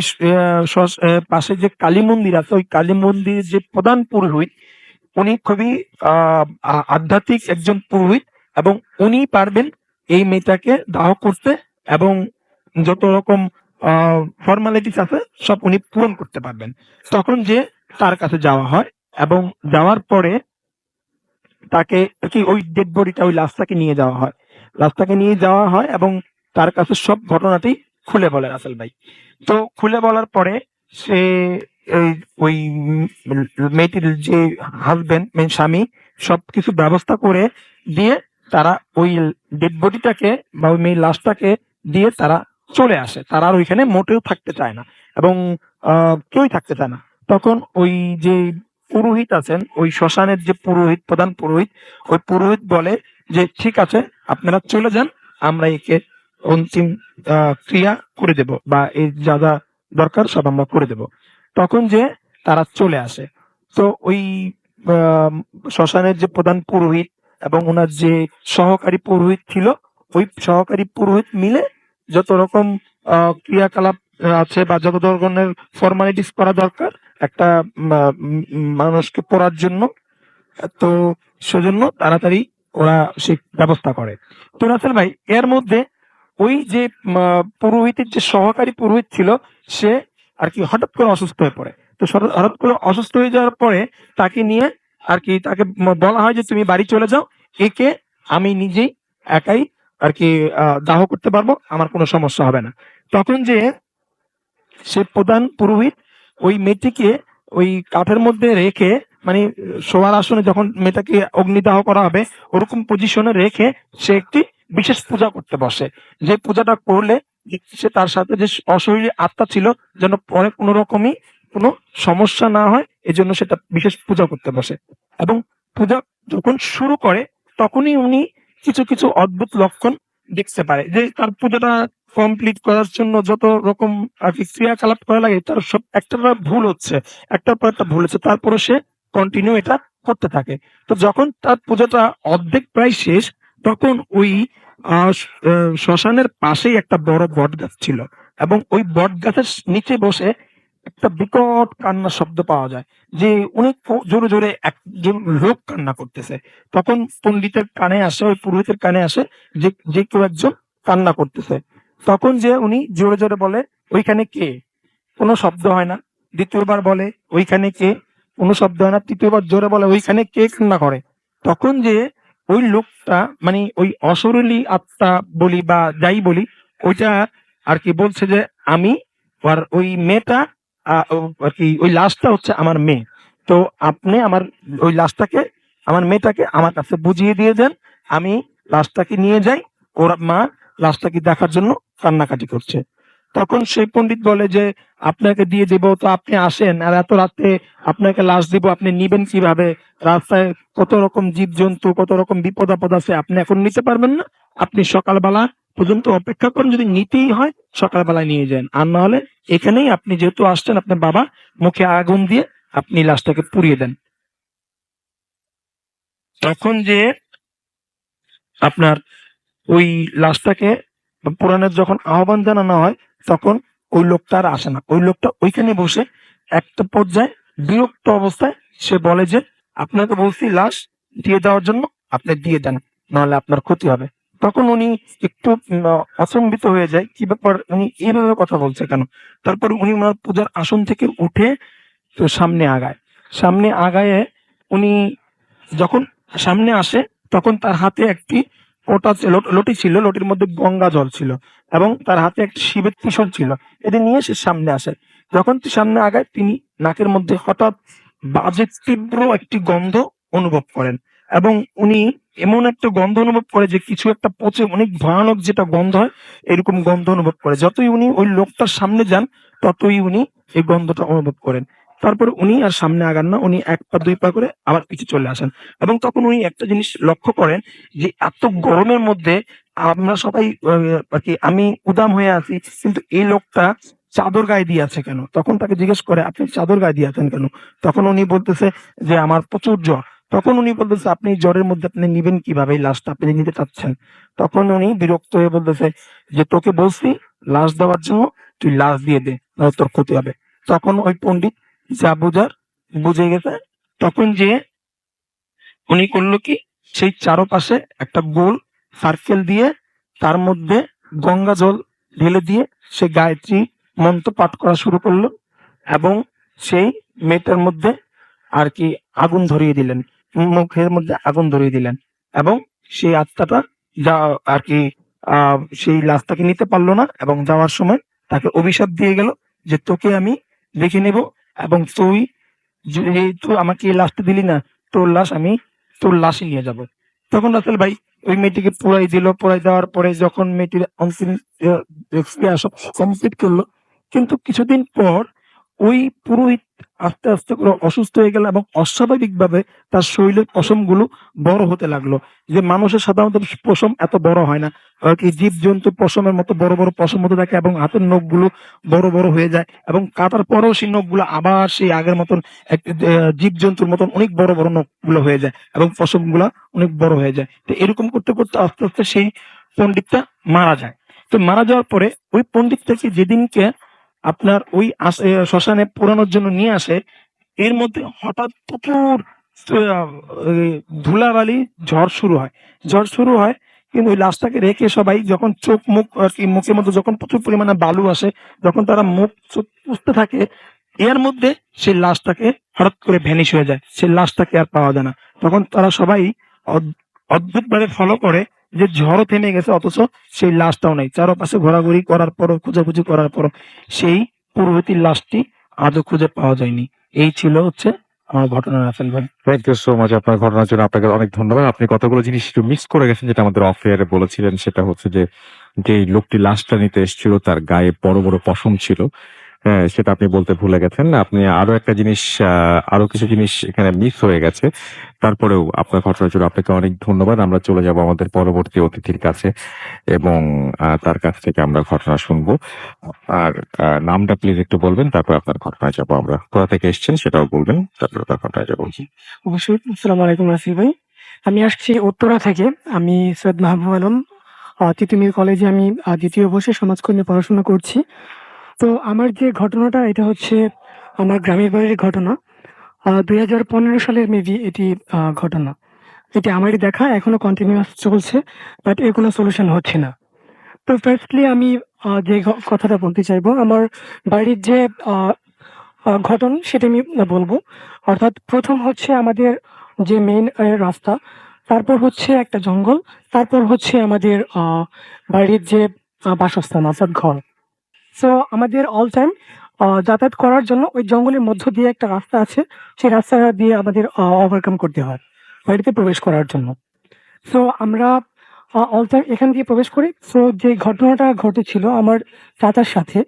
পাশে যে কালী মন্দির আছে, ওই কালী মন্দিরের যে প্রধান পুরোহিত, উনি খুবই আধ্যাত্মিক একজন পুরোহিত, এবং উনি পারবেন এই মেয়েটাকে দাহ করতে, এবং যত রকম ফর্মালিটিস আছে সব উনি পূরণ করতে পারবেন। তখন যে তার কাছে যাওয়া হয়, এবং যাওয়ার পরে তাকে কি ওই ডেড বডিটা, ওই লাশটাকে নিয়ে যাওয়া হয়, লাশটাকে নিয়ে যাওয়া হয়, এবং তার কাছে সব ঘটনাটি খুলে বলে রাসেল ভাই। তো খুলে বলার পরে সে ওই মেয়েটির যে হাজবেন্ড, স্বামী, সবকিছু ব্যবস্থা করে দিয়ে তারা ওই ডেড বডিটাকে বা ওই মেয়ের লাশটাকে দিয়ে তারা চলে আসে। তারা আর ওইখানে মোটেও থাকতে চায় না, এবং কেউই থাকতে চায় না। তখন ওই যে পুরোহিত আছেন, ওই শ্মশানের যে পুরোহিত, প্রধান পুরোহিত, ওই পুরোহিত বলে যে ঠিক আছে, আপনারা চলে যান, আমরা একে অন্তিম ক্রিয়া করে দেব, বা এই যা যা দরকার সব আমরা করে দেব। তখন যে তারা চলে আসে, তো ওই আহ, শ্মশানের যে প্রধান পুরোহিত এবং ওনার যে সহকারী পুরোহিত ছিল, ওই সহকারী পুরোহিত মিলে যত রকম ক্রিয়াকলাপ আছে বা যত ধরনের ফর্মালিটিস করা দরকার একটা মানুষকে পড়ার জন্য, তো সেজন্য তাড়াতাড়ি ওরা সে ব্যবস্থা করে। তো রাসেল ভাই, এর মধ্যে ওই যে পুরোহিতের যে সহকারী পুরোহিত ছিল, সে আর কি হঠাৎ করে অসুস্থ হয়ে পড়ে। তো হঠাৎ করে অসুস্থ হয়ে যাওয়ার পরে তাকে নিয়ে আর কি তাকে বলা হয় যে তুমি বাড়ি চলে যাও, একে আমি নিজেই একাই আর কি দাহ করতে পারবো, আমার কোনো সমস্যা হবে না। তখন যে সে প্রধান পুরোহিত ওই মেয়েটিকে ওই কাঠের মধ্যে রেখে, মানে শোয়ার আসনে যখন মেয়েটাকে অগ্নিদাহ করা হবে ওরকম পজিশনে রেখে সে একটি বিশেষ পূজা করতে বসে, যে পূজাটা করলে সে তার সাথে যে অশরীরী আত্মা ছিল যেন পরে কোনো রকমই কোনো সমস্যা না হয়, এজন্য সেটা বিশেষ পূজা করতে বসে। এবং পূজা যখন শুরু করে তখনই উনি কিছু কিছু অদ্ভুত লক্ষণ দেখতে পারে, যে তার পূজাটা কমপ্লিট করার জন্য যত রকম আর কি ক্রিয়াকলাপ করা লাগে তার সব একটার পর ভুল হচ্ছে, একটার পর একটা ভুল হচ্ছে, তারপরে সে কন্টিনিউ এটা করতে থাকে। তো যখন তার পূজাটা অর্ধেক প্রায় শেষ, তখন ওই শ্মশানের পাশেই একটা বড় বট গাছ ছিল, এবং ওই বট গাছের নিচে বসে একটা বিকট কান্নার শব্দ পাওয়া যায়, যে অনেক জোরে জোরে একজন লোক কান্না করতেছে। তখন পণ্ডিতের কানে আসে, ওই পুরোহিতের কানে আসে যে যে কেউ একজন কান্না করতেছে। তখন যে উনি জোরে জোরে বলে ওইখানে কে, কোনো শব্দ হয় না। দ্বিতীয়বার বলে ওইখানে কে, কোনো শব্দ হয় না। তৃতীয়বার জোরে বলে ওইখানে কে কান্না করে। তখন যে ওই লোকটা মানে ওই অশরীরী আত্মা বলি বা যাই বলি, ওইটা আর কি বলছে যে আমি আর ওই মেয়েটা আর কি ওই লাশটা হচ্ছে আমার মেয়ে। তো আপনি আমার ওই লাশটাকে, আমার মেয়েটাকে আমার কাছে বুঝিয়ে দিয়ে দেন, আমি লাশটাকে নিয়ে যাই। ওর মা লাশটাকে দেখার জন্য কান্নাকাটি করছে। তখন সেই পণ্ডিত বলে যে আপনাকে দিয়ে দেব, তো আপনি আসেন, আর এত রাতে আপনাকে লাশ দিব, আপনি নিবেন কিভাবে? রাস্তায় কত রকম জীবজন্তু, কত রকম বিপদ আপদ আছে, আপনি এখন নিতে পারবেন না। আপনি সকালবেলা পর্যন্ত অপেক্ষা করেন, যদি নিতেই হয় সকালবেলায় নিয়ে যান, আর না হলে এখানেই আপনি যেহেতু আসছেন আপনার বাবা, মুখে আগুন দিয়ে আপনি লাশটাকে পুড়িয়ে দেন। তখন যে আপনার ওই লাশটাকে পুরাণের যখন আহ্বান জানানো হয়, তখন ওই লোকটা আর আসে না। ওই লোকটা ওইখানে বসে একটা পর্যায়ে বিরক্ত অবস্থায় সে বলে যে আপনাকে বলছি লাশ দিয়ে দেওয়ার জন্য, আপনি দিয়ে দেন, নাহলে আপনার ক্ষতি হবে। তখন উনি একটু অচম্বিত হয়ে যায়, কি ব্যাপার, উনি এইভাবে কথা বলছে কেন। তারপর উনি ওনার পূজার আসন থেকে উঠে তো সামনে আগায়। সামনে আগায়ে উনি যখন সামনে আসে, তখন তার হাতে একটি ওটা লটি ছিল, লটির মধ্যে গঙ্গা জল ছিল, এবং তার হাতে একটি শিবের ত্রিশূল ছিল। এটি নিয়ে সে সামনে আসে। যখন সামনে আগায়, তিনি নাকের মধ্যে হঠাৎ বাজে তীব্র একটি গন্ধ অনুভব করেন, এবং উনি এমন একটা গন্ধ অনুভব করে যে কিছু একটা পচে, অনেক ভয়ানক যেটা গন্ধ হয়, এরকম গন্ধ অনুভব করে। যতই উনি ওই লোকটার সামনে যান, ততই উনি এই গন্ধটা অনুভব করেন। তারপর উনি আর সামনে আগান না, উনি এক পা দুই পা করে আবার পিছে চলে আসেন। এবং তখন উনি একটা জিনিস লক্ষ্য করেন যে এত গরমের মধ্যে আমরা সবাই আর কি আমি উদাম হয়ে আছি, কিন্তু এই লোকটা চাদর গায়ে দিয়ে আছে কেন? তখন তাকে জিজ্ঞেস করে আপনি চাদর গায়ে দিয়ে আছেন কেন? তখন উনি বলতেছে যে আমার প্রচুর জ্বর। তখন উনি বলতেছে আপনি এই জ্বরের মধ্যে আপনি নিবেন কিভাবে এই লাশটা, আপনি নিতে চাচ্ছেন? তখন উনি বিরক্ত হয়ে বলতেছে যে তোকে বলছি লাশ দেওয়ার জন্য, তুই লাশ দিয়ে দে, নাহলে তোর ক্ষতি হবে। তখন ওই পণ্ডিত যা বুঝার বুঝে গেছে। তখন যে উনি করলো কি, সেই চারপাশে একটা গোল সার্কেল দিয়ে তার মধ্যে গঙ্গা জল ঢেলে দিয়ে সে গায়ত্রী মন্ত্র পাঠ করা শুরু করলো, এবং সেই মেয়েটার মধ্যে আর কি আগুন ধরিয়ে দিলেন, মুখের মধ্যে আগুন ধরিয়ে দিলেন, এবং সেই আত্মাটা যা আর কি সেই লাশটাকে নিতে পারলো না, এবং যাওয়ার সময় তাকে অভিশাপ দিয়ে গেল যে তোকে আমি দেখে নেব, এবং তুই যেহেতু আমাকে এই লাশটা দিলি না, তোর লাশ আমি তোর লাশই নিয়ে যাব। তখন রাসেল ভাই ওই মেয়েটিকে পোড়াই দিল। পোড়াই দেওয়ার পরে যখন মেয়েটির অন্তিম ক্রিয়া সব কমপ্লিট করলো, কিন্তু কিছুদিন পর ওই পুরোহিত আস্তে আস্তে করে অসুস্থ হয়ে গেল, এবং অস্বাভাবিক ভাবে তার শরীরের পশমগুলো বড় হতে লাগলো। যে মানুষের সাধারণত পশম এত বড় হয় না, আর কি জীবজন্তুর পশমের মতো বড় বড় পশম হতে থাকে, এবং হাতের নখগুলো বড় বড় হয়ে যায়, এবং কাটার পরেও সেই নখগুলো আবার সেই আগের মতন জীবজন্তুর মতন অনেক বড় বড় নখগুলো হয়ে যায়, এবং পশমগুলা অনেক বড় হয়ে যায়। তো এরকম করতে করতে আস্তে আস্তে সেই পণ্ডিতটা মারা যায়। তো মারা যাওয়ার পরে ওই পণ্ডিতটাকে যেদিনকে আপনার ওই শ্মশানে পোড়ানোর জন্য নিয়ে আসে, এর মধ্যে হঠাৎ প্রচুর ধুলাবালি ঝড় শুরু হয়। ঝড় শুরু হয়, কিন্তু ওই লাশটাকে রেখে সবাই যখন চোখ মুখ আর কি মুখের মধ্যে যখন প্রচুর পরিমাণে বালু আসে, যখন তারা মুখ চোখ পুষতে থাকে, এর মধ্যে সেই লাশটাকে হঠাৎ করে ভ্যানিশ হয়ে যায়, সেই লাশটাকে আর পাওয়া যায় না। তখন তারা সবাই অদ্ভুত ভাবে ফলো করে যে ঝড়ও থেমে গেছে, অথচ সেই লাশটাও নেই। চারপাশে ঘোরাঘুরি করার পরও, খোঁজাখুঁজি করার পরও সেই পুরোহিতের লাশটি আজও খুঁজে পাওয়া যায়নি। এই ছিল হচ্ছে আমার ঘটনা, রাসেল ভাই। থ্যাংক ইউ সো মাচ আপনার ঘটনার জন্য। আপনাকে অনেক ধন্যবাদ। আপনি কতগুলো জিনিস একটু মিস করে গেছেন, যেটা আমাদের অফ এয়ারে বলেছিলেন। সেটা হচ্ছে যে যে লোকটি লাশটা নিতে এসেছিল তার গায়ে বড় বড় পশম ছিল। হ্যাঁ, সেটা আপনি বলতে ভুলে গেছেন। আপনি আরো একটা জিনিস, আরো কিছু জিনিস এখানে মিস হয়ে গেছে। তারপরেও আপনার ঘটনার জন্য আপনাকে অনেক ধন্যবাদ। আমরা চলে যাব আমাদের পরবর্তী অতিথির কাছে, এবং তার কাছ থেকে আমরা ঘটনা শুনবো। আর নামটা প্লিজ একটু বলবেন, তারপর আপনার ঘটনায় যাবো আমরা। কোথা থেকে এসেছেন সেটাও বলবেন, তারপর আপনার ঘটনায় যাবো। অবশ্যই। আসসালামু আলাইকুম রাসেল ভাই। আমি আসছি উত্তরা থেকে। আমি সৈয়দ মাহবুব আলম। তিতুমির কলেজে আমি দ্বিতীয় বর্ষে সমাজকর্ম নিয়ে পড়াশোনা করছি। তো আমার যে ঘটনাটা, এটা হচ্ছে আমার গ্রামের বাড়ির ঘটনা। 2015 সালের মেবি এটি ঘটনা। এটি আমারই দেখা, এখনো কন্টিনিউয়াস চলছে, বাট এর কোনো সলিউশন হচ্ছে না। তো ফার্স্টলি আমি যে কথাটা বলতে চাইবো, আমার বাড়ির যে আহ, ঘটন সেটা আমি বলবো। অর্থাৎ প্রথম হচ্ছে আমাদের যে মেইন রাস্তা, তারপর হচ্ছে একটা জঙ্গল, তারপর হচ্ছে আমাদের বাড়ির যে বাসস্থান অর্থাৎ ঘর। সো আমাদের অল টাইম যাতায়াত করার জন্য ওই জঙ্গলের মধ্য দিয়ে একটা রাস্তা আছে, সেই রাস্তা দিয়ে আমাদের ওভারকাম করতে হয় বাড়িতে প্রবেশ করার জন্য। সো আমরা অল টাইম এখান দিয়ে প্রবেশ করি। সো যে ঘটনাটা ঘটেছিল আমার চাচার সাথে,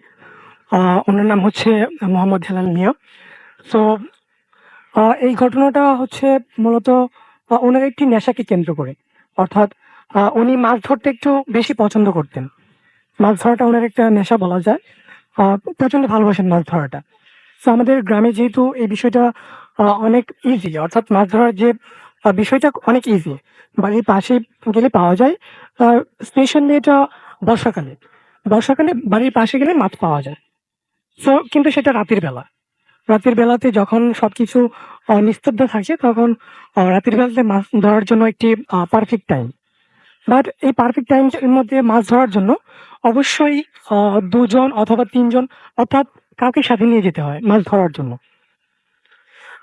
ওনার নাম হচ্ছে মোহাম্মদ হেলাল মিয়া। তো এই ঘটনাটা হচ্ছে মূলত ওনার একটি নেশাকে কেন্দ্র করে। অর্থাৎ উনি মাছ ধরতে একটু বেশি পছন্দ করতেন। মাছ ধরাটা ওনার একটা নেশা বলা যায়। প্রচন্ড ভালোবাসেন মাছ ধরাটা। তো আমাদের গ্রামে যেহেতু এই বিষয়টা অনেক ইজি, অর্থাৎ মাছ ধরার যে বিষয়টা অনেক ইজি, বাড়ির পাশে গেলে পাওয়া যায়। স্পেশালি এটা বর্ষাকালে, বর্ষাকালে বাড়ির পাশে গেলে মাছ পাওয়া যায়। তো কিন্তু সেটা রাতের বেলা, রাতের বেলাতে যখন সবকিছু নিস্তব্ধ থাকে, তখন রাতের বেলাতে মাছ ধরার জন্য একটি পারফেক্ট টাইম। বাট এই পারফেক্ট টাইম এর মধ্যে মাছ ধরার জন্য অবশ্যই দুজন অথবা তিনজন, অর্থাৎ কাউকে সাথে নিয়ে যেতে হয় মাছ ধরার জন্য।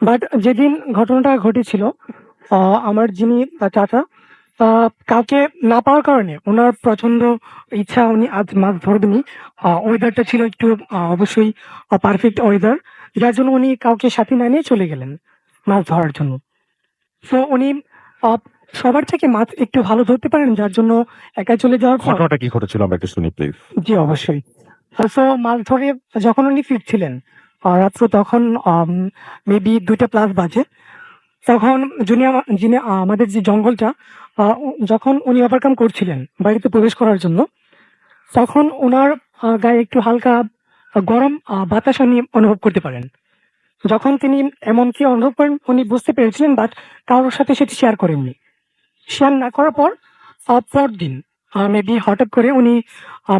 বাট যেদিন ঘটনাটা ঘটেছিল, আমার যিনি চাচা, কাউকে না পাওয়ার কারণে ওনার প্রচন্ড ইচ্ছা, উনি আজ মাছ ধরবেনই। ওয়েদারটা ছিল একটু অবশ্যই পারফেক্ট ওয়েদার, যার জন্য উনি কাউকে সাথে না নিয়ে চলে গেলেন মাছ ধরার জন্য। তো উনি আহ, সবার থেকে মাছ একটু ভালো ধরতে পারেন, যার জন্য একা চলে যাওয়ার পর, ঘটনাটা কি ঘটেছিল আমরা একটু শুনি প্লিজ। জি অবশ্যই। তো মাছ ধরে যখন উনি ফিরছিলেন রাত্র, তখন মেবি 2টা+ বাজে। তখন যিনি আমাদের যে জঙ্গলটা, যখন উনি ওভারকাম করছিলেন বাড়িতে প্রবেশ করার জন্য, তখন ওনার গায়ে একটু হালকা গরম বাতাস উনি অনুভব করতে পারেন। যখন তিনি এমনকি অনুভব করেন, উনি বুঝতে পেরেছিলেন, বাট কারোর সাথে সেটি শেয়ার করেননি। শেয়ার না করার পর পরদিন মেবি হঠাৎ করে উনি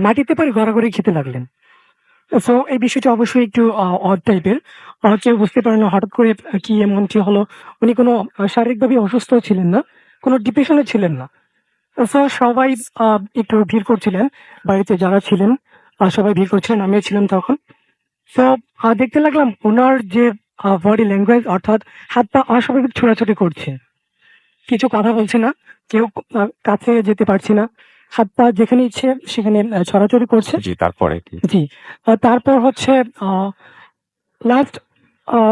মাটিতে পড়ে গড়াগড়ি খেতে লাগলেন। সো এই বিষয়টা অবশ্যই একটু অড টাইপের। কেউ বুঝতে পারে না হঠাৎ করে কি এমনটি হলো। উনি কোনো শারীরিকভাবে অসুস্থ ছিলেন না, কোনো ডিপ্রেশনে ছিলেন না। সো সবাই একটু ভিড় করছিলেন, বাড়িতে যারা ছিলেন সবাই ভিড় করছিলেন, আমিও ছিলাম তখন। তো দেখতে লাগলাম ওনার যে বডি ল্যাঙ্গুয়েজ, অর্থাৎ হাত পা অস্বাভাবিক ছোড়াছুটি করছে, কিছু কথা বলছে না, কেউ কাছে যেতে পারছি না, হাত পা যেখানে ইচ্ছে সেখানে ছড়াছড়ি করছে। জি, তারপরে কি? জি। তারপর হচ্ছে লাস্ট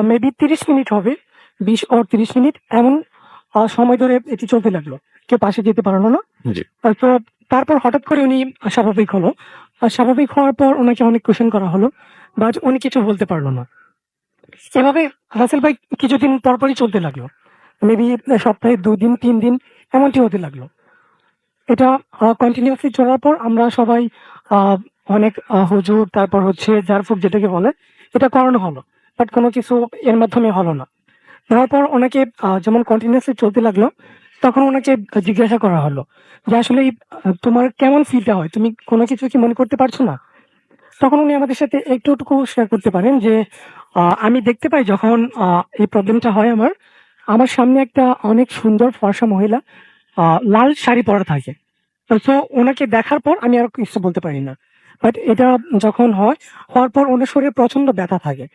মেবি 30 মিনিট হবে, 20 or 30 মিনিট এমন সময় ধরে এটি চলতে লাগলো, কেউ পাশে যেতে পারলো না। জি। তো তারপর হঠাৎ করে উনি স্বাভাবিক হলো। আর স্বাভাবিক হওয়ার পর ওনাকে অনেক কোশ্চেন করা হলো, বাট উনি কিছু বলতে পারলো না। এভাবে রাসেল ভাই কিছুদিন পরপরই চলতে লাগলো, মেবি সপ্তাহে 2 দিন 3 দিন এমনটি হতে লাগলো। এটা কন্টিনিউয়াসলি চলার পর আমরা সবাই আহ, অনেক হুজুর, তারপর হচ্ছে জারফুক যেটাকে বলে, এটা করানো হলো, বাট কোনো কিছু এর মাধ্যমে হলো না। তারপর ওনাকে যেমন কন্টিনিউয়াসলি চলতে লাগলো, তখন ওনাকে জিজ্ঞাসা করা হলো যে আসলে তোমার কেমন ফিলটা হয়, তুমি কোনো কিছু কি মনে করতে পারছো না? তখন উনি আমাদের সাথে একটুটুকু শেয়ার করতে পারেন যে আমি দেখতে পাই যখন এই প্রবলেমটা হয় আমার, আমার সামনে একটা অনেক সুন্দর ফর্সা মহিলা লাল শাড়ি পরা থাকে। তো ওনাকে দেখার পর আমি আর কিছু বলতে পারি না। বাট এটা যখন হওয়ার পর ওনার শরীরে প্রচন্ড ব্যথা থাকে,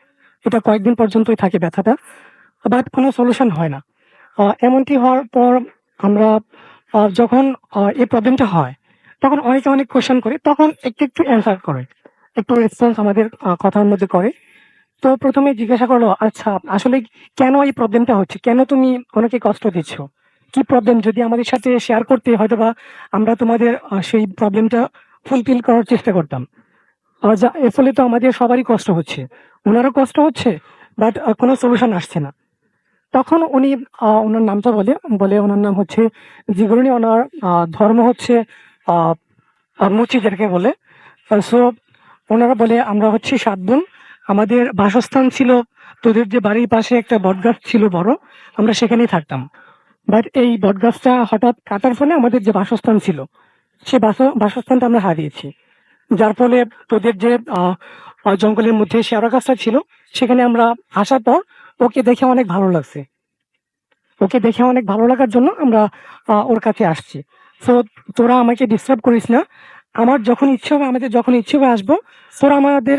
এটা কয়েকদিন পর্যন্তই থাকে ব্যথাটা, বাট কোনো সলিউশন হয় না। এমনটি হওয়ার পর আমরা যখন এই প্রবলেমটা হয়, তখন অনেকে অনেক কোয়েশ্চেন করে, তখন একটু একটু অ্যান্সার করে, একটু রেসপন্স আমাদের কথার মধ্যে করে। তো প্রথমে জিজ্ঞাসা করলো, আচ্ছা আসলে কেন এই প্রবলেমটা হচ্ছে, কেন তুমি ওনাকে কষ্ট দিচ্ছ, কি প্রবলেম, যদি আমাদের সাথে শেয়ার করতে হয়তো বা আমরা তোমাদের সেই প্রবলেমটা ফুলফিল করার চেষ্টা করতাম। এর ফলে তো আমাদের সবারই কষ্ট হচ্ছে, ওনারও কষ্ট হচ্ছে, বাট কোনো সলিউশন আসছে না। তখন উনি ওনার নামটা বলে বলে ওনার নাম হচ্ছে জিগরুনি, ওনার ধর্ম হচ্ছে আহ মুচি যেটাকে বলে। সো ওনারা বলে আমরা হচ্ছে 7 বোন, আমাদের বাসস্থান ছিল তোদের যে বাড়ির পাশে একটা বটগাছ ছিল বড়, আমরা সেখানেই থাকতাম। বাট এই বটগাছটা হঠাৎ কাটার ফলে আমাদের যে বাসস্থান ছিল, সে বাসস্থানটা আমরা হারিয়েছি। যার ফলে তোদের যে জঙ্গলের মধ্যে শেয়ারা গাছটা ছিল, সেখানে আমরা আসার পর ওকে দেখে অনেক ভালো লাগছে, ওকে দেখে অনেক ভালো লাগার জন্য আমরা ওর কাছে আসছি। তো তোরা আমাকে ডিস্টার্ব করিস না, আমার যখন ইচ্ছে হবে, আমাদের যখন ইচ্ছে হবে আসবো, তোরা আমাদের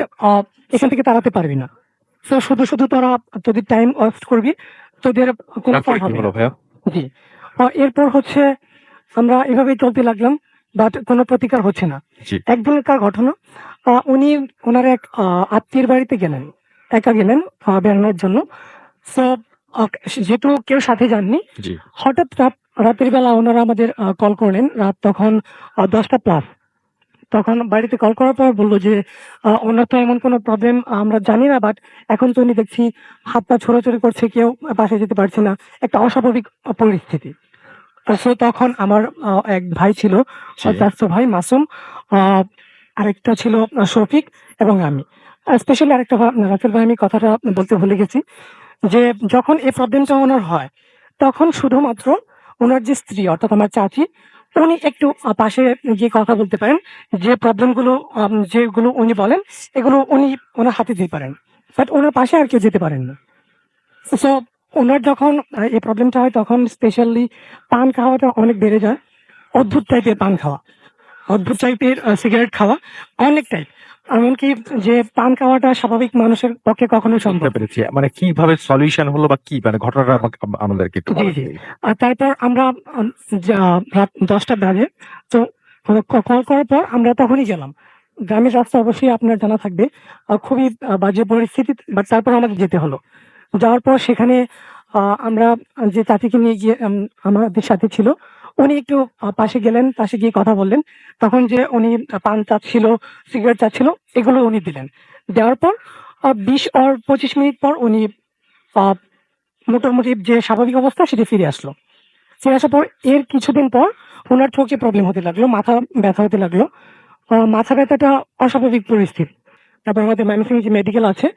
এখান থেকে তাড়াতে পারবি না। তো শুধু শুধু তোরা তোদের টাইম ওয়েস্ট করবি, তোদের কোনো তারপরে ফল কি হবে হলো না। ভাইয়া? জি। এরপর হচ্ছে আমরা এভাবেই চলতে লাগলাম, বাট কোনো প্রতিকার হচ্ছে না। জি। একদিনকার ঘটনা, উনি ওনার এক আত্মীয়ের বাড়িতে গেলেন, একা গেলেন বেড়ানোর জন্য। সো যেহেতু কেউ সাথে যাননি, জি। হঠাৎ রাতের বেলা ওনারা আমাদের কল করলেন। রাত তখন 10টা প্লাস। তখন বাড়িতে কল করার পর বললো যে ওনার তো এমন কোনো প্রবলেম আমরা জানি না, বাট এখন তো উনি দেখছি হাত পা ছোড়াছড়ি করছে, কেউ পাশে যেতে পারছে না, একটা অস্বাভাবিক পরিস্থিতি। তো তখন আমার এক ভাই ছিল, জি। চাচাতো ভাই মাসুম, আরেকটা ছিল শফিক, এবং আমি। স্পেশালি আরেকটা রাসেল ভাই, আমি কথাটা বলতে ভুলে গেছি যে যখন এই প্রবলেমটা ওনার হয়, তখন শুধুমাত্র ওনার যে স্ত্রী অর্থাৎ আমার চাচি, উনি একটু পাশে গিয়ে কথা বলতে পারেন। যে প্রবলেমগুলো যেগুলো উনি বলেন, এগুলো উনি ওনার হাতে দিতে পারেন, বাট ওনার পাশে আর কেউ যেতে পারেন না। সো ওনার যখন এই প্রবলেমটা হয়, তখন স্পেশালি পান খাওয়াটা অনেক বেড়ে যায়। অদ্ভুত টাইপের পান খাওয়া, অদ্ভুত টাইপের সিগারেট খাওয়া, অনেক টাইপ। এমনকি যে পান খাওয়াটা স্বাভাবিক মানুষের পক্ষে কখনোই সম্ভব বুঝতে না। পেরেছি। মানে কিভাবে সলিউশন হলো বা কি মানে ঘটনাটা আমাদেরকে একটু জি, বলেন জি। please। আর তারপর আমরা রাত 10টা বাজে, তো কল করার পর আমরা তখনই গেলাম। গ্রামের রাস্তা অবশ্যই আপনার জানা থাকবে, খুবই বাজে পরিস্থিতি, বাট তারপর আমাদের যেতে হলো। যাওয়ার পর সেখানে আমরা যে চাচিকে নিয়ে গিয়ে আমাদের সাথে ছিল, উনি একটু পাশে গেলেন, পাশে গিয়ে কথা বললেন। তখন যে উনি পান চাচ্ছিল, সিগারেট চাচ্ছিল, এগুলো উনি দিলেন। দেওয়ার পর 20 or 25 মিনিট পর উনি আহ, মোটামুটি যে স্বাভাবিক অবস্থা সেটা ফিরে আসলো। ফিরে আসার পর এর কিছুদিন পর ওনার চোখে প্রবলেম হতে লাগলো, মাথা ব্যথা হতে লাগলো। মাথা ব্যথাটা অস্বাভাবিক পরিস্থিতি। তারপর আমাদের ময়মনসিংহ যে মেডিকেল আছে,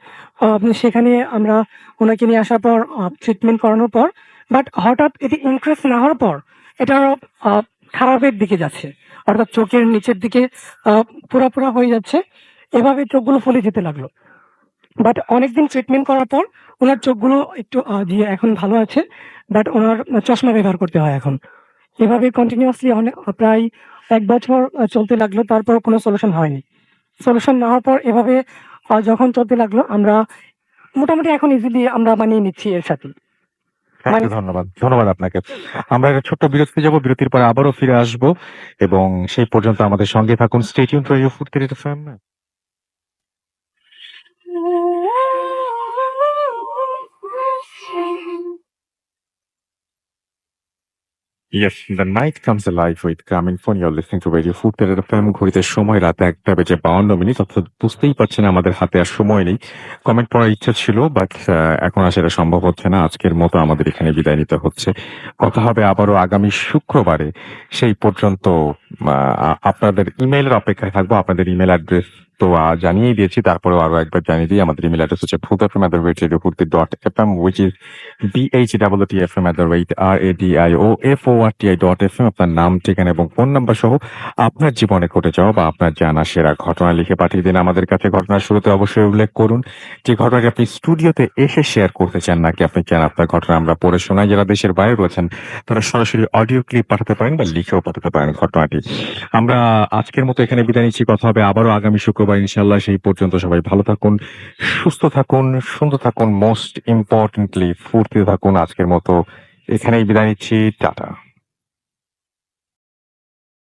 সেখানে আমরা ওনাকে নিয়ে আসার পর ট্রিটমেন্ট করানোর পর, বাট হঠাৎ এটি ইনক্রিজ না হওয়ার পর এটা আরো খারাপের দিকে যাচ্ছে, অর্থাৎ চোখের নিচের দিকে পুরা হয়ে যাচ্ছে। এভাবে চোখগুলো ফুলে যেতে লাগলো। বাট অনেকদিন ট্রিটমেন্ট করার পর ওনার চোখগুলো একটু দিয়ে এখন ভালো আছে, বাট ওনার চশমা ব্যবহার করতে হয় এখন। এভাবে কন্টিনিউয়াসলি অনেক প্রায় 1 বছর চলতে লাগলো, তারপর কোনো সলিউশন হয়নি। সলিউশন না হওয়ার পর এভাবে যখন চলতে লাগলো, আমরা মোটামুটি এখন ইজিলি আমরা মানিয়ে নিচ্ছি এর সাথে। থ্যাংক ইউ, ধন্যবাদ ধন্যবাদ আপনাকে। আমরা একটা ছোট্ট বিরতি যাব, বিরতির পরে আবারও ফিরে আসব এবং সেই পর্যন্ত আমাদের সঙ্গে থাকুন। Stay tune two radio food FM. Yes, the night comes alive with Coming Phone. You're listening to Radio Food FM. ঘড়িতে সময় রাত 1:52, অর্থাৎ বুঝতেই পারছেন আমাদের হাতে আর সময় নেই। কমেন্ট পড়ার ইচ্ছা ছিল, বাট এখন আর সেটা সম্ভব হচ্ছে না। আজকের মতো আমাদের এখানে বিদায় নিতে হচ্ছে। কথা হবে আবারও আগামী শুক্রবারে। সেই পর্যন্ত আপনাদের ইমেইলের অপেক্ষায় থাকবো। আপনাদের ইমেল অ্যাড্রেস তো জানিয়েই দিয়েছি, তারপরেও আরো একবার জানিয়ে দিই। আমাদের ইমেল অ্যাড্রেস হচ্ছে foodfm@radiofurti.fm, which is BHWTFM@radioforti.fm। আপনার নাম, ঠিকানা এবং ফোন নাম্বার সহ আপনার জীবনে ঘটে যাওয়া বা আপনার জানা সেরা ঘটনা লিখে পাঠিয়ে দিন আমাদের কাছে। ঘটনার শুরুতে অবশ্যই উল্লেখ করুন যে ঘটনাটি আপনি স্টুডিওতে এসে শেয়ার করতে চান, নাকি আপনি চান আপনার ঘটনা আমরা পড়ে শোনাই। যারা দেশের বাইরে রয়েছেন তারা সরাসরি অডিও ক্লিপ পাঠাতে পারেন বা লিখেও পাঠাতে পারেন ঘটনাটি। আমরা আজকের মতো এখানে বিদায় নিচ্ছি। কথা হবে আবারও আগামী শুক্রবার ইনশাল্লাহ। সেই পর্যন্ত সবাই ভালো থাকুন, সুস্থ থাকুন, সুন্দর থাকুন, মোস্ট ইম্পর্টেন্টলি ফুর্তিতে থাকুন। আজকের মতো এখানেই বিদায় নিচ্ছি। টাটা।